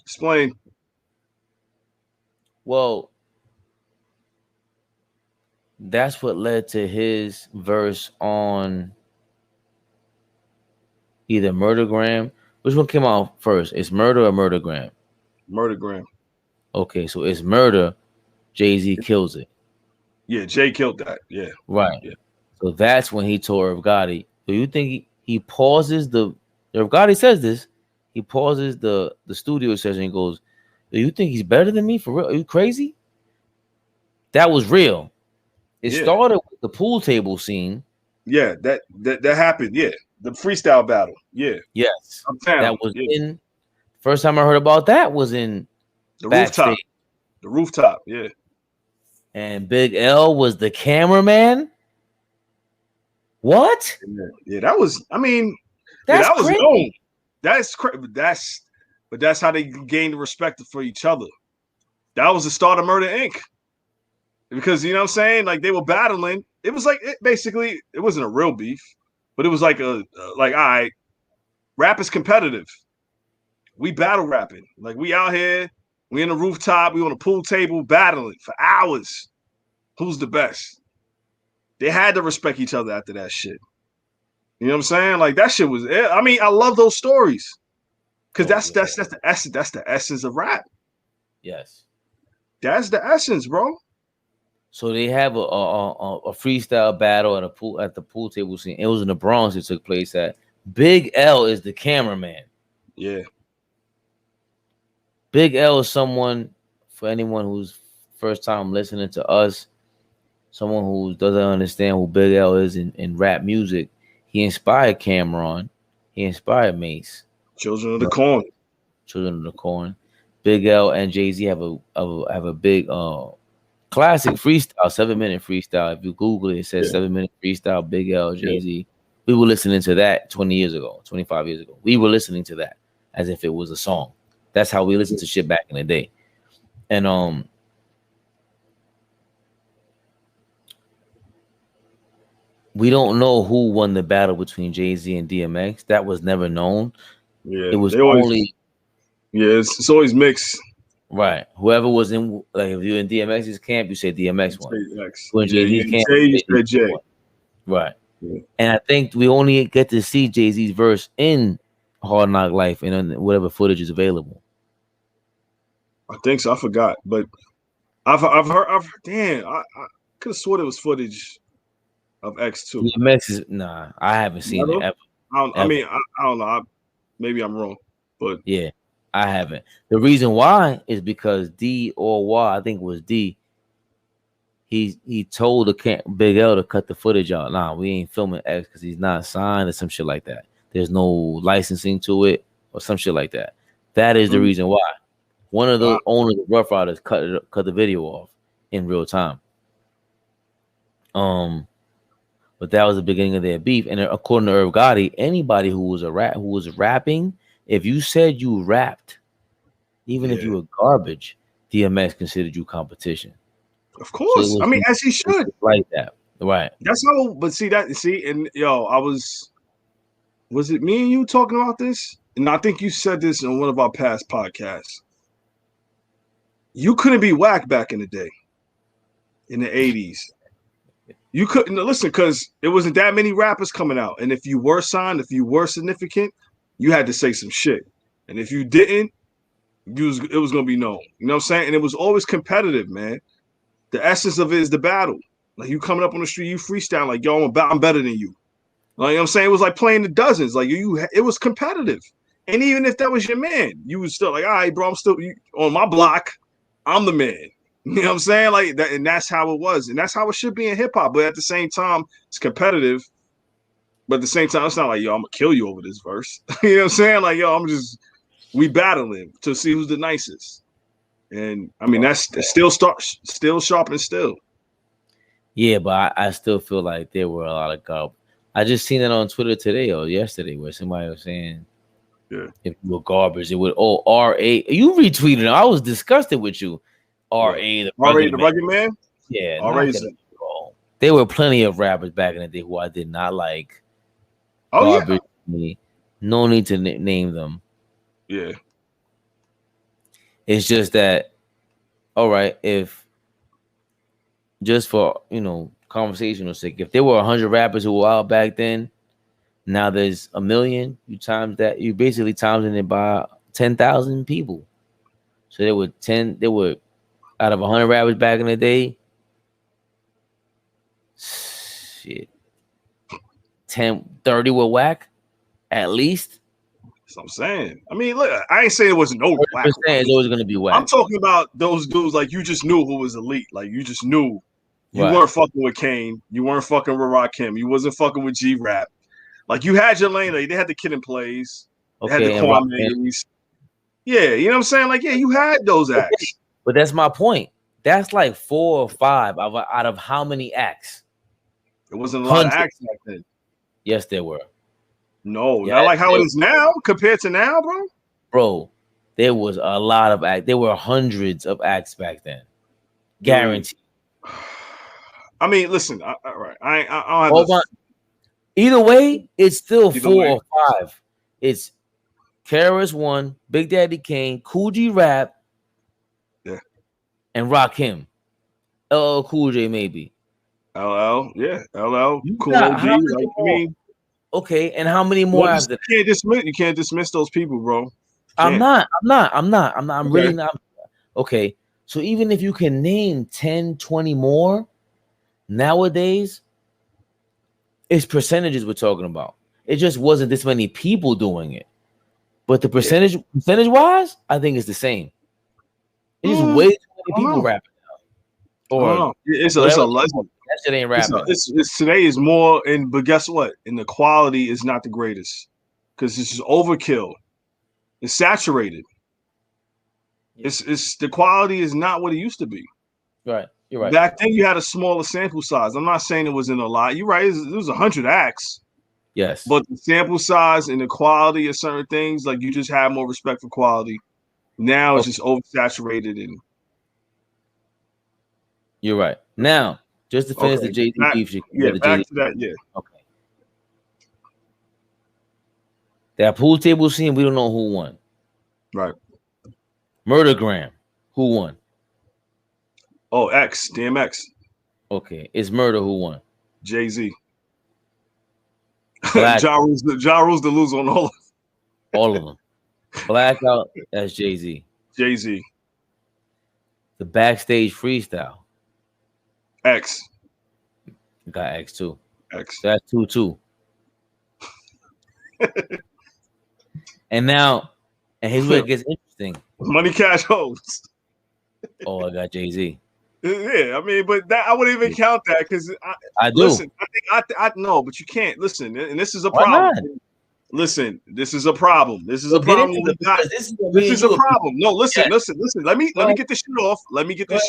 Explain. Well, that's what led to his verse on either Murdergram. Which one came out first? It's Murder or Murdergram? Murdergram. Okay, so it's Murder. Jay-Z kills it. Yeah, Jay killed that. Yeah. Right. Yeah. So that's when he told Irv Gotti. Do you think he pauses Irv Gotti says this, he pauses the studio session and goes, do you think he's better than me for real? Are you crazy? That was real. It started with the pool table scene. Yeah, that happened. Yeah. The freestyle battle. Yeah. Yes. That was in first time I heard about that was in the rooftop. The rooftop, yeah. And Big L was the cameraman. What? Yeah, that was. I mean, that was known. But that's how they gained the respect for each other. That was the start of Murder Inc. Because you know what I'm saying, like they were battling. It was like basically it wasn't a real beef, but it was like all right, rap is competitive. We battle rapping, like we out here. We in the rooftop. We on a pool table battling for hours. Who's the best? They had to respect each other after that shit. You know what I'm saying? Like that shit was. I mean, I love those stories because that's the essence. That's the essence of rap. Yes, that's the essence, bro. So they have a freestyle battle at the pool table scene. It was in the Bronx. It took place at. Big L is the cameraman. Yeah. Big L is someone, for anyone who's first time listening to us, someone who doesn't understand who Big L is in rap music. He inspired Cameron. He inspired Mace. Children of the Corn. Children of the Corn. Big L and Jay-Z have a big classic freestyle, 7-minute freestyle. If you Google it, it says 7-minute freestyle, Big L, Jay-Z. Yeah. We were listening to that 20 years ago, 25 years ago. We were listening to that as if it was a song. That's how we listened to shit back in the day. And we don't know who won the battle between Jay-Z and DMX. That was never known. Yeah, it was only. Yeah, it's always mixed. Right. Whoever was in, like, if you're in DMX's camp, you say DMX won. When Jay-Z's camp, you say Jay. Right. Yeah. And I think we only get to see Jay-Z's verse in Hard Knock Life and whatever footage is available. I think so. I forgot, but I've heard. Damn, I could have sworn it was footage of X2. DMX is I haven't seen it ever. I mean, I don't know. Maybe I'm wrong, but yeah, I haven't. The reason why is because D or Y, I think it was D. He told the Big L to cut the footage out. Nah, we ain't filming X because he's not signed or some shit like that. There's no licensing to it or some shit like that. That is the reason why. One of the owners of Rough Riders cut the video off in real time. But that was the beginning of their beef. And according to Irv Gotti, anybody who was rapping, if you said you rapped, even if you were garbage, DMX considered you competition. Of course. So I mean, as he should. Like that. Right. That's how, but and was it me and you talking about this? And I think you said this in one of our past podcasts. You couldn't be whack back in the day, in the 80s. You couldn't listen because it wasn't that many rappers coming out. And if you were signed, if you were significant, you had to say some shit. And if you didn't, it was going to be known. You know what I'm saying? And it was always competitive, man. The essence of it is the battle. Like, you coming up on the street, you freestyle like, yo, I'm better than you. Like, you know what I'm saying? It was like playing the dozens. Like, it was competitive. And even if that was your man, you was still like, all right, bro, I'm still on my block. I'm the man. You know what I'm saying? Like that, and that's how it was. And that's how it should be in hip hop. But at the same time, it's competitive. But at the same time, it's not like, yo, I'm gonna kill you over this verse. You know what I'm saying? Like, yo, we battling to see who's the nicest. And I mean, that's still sharp and still. Yeah, but I still feel like there were a lot of garbage. I just seen it on Twitter today or yesterday where somebody was saying, if you were garbage, it would RA. You retweeted it. I was disgusted with you. RA, the rugged man? Yeah. There were plenty of rappers back in the day who I did not like. Oh, garbage yeah. No need to name them. Yeah. It's just that, all right, if just for, conversational sake, if there were 100 rappers who were out back then, now there's 1 million, you times that, you basically times it by 10,000 people. So there were out of 100 rappers back in the day, shit, 30 were whack, at least. That's what I'm saying. I mean, look, I ain't saying it wasn't no whack. It's always going to be whack. I'm talking about those dudes like you just knew who was elite. Like you just knew. You weren't fucking with Kane. You weren't fucking with Rakim. You wasn't fucking with G-Rap. Like, you had your lane. Like, they had the Kid and Plays. They had the Kwame's. Yeah, you know what I'm saying? Like, yeah, you had those acts. But that's my point. That's like 4 or 5 out of how many acts? It wasn't a lot of acts back then. Yes, there were. No, not like how it is now compared to now, bro. Bro, there was a lot of acts. There were hundreds of acts back then. Guaranteed. I mean, listen. All right, I don't have Either way, it's still 4 or 5. It's KRS One, Big Daddy Kane, Cool G Rap, and Rakim. LL Cool J maybe. LL, Cool G. Okay, and how many more after that? You can't dismiss those people, bro. I'm not. I'm really not. Okay, so even if you can name 10, 20 more, nowadays, it's percentages we're talking about. It just wasn't this many people doing it. But the percentage wise, I think it's the same. It's just way too many people know. rapping now. I don't Or know. It's whatever. a legend. That shit ain't rapping. It's today is more, but guess what? And the quality is not the greatest because it's just overkill. It's saturated. Yeah. It's the quality is not what it used to be. Right, you're right. Back then, you had a smaller sample size. I'm not saying it wasn't a lot. You're right. It was 100 acts. Yes, but the sample size and the quality of certain things, like you just have more respect for quality. Now it's just oversaturated and. You're right. Now, just to finish the Jay-Z beef, back to that. Yeah. Okay. That pool table scene, we don't know who won. Right. Murdergram, who won? Oh, DMX. Okay, it's Murder who won. Jay-Z. Ja Rule's the loser on all of them. Blackout, that's Jay-Z. Jay-Z. The backstage freestyle. X. Got X too. X. That's 2-2. And here's where it gets interesting. Money Cash Hoes. Oh, I got Jay-Z. Yeah, I mean, but that I wouldn't even count that because I do. Listen, I know, but you can't listen, and this is a problem. Listen, this is a problem. This is a problem. This is a problem. No, listen. Let me get this shit off. Let me get this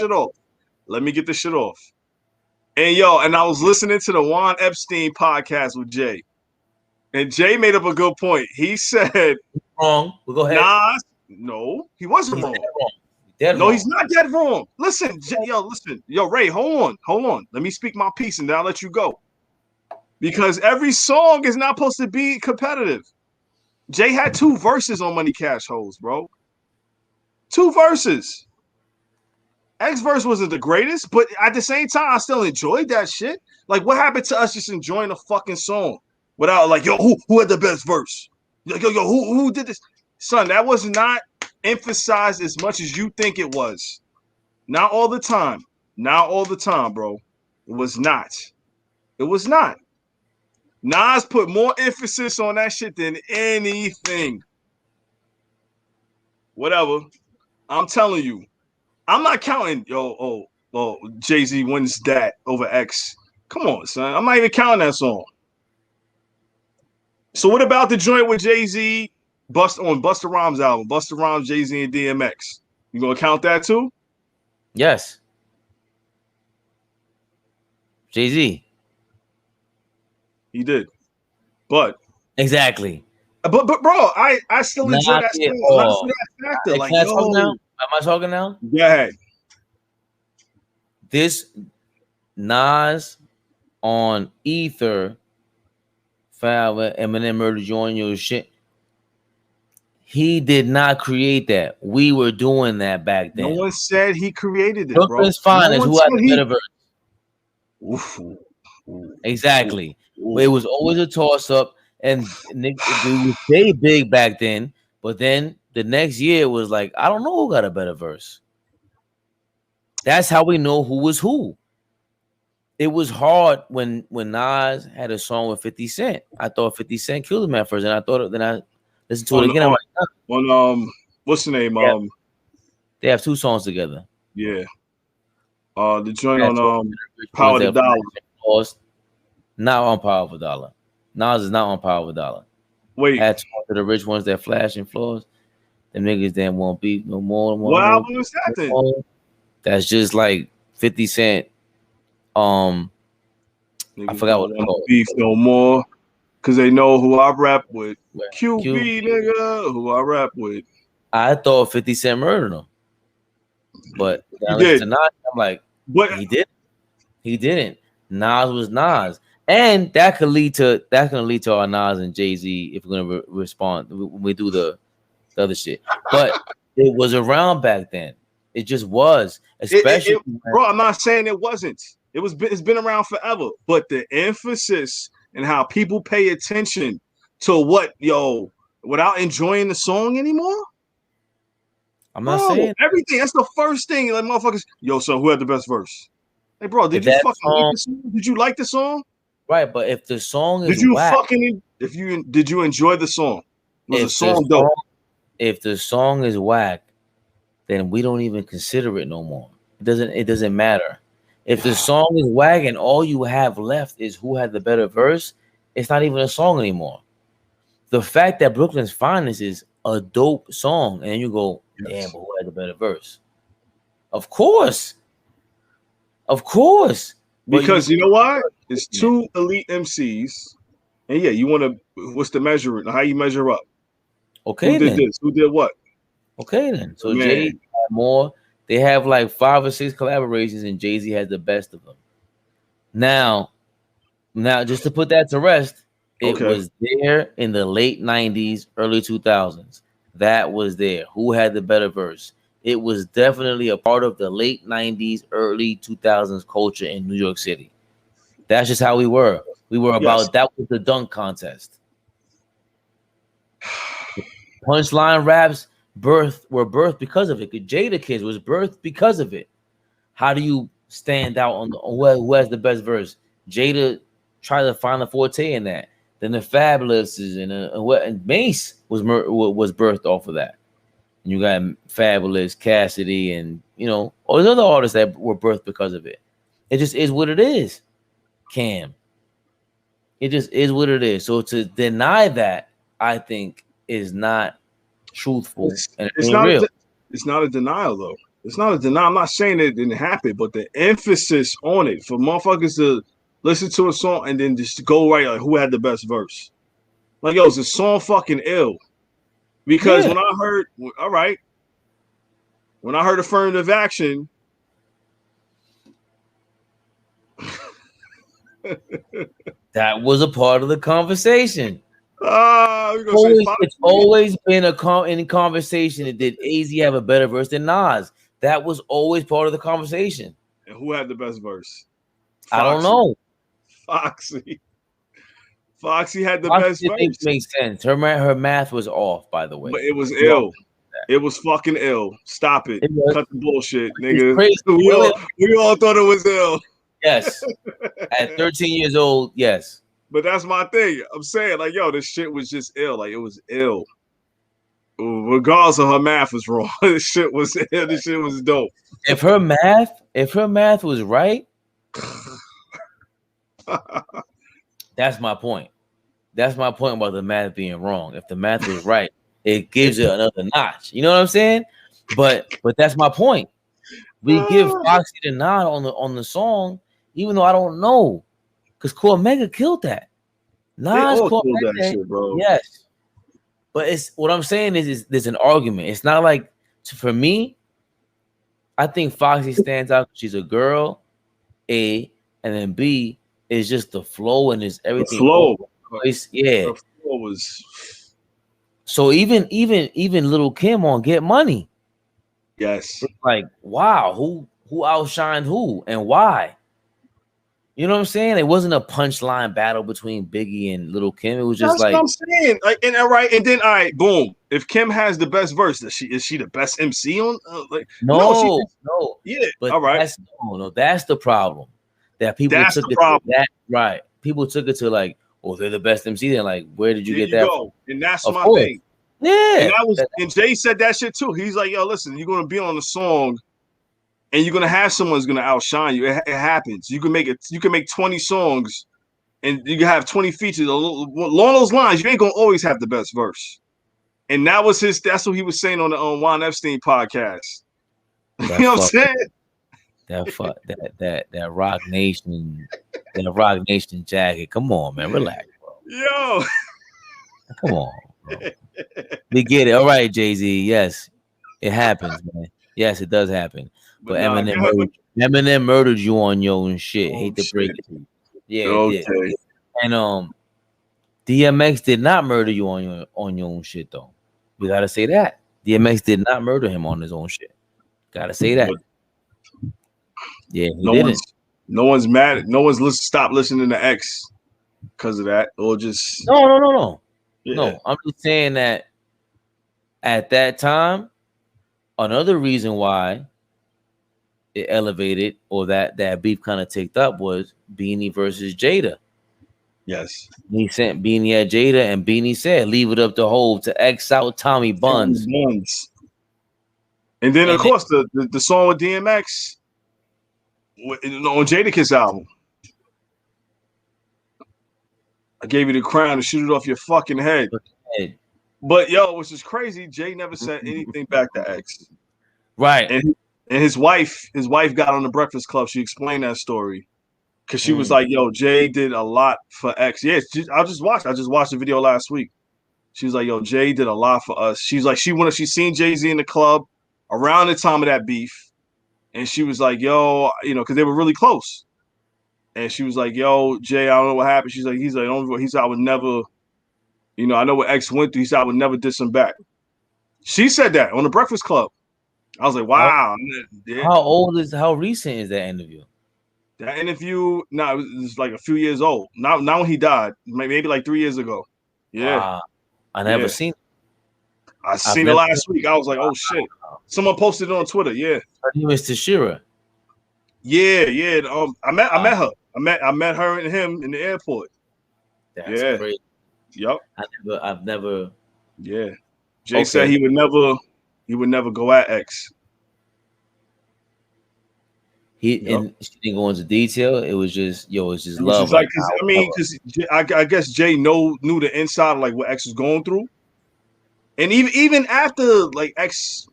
shit off. And I was listening to the Juan Epstein podcast with Jay, and Jay made up a good point. He said, "Wrong." Well, go ahead. Nas, no, he wasn't wrong. He's not dead wrong. Listen, Ray, hold on. Let me speak my piece, and then I'll let you go. Because every song is not supposed to be competitive. Jay had 2 verses on Money Cash Hoes, bro. 2 verses. X verse wasn't the greatest, but at the same time, I still enjoyed that shit. Like, what happened to us just enjoying a fucking song without like, who had the best verse? Yo, who did this? Son, that was not emphasized as much as you think it was. Not all the time. Not all the time, bro. It was not. It was not. Nas put more emphasis on that shit than anything. Whatever. I'm telling you. I'm not counting, Jay-Z wins that over X. Come on, son. I'm not even counting that song. So what about the joint with Jay-Z on Busta Rhymes album? Busta Rhymes, Jay-Z, and DMX. You gonna count that too? Yes. Jay-Z. He did. But exactly. But bro, I still enjoy that song. That factor. Like, am I talking now? Yeah. This Nas on Ether, Fowler, Eminem Murder Jr. shit. He did not create that. We were doing that back then. No one said he created it, Brooklyn's Finest, who had the better verse. Exactly. It was always a toss-up, and Nick would stay big back then, but then the next year was like, I don't know who got a better verse. That's how we know who was who. It was hard when Nas had a song with 50 Cent. I thought 50 Cent killed him at first, and then I listened to it again. I'm like, what's the name? They have 2 songs together. Yeah. The joint on Power the Dollar. Not on Power of a Dollar. Nas is not on Power of a Dollar. Wait. Had to the rich ones that flash and floors. The niggas that won't beat no more. What album is that then? That's just like 50 Cent. I forgot what it's called. Beef no more. Because they know who I rap with. QB, nigga, who I rap with. I thought 50 Cent murdered him. But tonight, I'm like, but he did. He didn't. Nas was Nas. And that could lead to our Nas and Jay-Z if we're gonna respond when we do the other shit. But it was around back then. It just was, especially bro. I'm not saying it wasn't. It's been around forever. But the emphasis and how people pay attention to without enjoying the song anymore. I'm not saying everything. That's the first thing. Like, motherfuckers, so who had the best verse? Hey, bro, did you fucking like the song? Did you like the song? Right, but if the song is did you enjoy the song? Was the song dope? If the song is whack, then we don't even consider it no more. It doesn't matter. If the song is whack and all you have left is who had the better verse, it's not even a song anymore. The fact that Brooklyn's Finest is a dope song, and you go, damn, but who had the better verse? Of course. Because you know what? It's two elite MCs. And yeah, you want to, what's the measure? How you measure up? Okay, who did this? Who did what? Okay, then. So Jay had more. They have like 5 or 6 collaborations, and Jay-Z has the best of them. Now, just to put that to rest, it was there in the late 90s, early 2000s. That was there. Who had the better verse? It was definitely a part of the late 90s, early 2000s culture in New York City. That's just how we were. We were about that was the dunk contest. Punchline raps were birthed because of it. Jada Kids was birthed because of it. How do you stand out on who has the best verse? Jada tried to find a forte in that. Then the Fabulouses and Mace was birthed off of that. And you got Fabulous, Cassidy, and all these other artists that were birthed because of it. It just is what it is, Cam. It just is what it is. So to deny that, I think, is not truthful. It's not real. It's not a denial, though. It's not a denial. I'm not saying it didn't happen, but the emphasis on it for motherfuckers to listen to a song and then just go right, like, who had the best verse? Like, yo, is the song fucking ill? Because when I heard, when I heard affirmative action, that was a part of the conversation. It's always been in conversation. Did AZ have a better verse than Nas? That was always part of the conversation. And who had the best verse? Foxy. I don't know. Foxy had the best verse. Makes sense. Her math was off, by the way. But it was ill. It was fucking ill. Stop it. Cut the bullshit, nigga. We all thought it was ill. Yes. At 13 years old, yes. But that's my thing. I'm saying, like, yo, this shit was just ill. Like, it was ill. Regardless of her math was wrong. This shit was ill. This shit was dope. If her math was right, that's my point. That's my point about the math being wrong. If the math was right, it gives it another notch. You know what I'm saying? But that's my point. We give Foxy the nod on the song, even though I don't know, because Cormega killed that. Nas killed that shit, bro. Yes, but it's what I'm saying is there's an argument. It's not like for me. I think Foxy stands out because she's a girl, A, and then B is just the flow and is everything. The flow, yeah. The flow was. So even Little Kim on Get Money. Yes. It's like, wow, who outshined who and why? You know what I'm saying? It wasn't a punchline battle between Biggie and Little Kim. It was just what I'm saying. Like, and then all right, boom. If Kim has the best verse, is she the best MC on? No. Yeah. But all right. That's the problem. That people took it to that right. People took it to like, oh, they're the best MC. Then like, where did you get that from? And that's my thing. Yeah. And Jay said that shit too. He's like, yo, listen, you're gonna be on the song, and you're gonna have someone who's gonna outshine you. It happens. You can make 20 songs, and you can have 20 features along those lines. You ain't gonna always have the best verse. And that's what he was saying on the Juan Epstein podcast. You know what I'm saying? That Rock Nation jacket. Come on, man, relax, bro. Yo, come on, bro. We get it. All right, Jay-Z. Yes, it happens, man. Yes, it does happen. But Eminem murdered you on your own shit. Hate to break it to you. Yeah, okay. It did. And DMX did not murder you on your own shit, though. We gotta say that. DMX did not murder him on his own shit. Gotta say that. Yeah, he didn't. No one's mad. No one's stopped listening to X because of that, or just no. Yeah. No, I'm just saying that at that time, another reason why it elevated or that beef kind of ticked up was Beanie versus Jada. Yes. He sent Beanie at Jada, and Beanie said, leave it up to Hov to X out Tommy Buns. And then, of course, the song with DMX on Jadakiss album. I gave you the crown to shoot it off your fucking head. But yo, which is crazy, Jay never said anything back to X. Right. And his wife got on the Breakfast Club. She explained that story. Cause she was like, yo, Jay did a lot for X. Yeah, I just watched the video last week. She was like, yo, Jay did a lot for us. She's like, she seen Jay-Z in the club around the time of that beef. And she was like, yo, because they were really close. And she was like, yo, Jay, I don't know what happened. He's like, I would never, I know what X went through. He said I would never diss him back. She said that on the Breakfast Club. I was like, wow. How recent is that interview? That interview, it was like a few years old. Not when he died, maybe like 3 years ago. Yeah. Wow. I never seen it. I seen it last week. I was like, oh shit. Someone posted it on Twitter. Yeah. Her name is Tashira. Yeah. I met her. I met her and him in the airport. That's great. Yep. I've never. Yeah. Jay said he would never go at X. And she didn't go into detail. It was just, it's just love. Because I guess Jay knew the inside of like what X was going through, and even after like X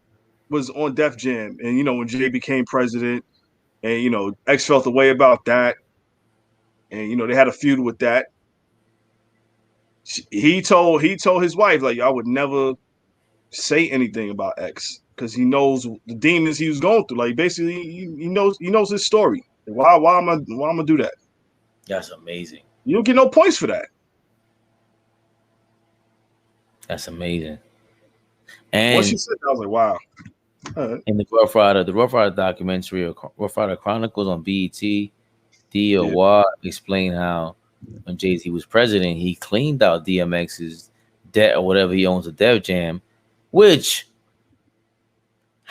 was on Def Jam, and when Jay became president, and X felt the way about that, and they had a feud with that. He told his wife like, I would never say anything about X. Because he knows the demons he was going through. Like basically, he knows his story. Why am I gonna do that? That's amazing. You don't get no points for that. That's amazing. And once she said that, I was like, wow. In the Rough Rider documentary, Rough Rider Chronicles on BET, DOY explained how when Jay-Z was president, he cleaned out DMX's debt or whatever he owns to Def Jam, which.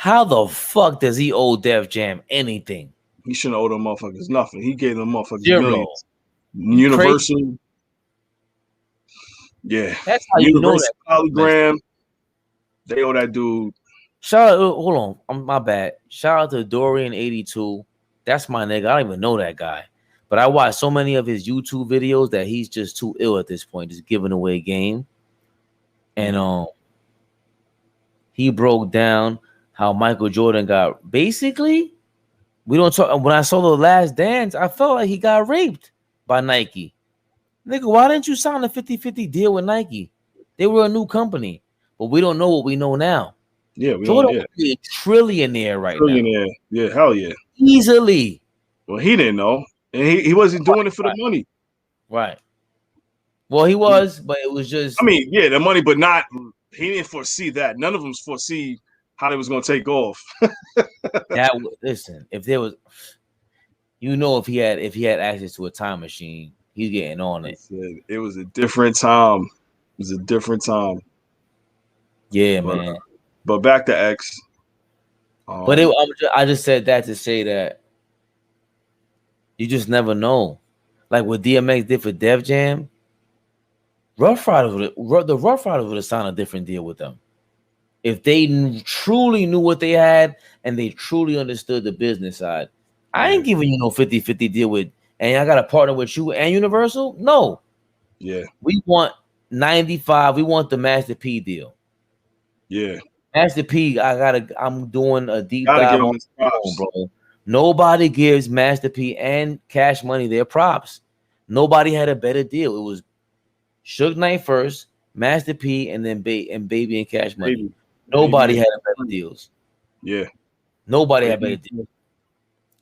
How the fuck does he owe Def Jam anything? He shouldn't owe them motherfuckers nothing. He gave them motherfuckers millions. Universal. Crazy. Yeah. That's how you know that. Polygram. They owe that dude. Hold on. My bad. Shout out to Dorian82. That's my nigga. I don't even know that guy. But I watch so many of his YouTube videos that he's just too ill at this point, just giving away game. And he broke down how Michael Jordan got basically. We don't talk. When I saw The Last Dance, I felt like he got raped by Nike. Nigga, why didn't you sign a 50-50 deal with Nike? They were a new company, but we don't know what we know now. Yeah, we Jordan would be a trillionaire now. Yeah, hell yeah. Easily. Well, he didn't know. And he wasn't doing it for the money. Right. Well, he was, but it was just. I mean, yeah, the money, but not. He didn't foresee that. None of them foresee how they was going to take off. Listen, if there was, if he had access to a time machine, he's getting on it. It was a different time. It was a different time. Yeah, man. But back to X. But I just said that to say that you just never know. Like what DMX did for Def Jam, the Rough Riders would have signed a different deal with them. If they truly knew what they had and they truly understood the business side. I ain't giving you no 50-50 deal with, and I got to partner with you and Universal. No. Yeah. We want 95. We want the Master P deal. Yeah. Master P, I'm doing a deep dive on bro. Nobody gives Master P and Cash Money their props. Nobody had a better deal. It was Suge Knight first, Master P, and then Baby and Cash Money. Baby. Nobody had better deals. Yeah. Nobody had better deals.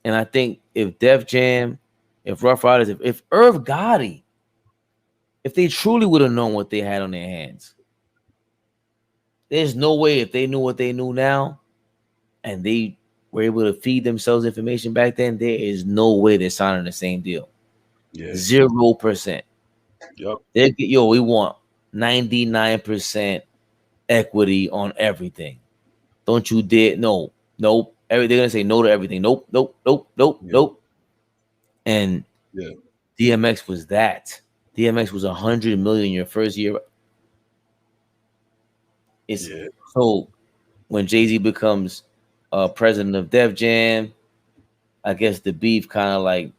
And I think if Def Jam, if Rough Riders, if Irv Gotti, if they truly would have known what they had on their hands, there's no way if they knew what they knew now and they were able to feed themselves information back then, there is no way they're signing the same deal. Yeah. 0%. Yep. We want 99% equity on everything. Don't you dare. Nope. They're gonna say no to everything. Nope. And DMX was that. DMX was 100 million your first year. So when Jay-Z becomes president of Def Jam. I guess the beef kind of like,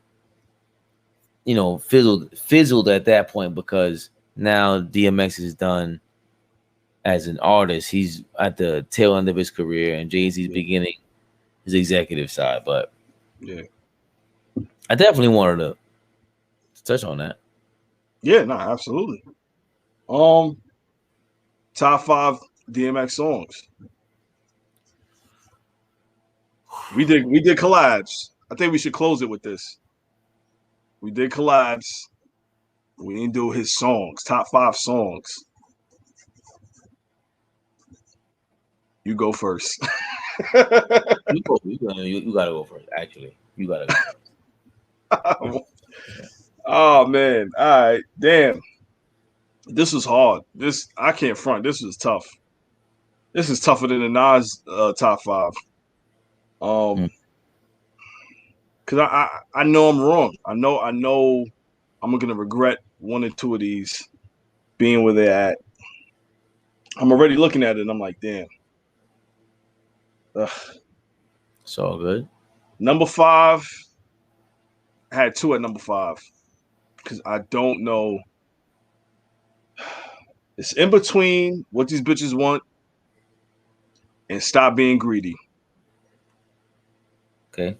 fizzled at that point because now DMX is done as an artist. He's at the tail end of his career, and Jay-Z's beginning his executive side. But yeah, I definitely wanted to touch on that. Yeah, no, absolutely. Top 5 DMX songs. We did collabs. I think we should close it with this. We did collabs. We didn't do his songs. Top 5 songs. You go first. You gotta go first. Actually, you gotta go first. Oh man! All right, damn. This was hard. I can't front. This was tough. This is tougher than the Nas top 5. Because I know I'm wrong. I know I'm gonna regret 1 or 2 of these being where they're at. I'm already looking at it and I'm like, damn. Ugh. It's all good. Number 5. I had 2 at number 5 because I don't know. It's in between What These Bitches Want and Stop Being Greedy. Okay.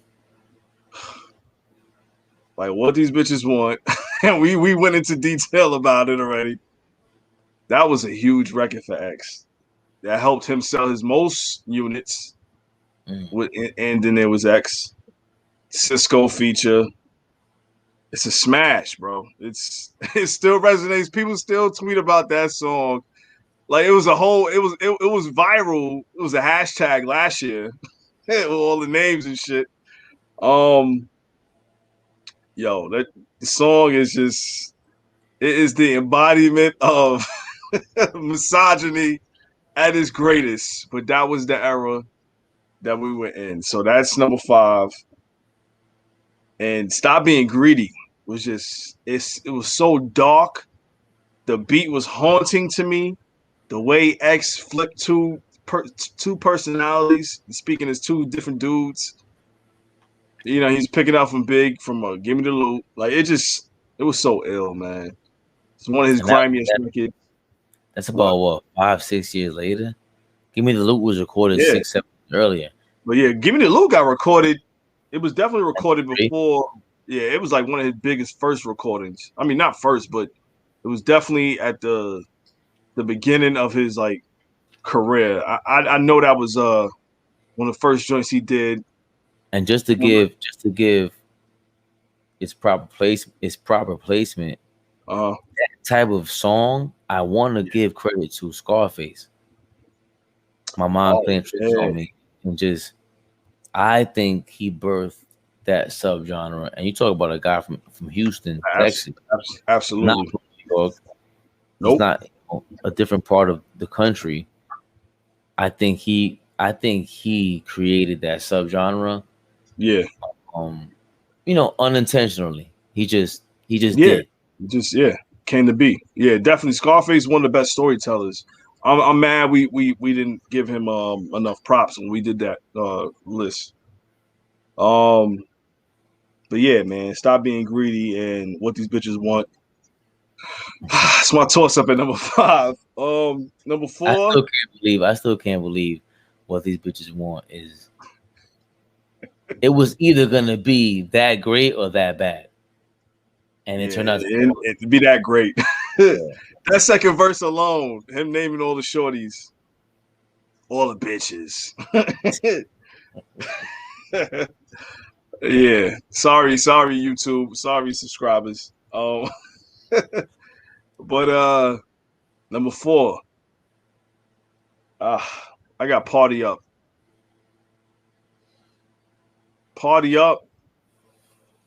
Like What These Bitches Want, and we went into detail about it already. That was a huge record for X. That helped him sell his most units. And then there was X. Cisco feature. It's a smash, bro. It still resonates. People still tweet about that song. Like it was viral. It was a hashtag last year with all the names and shit. The song is just, it is the embodiment of misogyny at its greatest. But that was the era that we were in. So that's number 5. And Stop Being Greedy was just, it was so dark. The beat was haunting to me. The way X flipped two personalities, speaking as 2 different dudes. He's picking up from Big, from Give Me the Loot. Like, it was so ill, man. It's one of his grimiest records. That's about 5-6 years later. Give Me the Loot was recorded 6-7 years earlier. But yeah, Give Me the Loot got recorded. It was definitely recorded before. Yeah, it was like one of his biggest first recordings. I mean, not first, but it was definitely at the beginning of his like career. I know that was one of the first joints he did. And just to give its proper placement, that type of song, I want to give credit to Scarface. My mom playing tricks on me, and I think he birthed that subgenre. And you talk about a guy from Houston, Texas, absolutely, not from New York. Nope. It's not a different part of the country. I think he created that subgenre. Yeah. Unintentionally. He just did. Came to be. Yeah, definitely. Scarface, one of the best storytellers. I'm mad we didn't give him enough props when we did that list. But yeah, man, Stop Being Greedy and What These Bitches Want. It's my toss up at number 5. Number 4. I still can't believe What These Bitches Want is. It was either gonna be that great or that bad, and it turned out to be that great. That second verse alone, him naming all the shorties, all the bitches. Yeah, sorry, YouTube, sorry, subscribers. But number 4, I got Party Up. Party Up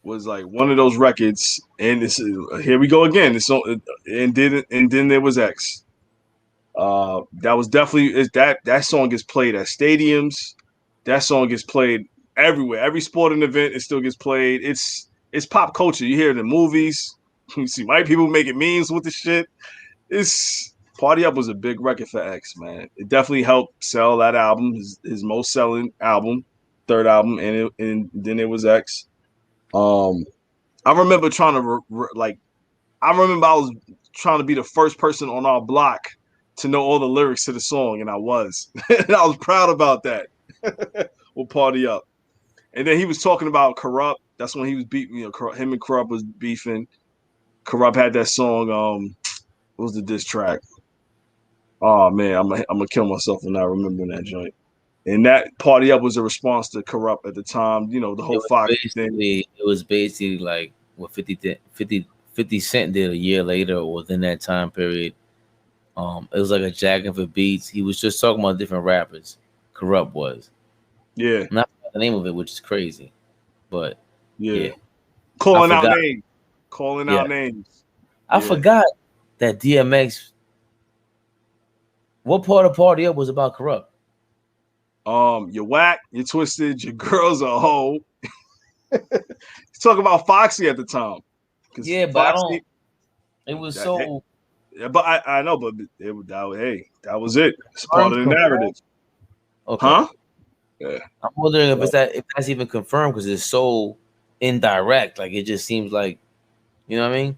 was like one of those records, and here we go again. And then there was X. That was definitely that song gets played at stadiums. That song gets played everywhere. Every sporting event, it still gets played. It's pop culture. You hear it in movies. You see white people making memes with the shit. It's Party Up was a big record for X, man. It definitely helped sell that album, his most selling album, third album, and then it was X. I remember trying to I remember I was trying to be the first person on our block to know all the lyrics to the song, and I was. And I was proud about that. We'll Party Up. And then he was talking about Corrupt. That's when he was beating, him and Corrupt was beefing. Corrupt had that song, what was the diss track? Oh man, I'm gonna kill myself for not remembering that joint. And that Party Up was a response to Corrupt at the time, the whole Fox thing. It was basically like what 50 Cent did a year later or within that time period. It was like a jacking for beats. He was just talking about different rappers. Corrupt was. Yeah. Not the name of it, which is crazy. But yeah. Calling out names. I forgot that DMX. What part of Party Up was about Corrupt? You're whack, you're twisted, your girl's a hoe. He's talking about Foxy at the time. Yeah, but Foxy, it was so. Yeah, but I know, but that was it. It's part of the narrative. Okay. Huh? Yeah. I'm wondering if that's even confirmed because it's so indirect. Like it just seems like, you know what I mean?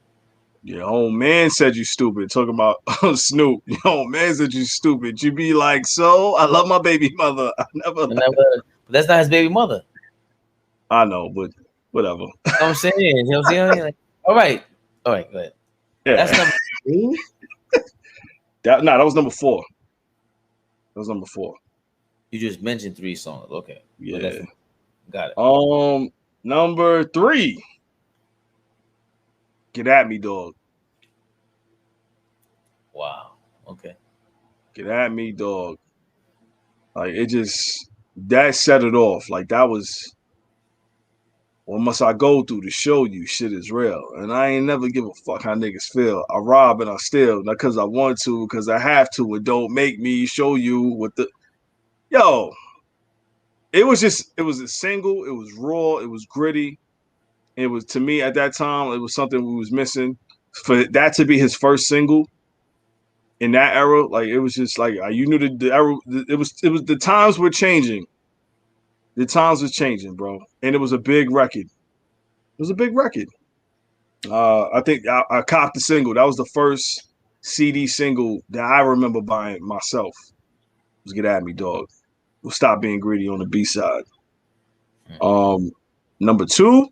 Your old man said you stupid. Talking about Snoop. Your old man said you stupid. You be like, so I love my baby mother. But that's not his baby mother. I know, but whatever. You know what I'm saying? You know what I'm saying? Like, all right, go ahead. Yeah. That's number 2. that was number 4. That was number 4. You just mentioned 3 songs. Okay. Yeah. Got it. Number 3. Get At Me, Dog. Wow. Okay. Get At Me, Dog. Like that set it off. Like that was, what must I go through to show you shit is real? And I ain't never give a fuck how niggas feel. I rob and I steal, not because I want to, because I have to. It don't make me show you what the. Yo, it was a single. It was raw. It was gritty. It was, to me at that time, it was something we was missing. For that to be his first single in that era, like it was just like you knew the era. It was the times were changing. The times was changing, bro, and it was a big record. It was a big record. I think I copped the single. That was the first CD single that I remember buying myself. It was Get At Me, Dog. We'll Stop Being Greedy on the B side. Number 2.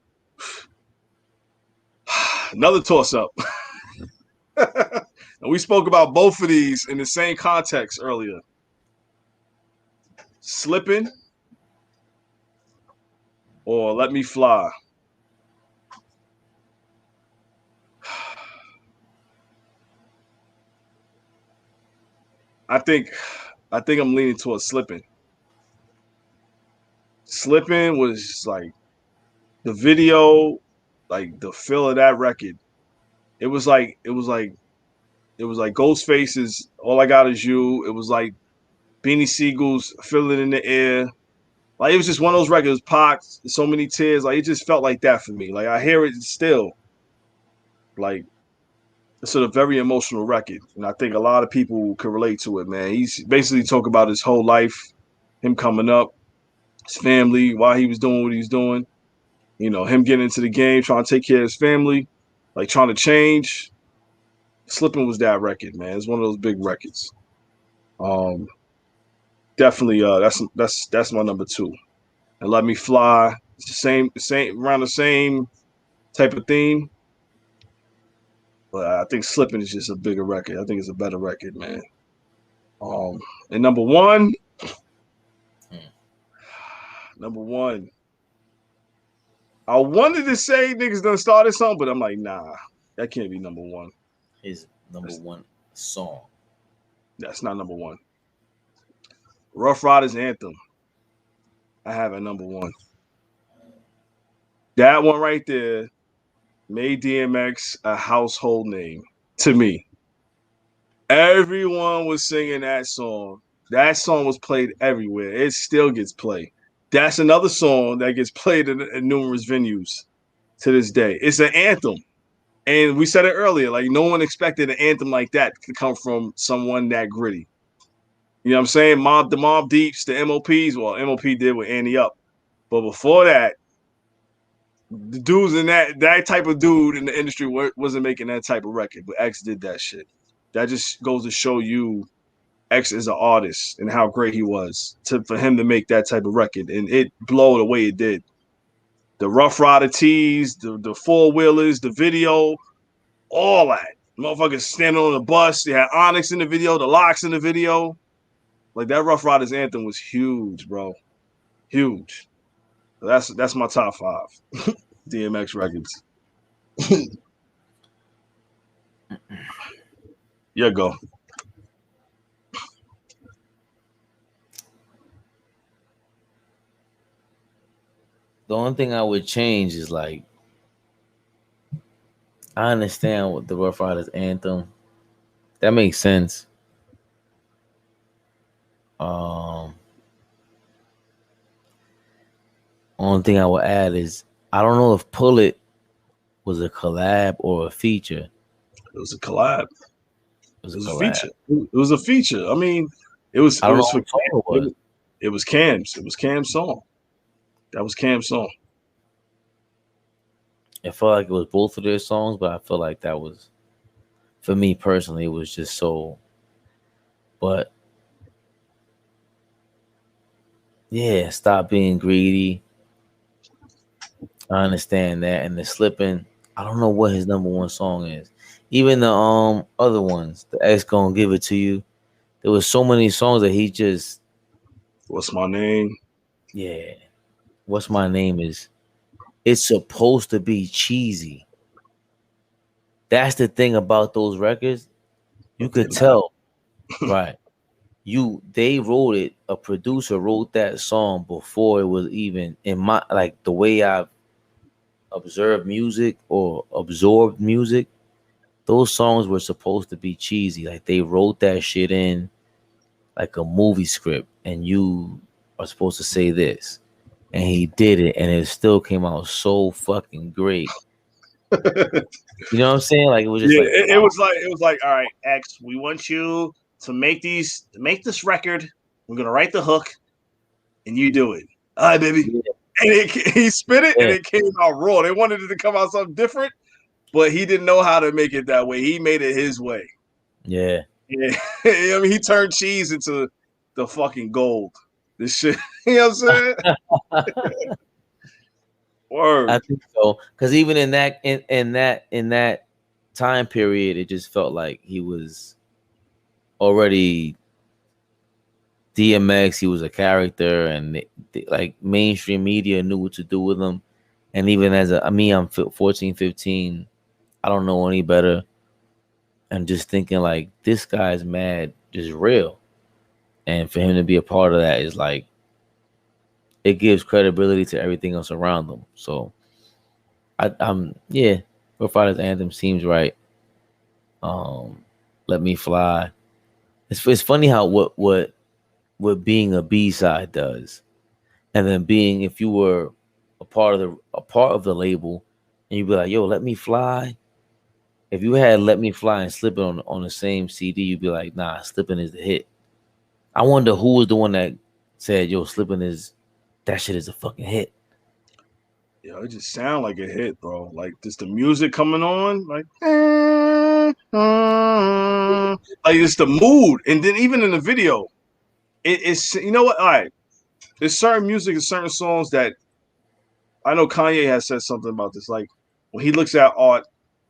Another toss-up. And we spoke about both of these in the same context earlier. Slipping or Let Me Fly. I think I'm leaning towards Slipping. Slipping was like the video, like the feel of that record. It was like Ghostface's All I Got Is You. It was like Beanie Siegel's Feel It in the Air. Like it was just one of those records, Pac, So Many Tears. Like it just felt like that for me. Like I hear it still. Like it's a very emotional record. And I think a lot of people can relate to it, man. He's basically talking about his whole life, him coming up, his family, why he was doing what he was doing. Him getting into the game, trying to take care of his family, like trying to change. Slipping was that record, man. It's one of those big records. Definitely, that's my number 2. And Let Me Fly. It's the same around the same type of theme. But I think Slipping is just a bigger record. I think it's a better record, man. And number 1. I wanted to say niggas done started something, but I'm like, nah, that can't be number 1. His number 1 song. That's not number 1. Rough Riders Anthem. I have at number 1. That one right there made DMX a household name to me. Everyone was singing that song. That song was played everywhere. It still gets played. That's another song that gets played in numerous venues to this day. It's an anthem. And we said it earlier, like no one expected an anthem like that to come from someone that gritty. You know what I'm saying? The Mob Deeps, the MOPs. Well, MOP did with Annie Up, but before that, the dudes in that type of dude in the industry wasn't making that type of record. But X did that shit. That just goes to show you X is an artist and how great he was for him to make that type of record, and it blow the way it did. The Rough Rider tees, the four wheelers, the video, all that. Motherfuckers standing on the bus. They had Onyx in the video, the Locks in the video. Like that Rough Riders anthem was huge, bro. Huge. That's my top 5 DMX records. Yeah, go. The only thing I would change is like I understand what the Rough Riders anthem. That makes sense. Only thing I would add is I don't know if Pull It was a collab or a feature. It was a collab. It was a feature. It was a feature. I mean, it was. It was for Cam. It was Cam's. It was Cam's song. That was Cam's song. It felt like it was both of their songs, but I feel like that was, for me personally, it was just so. But yeah, stop being greedy. I understand that, and the slipping. I don't know what his number 1 song is. Even the other ones, the X Gonna Give It To You. There was so many songs that he just. What's My Name? Yeah, What's My Name is. It's supposed to be cheesy. That's the thing about those records. You could tell, right? They wrote it. A producer wrote that song before it was even in my like the way I've observed music or absorbed music. Those songs were supposed to be cheesy. Like they wrote that shit in like a movie script, and you are supposed to say this. And he did it, and it still came out so fucking great. You know what I'm saying? Like it was just it was like, all right, X, we want you to make this record. We're gonna write the hook, and you do it. All right, baby. Yeah. And he spit it, and it came out raw. They wanted it to come out something different, but he didn't know how to make it that way. He made it his way. Yeah. I mean, he turned cheese into the fucking gold. This shit, you know what I'm saying? Word. I think so, because even in that time period, it just felt like he was already DMX. He was a character, and like mainstream media knew what to do with him. And even I'm 14, 15, I don't know any better. And just thinking like this guy's mad is real, and for him to be a part of that is like it gives credibility to everything else around them. So Rough Riders anthem seems right. Let Me Fly. It's funny how what being a B-side does, and then being, if you were a part of the label, and you'd be like, yo, Let Me Fly. If you had Let Me Fly and Slippin' on the same CD, you'd be like, nah, Slippin' is the hit. I wonder who was the one that said, yo, Slippin' is, that shit is a fucking hit. Yeah, it just sound like a hit, bro. Like just the music coming on, like it's the mood. And then even in the video, it's, you know what? All right. There's certain music and certain songs that I know Kanye has said something about this. Like when he looks at art,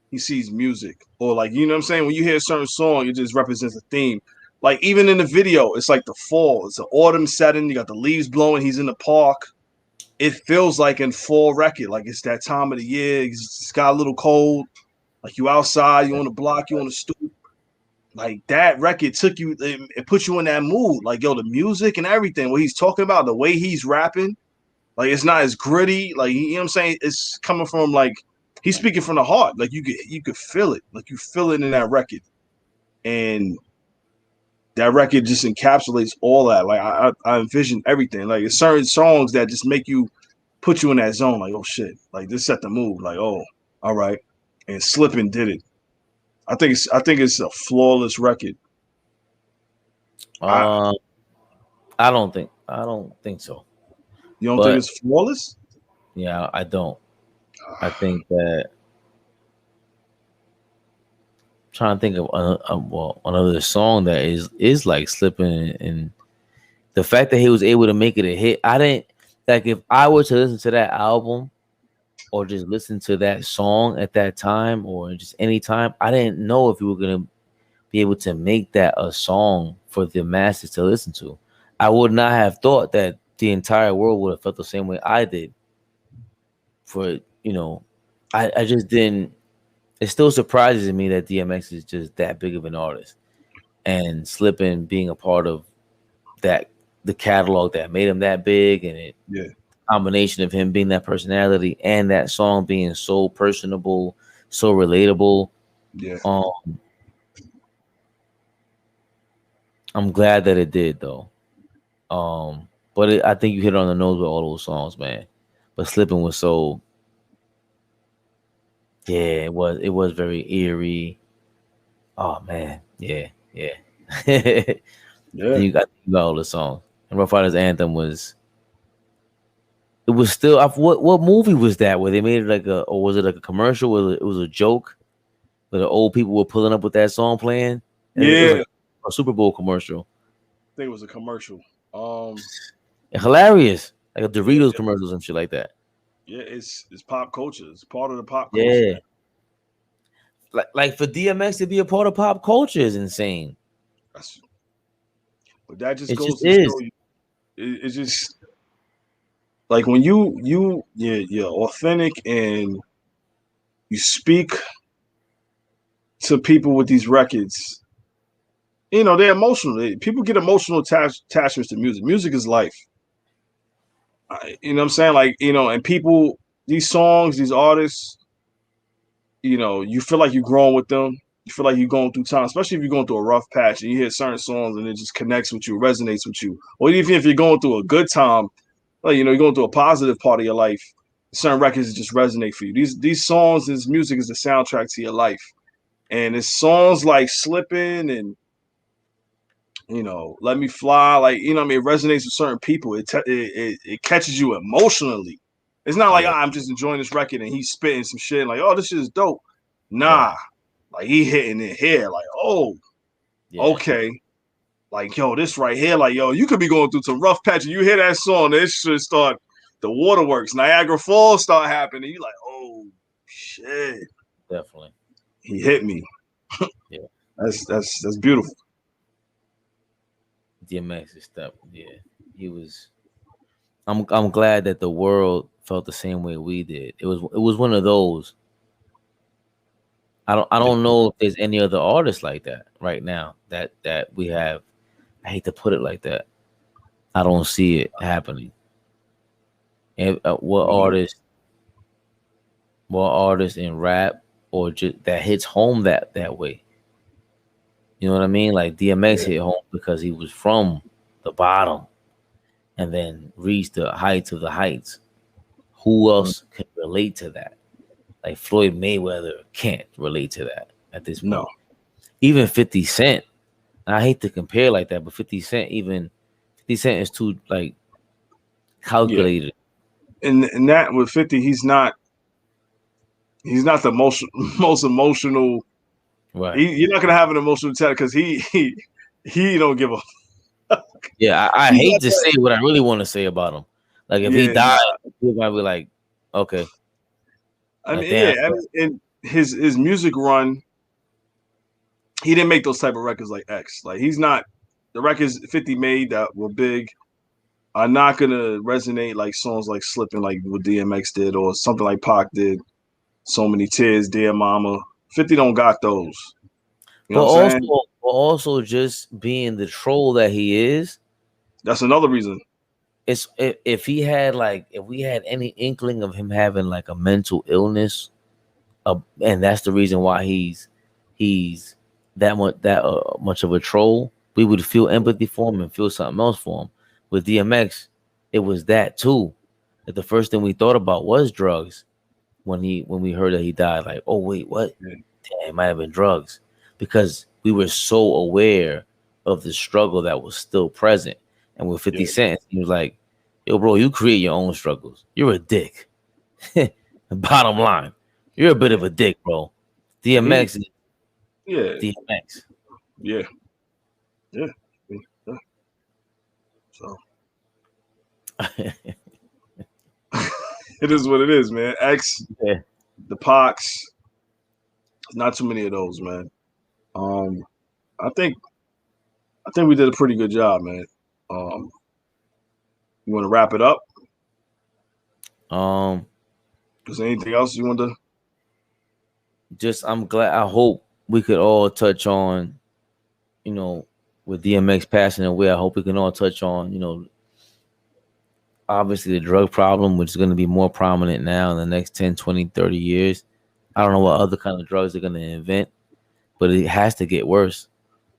he sees music. Or like, you know what I'm saying? When you hear a certain song, it just represents a theme. Like even in the video, it's like the fall. It's an autumn setting. You got the leaves blowing. He's in the park. It feels like in fall record. Like it's that time of the year. It's got a little cold. Like you outside, you on the block, you on the stoop. Like that record took you, it put you in that mood. Like, yo, the music and everything, what he's talking about, the way he's rapping, like it's not as gritty. Like, you know what I'm saying? It's coming from like, he's speaking from the heart. Like you could feel it. Like you feel it in that record. And that record just encapsulates all that. Like I envision everything. Like it's certain songs that just make you put you in that zone. Like, oh shit, like this set the mood. Like, oh, all right. and Slippin' did it. I think it's a flawless record. I don't think so. You don't think But it's flawless? yeah, I don't. I think that I'm trying to think of another song that is like Slippin', and the fact that he was able to make it a hit. I didn't like if I were to listen to that album or just listen to that song at that time or just any time, I didn't know if you were gonna be able to make that a song for the masses to listen to. I would not have thought that the entire world would have felt the same way I did. For I just didn't. It still surprises me that DMX is just that big of an artist, and Slippin' being a part of that, the catalog that made him that big, and it combination of him being that personality and that song being so personable, so relatable. Yeah. I'm glad that it did though. But I think you hit on the nose with all those songs, man. But Slippin' was so, yeah, it was very eerie. Oh man, yeah. Yeah. Then you got all the songs. And Rough Riders Anthem was. It was still. What movie was that? Where they made it or was it like a commercial? Where it was a joke, where the old people were pulling up with that song playing. And it was like a Super Bowl commercial. I think it was a commercial. Hilarious, like a Doritos commercials and shit like that. Yeah, it's pop culture. It's part of the pop culture. Yeah. Like for DMX to be a part of pop culture is insane. But that just goes to show you. It's just like when you're authentic and you speak to people with these records. They're emotional. People get emotional attachments to music. Music is life. You know what I'm saying? Like, and people, these songs, these artists, you feel like you're growing with them. You feel like you're going through time, especially if you're going through a rough patch and you hear certain songs and it just connects with you, resonates with you. Or even if you're going through a good time, like, you're going through a positive part of your life, certain records just resonate for you. These songs, this music is the soundtrack to your life. And it's songs like Slippin' and, Let Me Fly, like, it resonates with certain people. It catches you emotionally. It's not like I'm just enjoying this record and he's spitting some shit like, oh, this shit is dope. Nah, like he hitting it here, like, oh, okay, like, yo, this right here, like, yo, you could be going through some rough patch and you hear that song, it should start, the waterworks, Niagara Falls start happening. You like, oh shit, definitely, he hit me. Yeah, that's beautiful. DMX's stuff, he was. I'm glad that the world felt the same way we did. It was one of those. I don't know if there's any other artists like that right now that we have. I hate to put it like that. I don't see it happening. And what artist in rap or just that hits home that way? You know what I mean? Like DMX hit home because he was from the bottom and then reached the heights of the heights. Who else can relate to that? Like Floyd Mayweather can't relate to that at this point. No. Even 50 Cent. I hate to compare like that, but 50 Cent is too like calculated. Yeah. And that with 50, he's not the most emotional. Right. You're not gonna have an emotional attack because he don't give a fuck. Yeah, I hate to say what I really want to say about him. Like if he died, people might be like, okay. I mean, and his music run, he didn't make those type of records like X. Like he's not, the records 50 made that were big are not gonna resonate like songs like Slippin', like what DMX did, or something like Pac did. So Many Tears, Dear Mama. 50 don't got those. You know what I'm saying? Also just being the troll that he is. That's another reason. It's if we had any inkling of him having like a mental illness, and that's the reason why he's that much of a troll, we would feel empathy for him and feel something else for him. With DMX, it was that too. That the first thing we thought about was drugs, when we heard that he died. Like, oh wait, what? Yeah. Damn, it might have been drugs, because we were so aware of the struggle that was still present. And with 50 Cent, he was like, yo, bro, you create your own struggles. You're a dick. Bottom line, you're a bit of a dick, bro. DMX is DMX. Yeah. So it is what it is, man. X, the Pox, not too many of those, man. I think we did a pretty good job, man. You want to wrap it up? Is there anything else you want to? Just, I'm glad. I hope we could all touch on, with DMX passing away. I hope we can all touch on, obviously the drug problem, which is going to be more prominent now in the next 10, 20, 30 years. I don't know what other kind of drugs they're going to invent, but it has to get worse.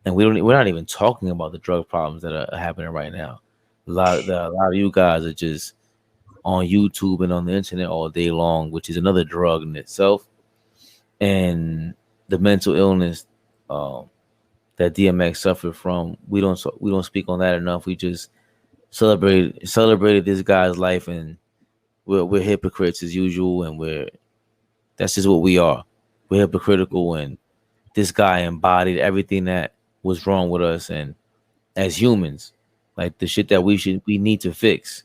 And we're not even talking about the drug problems that are happening right now. A lot of you guys are just on YouTube and on the internet all day long, which is another drug in itself. And the mental illness that DMX suffered from, we don't speak on that enough. We just celebrated this guy's life, and we're hypocrites as usual, and that's just what we are. We're hypocritical, and this guy embodied everything that was wrong with us, and as humans, like the shit that we need to fix.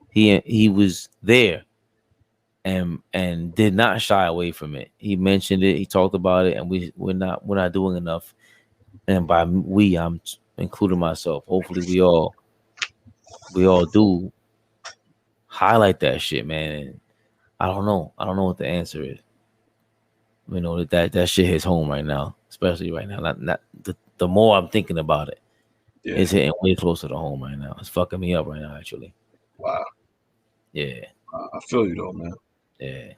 He was there and did not shy away from it. He mentioned it, he talked about it, and we're not doing enough. And by we, I'm including myself. Hopefully we all do highlight that shit, man. And I don't know what the answer is. That shit hits home right now, especially right now. Not the more I'm thinking about it, it's hitting way closer to home right now. It's fucking me up right now, actually. Wow. Yeah. I feel you though, man. Yeah.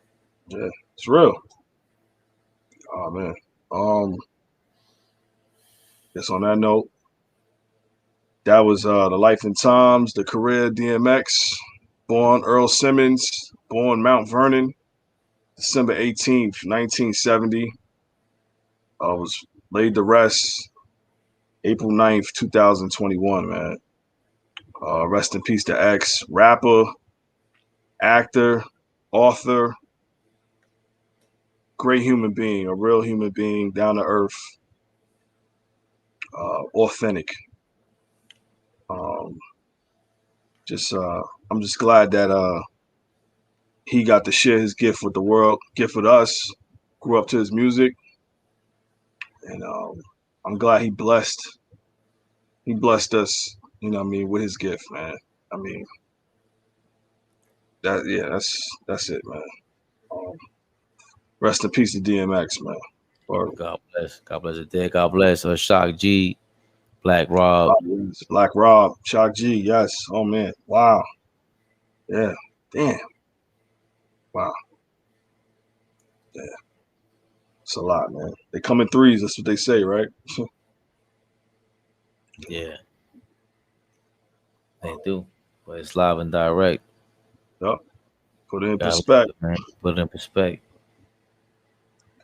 Yeah, it's real. Oh man. Just on that note, that was the life and times, the career DMX, born Earl Simmons, born Mount Vernon, December 18th, 1970. Was laid to rest April 9th, 2021, man. Rest in peace to X, rapper, actor, author, great human being, a real human being, down to earth, authentic. I'm just glad that he got to share his gift with the world, gift with us, grew up to his music, and I'm glad he blessed us, with his gift, man. I mean, that's it, man. Rest in peace to DMX, man. God bless it, dead. God bless Shock G, Black Rob, Shock G, yes. Oh man, wow, yeah, damn, wow, yeah. It's a lot, man. They come in threes. That's what they say, right? Yeah, they do. But it's live and direct. Yep. Put it in perspective. Put it in perspective.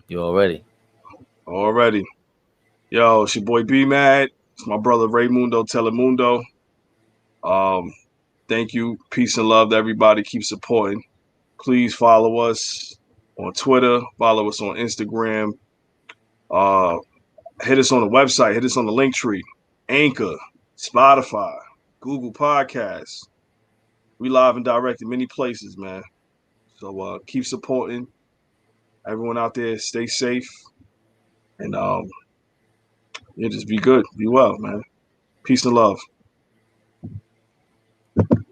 You already? Already. Yo, it's your boy B Mad. It's my brother Raymundo Telemundo. Thank you. Peace and love to everybody. Keep supporting. Please follow us on Twitter. Follow us on Instagram. Hit us on the website. Hit us on the link tree. Anchor, Spotify, Google Podcasts. We live and direct in many places, man. So keep supporting. Everyone out there, stay safe. And just be good. Be well, man. Peace and love.